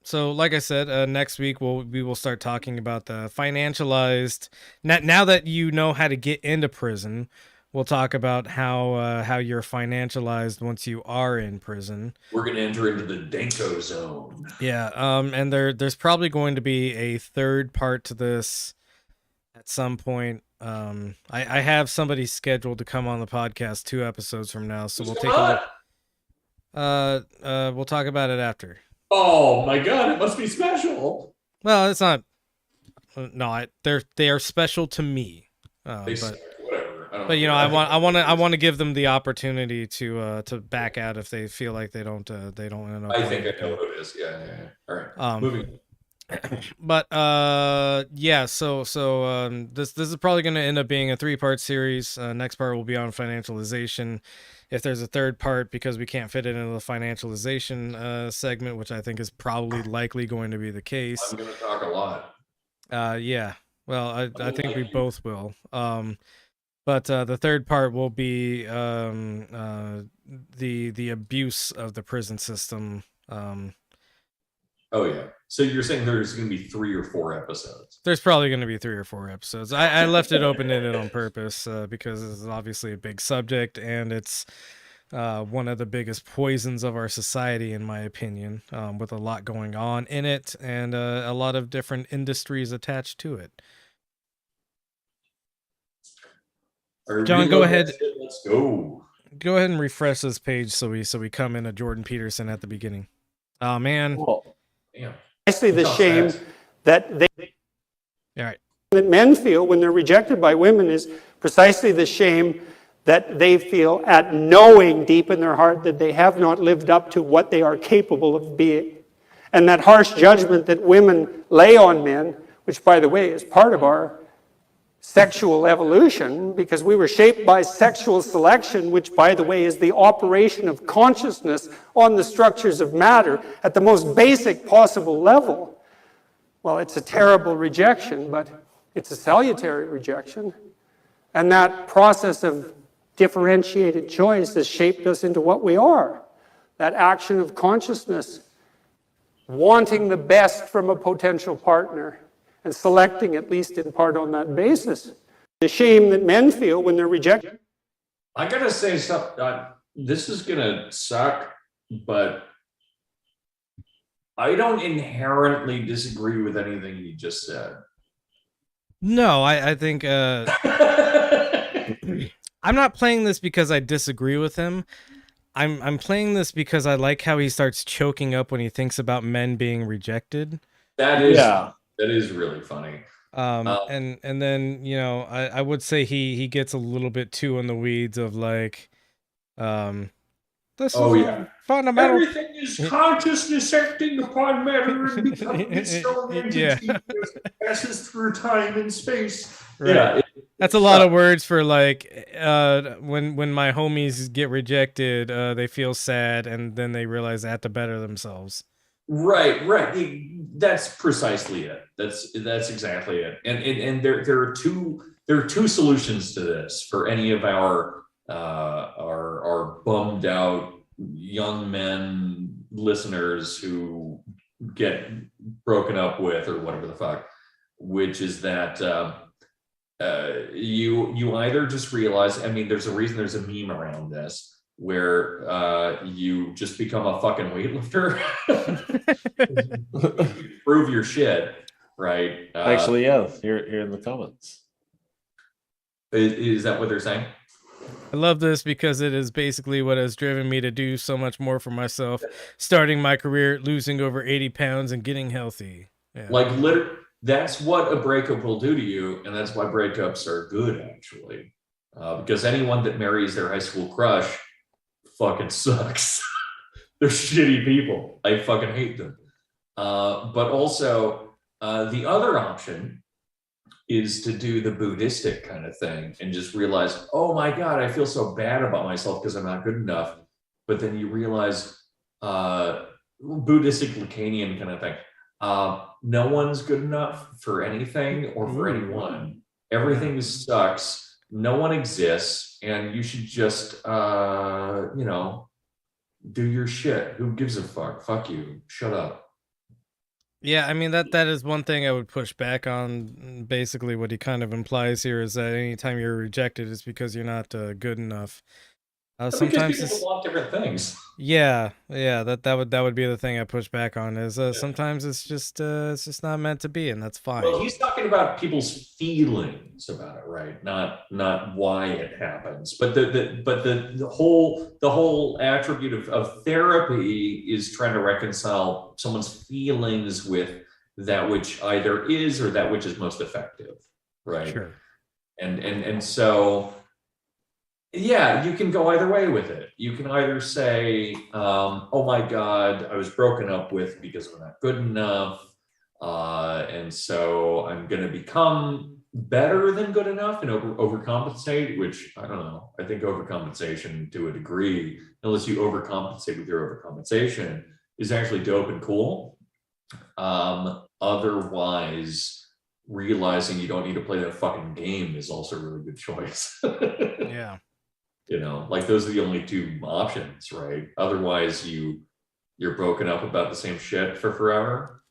So like I said, next week we will start talking about the financialized. Now that you know how to get into prison, we'll talk about how you're financialized once you are in prison. We're gonna enter into the Danko zone. Yeah. And there's probably going to be a third part to this at some point. I have somebody scheduled to come on the podcast 2 episodes from now, so we'll take a look. We'll talk about it after. Oh my god, it must be special. Well, it's not. No, they are special to me. Whatever. But I want to give them the opportunity to back out if they feel like they don't end up. I think I know what it is. Yeah. All right. Moving. But yeah. So this is probably going to end up being a 3-part series. Next part will be on financialization. If there's a third part, because we can't fit it into the financialization segment, which I think is probably likely going to be the case. I'm going to talk a lot. Yeah. Well, I think we both will. But the third part will be the abuse of the prison system. Oh yeah. So you're saying there's going to be 3 or 4 episodes? There's probably going to be 3 or 4 episodes. I left it open-ended on purpose because it's obviously a big subject, and it's one of the biggest poisons of our society, in my opinion, with a lot going on in it and a lot of different industries attached to it. John, go ahead. Let's go. Go ahead and refresh this page so we come into Jordan Peterson at the beginning. Oh man. Cool. Damn. Precisely the shame that that men feel when they're rejected by women is precisely the shame that they feel at knowing deep in their heart that they have not lived up to what they are capable of being. And that harsh judgment that women lay on men, which by the way is part of our sexual evolution, because we were shaped by sexual selection, which by the way is the operation of consciousness on the structures of matter at the most basic possible level. Well, it's a terrible rejection, but it's a salutary rejection. And that process of differentiated choice has shaped us into what we are. That action of consciousness, wanting the best from a potential partner, and selecting, at least in part on that basis. The shame that men feel when they're rejected. I gotta say something. This is gonna suck, but I don't inherently disagree with anything you just said. No, I think I'm not playing this because I disagree with him. I'm playing this because I like how he starts choking up when he thinks about men being rejected. That is really funny. And then, you know, I would say he gets a little bit too in the weeds of like, this is fundamental. Everything is consciousness acting upon matter and becoming its own entity as it passes through time and space. Right. Yeah, that's a lot of words for like when my homies get rejected, they feel sad and then they realize they have to better themselves. Right. That's precisely it. That's exactly it. And there are two solutions to this for any of our bummed out young men listeners who get broken up with or whatever the fuck, which is that you either just realize, I mean, there's a reason there's a meme around this where you just become a fucking weightlifter. Prove your shit, right? Actually, yeah, here in the comments. Is that what they're saying? I love this because it is basically what has driven me to do so much more for myself, starting my career, losing over 80 pounds and getting healthy. Yeah. Like that's what a breakup will do to you, and that's why breakups are good, actually. Because anyone that marries their high school crush fucking sucks. They're shitty people. I fucking hate them. But also, the other option is to do the Buddhistic kind of thing and just realize, oh my God, I feel so bad about myself because I'm not good enough. But then you realize, Buddhistic Lacanian kind of thing, no one's good enough for anything or for anyone. Everything sucks. No one exists. And you should just, do your shit. Who gives a fuck? Fuck you. Shut up. Yeah, I mean, that is one thing I would push back on. Basically, what he kind of implies here is that anytime you're rejected, it's because you're not good enough. Sometimes people want different things. Yeah, that would be the thing I push back on. Is sometimes it's just not meant to be, and that's fine. Well, he's talking about people's feelings about it, right? Not why it happens, but the whole attribute of therapy is trying to reconcile someone's feelings with that which either is or that which is most effective, right? Sure. And so. Yeah, you can go either way with it. You can either say, oh my God, I was broken up with because I'm not good enough. And so I'm going to become better than good enough and overcompensate, which I don't know. I think overcompensation to a degree, unless you overcompensate with your overcompensation, is actually dope and cool. Otherwise, realizing you don't need to play that fucking game is also a really good choice. Yeah. You know, like those are the only two options, right? Otherwise you're broken up about the same shit for forever.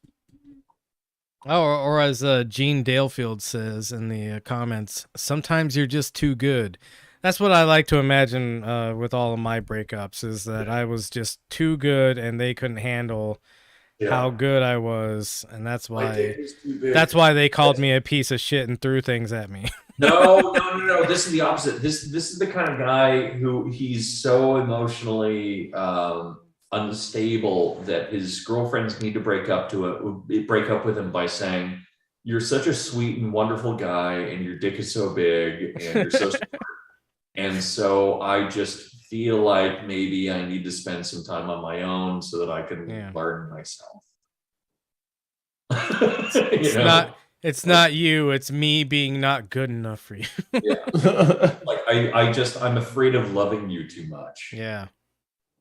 Oh, or as Gene Dalefield says in the comments, sometimes you're just too good. That's what I like to imagine with all of my breakups, is that I was just too good and they couldn't handle how good I was, and that's why they called me a piece of shit and threw things at me. No. This is the opposite. This is the kind of guy who he's so emotionally unstable that his girlfriends need to break up with him by saying, "You're such a sweet and wonderful guy, and your dick is so big, and you're so smart." And so I just feel like maybe I need to spend some time on my own so that I can learn myself. It's not you, it's me being not good enough for you. Like I'm afraid of loving you too much. Yeah.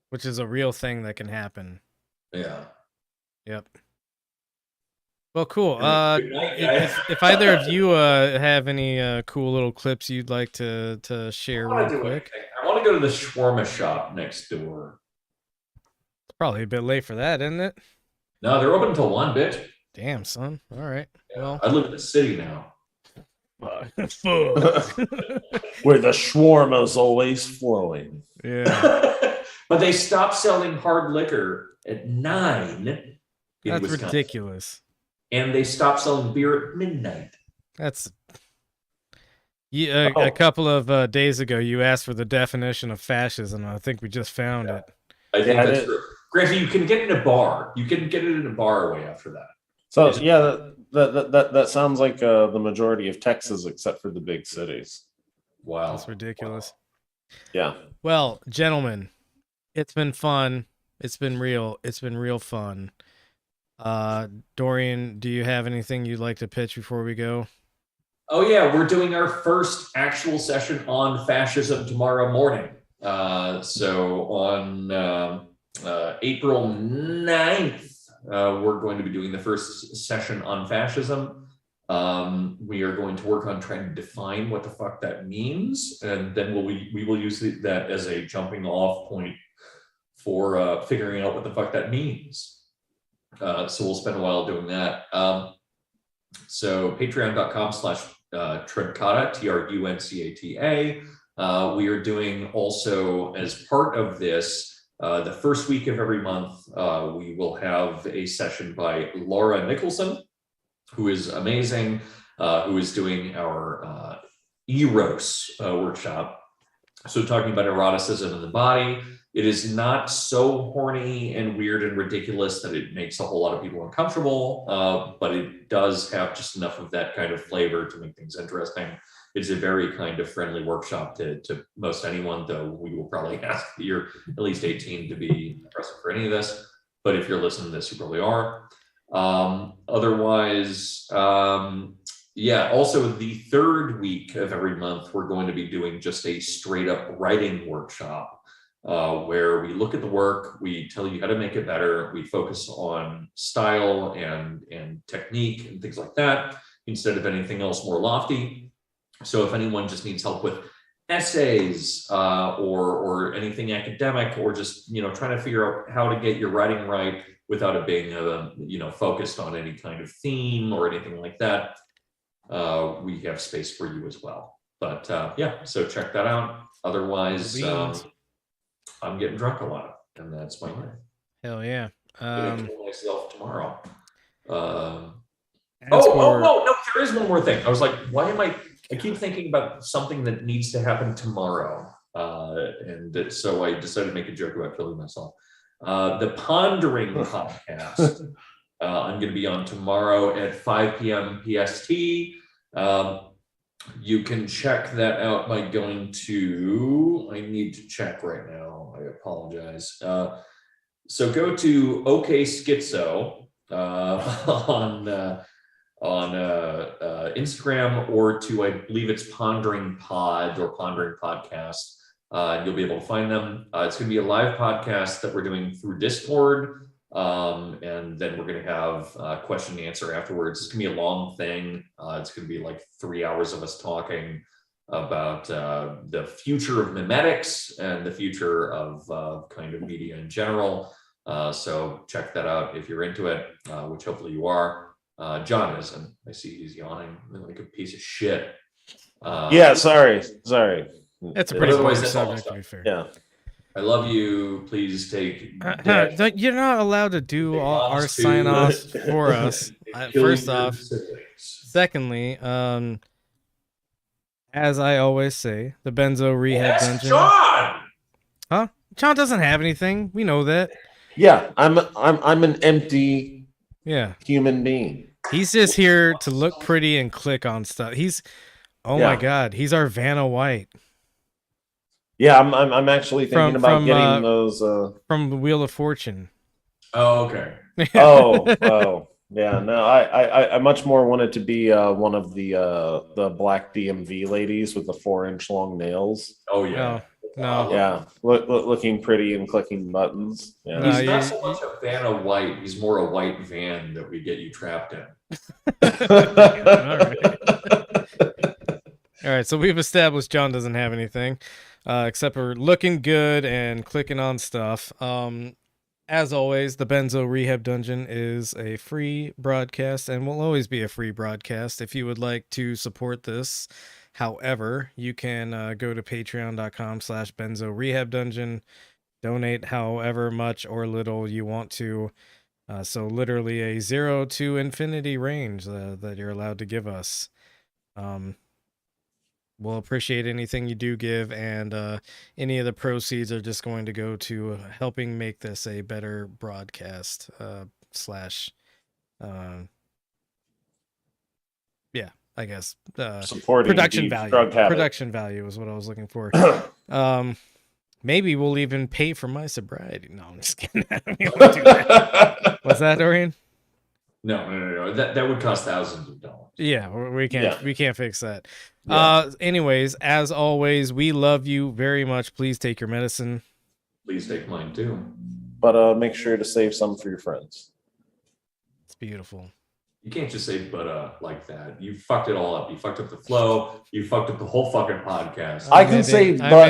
Which is a real thing that can happen. Yeah. Yep. Well, cool. If either of you have any cool little clips you'd like to share real quick. I want to go to the shawarma shop next door. It's probably a bit late for that, isn't it? No, they're open until 1, bitch. Damn, son. All right. Yeah. Well, I live in the city now. Where the shawarma's always flowing. Yeah. But they stopped selling hard liquor at 9. That's Wisconsin. Ridiculous. And they stopped selling beer at midnight. That's a couple of days ago. You asked for the definition of fascism. I think we just found it. I think that's true. Granted, you can get it in a bar. You can get it in a bar away after that. So that sounds like the majority of Texas, except for the big cities. Wow, that's ridiculous. Wow. Yeah. Well, gentlemen, it's been fun. It's been real fun. Dorian, do you have anything you'd like to pitch before we go? Oh yeah, we're doing our first actual session on fascism tomorrow morning. So on April 9th, we're going to be doing the first session on fascism. We are going to work on trying to define what the fuck that means, and then we will use that as a jumping off point for figuring out what the fuck that means. So we'll spend a while doing that. So patreon.com/Truncata, TRUNCATA. We are doing also, as part of this, the first week of every month, we will have a session by Laura Nicholson, who is amazing, who is doing our Eros workshop. So talking about eroticism in the body. It is not so horny and weird and ridiculous that it makes a whole lot of people uncomfortable, but it does have just enough of that kind of flavor to make things interesting. It's a very kind of friendly workshop to most anyone, though we will probably ask that you're at least 18 to be present for any of this. But if you're listening to this, you probably are. Otherwise, yeah, also the third week of every month, we're going to be doing just a straight up writing workshop. Where we look at the work, we tell you how to make it better, we focus on style and technique and things like that, instead of anything else more lofty. So if anyone just needs help with essays or anything academic, or just trying to figure out how to get your writing right without it being focused on any kind of theme or anything like that, we have space for you as well. But yeah, so check that out. Otherwise, I'm getting drunk a lot, and that's my life. Hell yeah. I'm gonna kill myself tomorrow. No, there is one more thing. I was like, I keep thinking about something that needs to happen tomorrow. And so I decided to make a joke about killing myself. The Pondering podcast. I'm going to be on tomorrow at 5 p.m. PST. You can check that out by going to, I need to check right now. I apologize. So go to OK Schizo on Instagram, or to, I believe it's Pondering Pod or Pondering Podcast. And you'll be able to find them. It's going to be a live podcast that we're doing through Discord. And then we're going to have question and answer afterwards. It's going to be a long thing. It's going to be like 3 hours of us talking about the future of mimetics and the future of kind of media in general. So check that out if you're into it, which hopefully you are. John isn't. I see he's yawning like a piece of shit. Yeah, sorry. That's a pretty boring subject, to be fair. Yeah. I love you. Please take. You're not allowed to do all our sign-offs for us. First off. Secondly, as I always say, the Benzo Rehab Dungeon. John! Huh? John doesn't have anything. We know that. Yeah, I'm an empty human being. He's just here to look pretty and click on stuff. My God, he's our Vanna White. Yeah, I'm actually thinking about getting those from the Wheel of Fortune. Oh, okay. oh, yeah. No, I much more wanted to be one of the black DMV ladies with the 4-inch long nails. Oh yeah. No. Yeah, looking pretty and clicking buttons. Yeah. He's not so much a van of white. He's more a white van that we get you trapped in. All right. So we've established John doesn't have anything except for looking good and clicking on stuff. As always, the Benzo Rehab Dungeon is a free broadcast and will always be a free broadcast. If you would like to support this, however, you can go to patreon.com/Benzo Rehab Dungeon, donate however much or little you want to. So literally a 0 to infinity range that you're allowed to give us. We'll appreciate anything you do give, and any of the proceeds are just going to go to helping make this a better broadcast I guess supporting production value. Drug habit. Production value is what I was looking for. Maybe we'll even pay for my sobriety. No, I'm just kidding. We won't do that. What's that, Dorian? No. That would cost thousands of dollars. Yeah, we can't fix that. Yeah. Anyways, as always, we love you very much. Please take your medicine. Please take mine too. But make sure to save some for your friends. It's beautiful. You can't just say like that. You fucked it all up. You fucked up the flow. You fucked up the whole fucking podcast. I can say but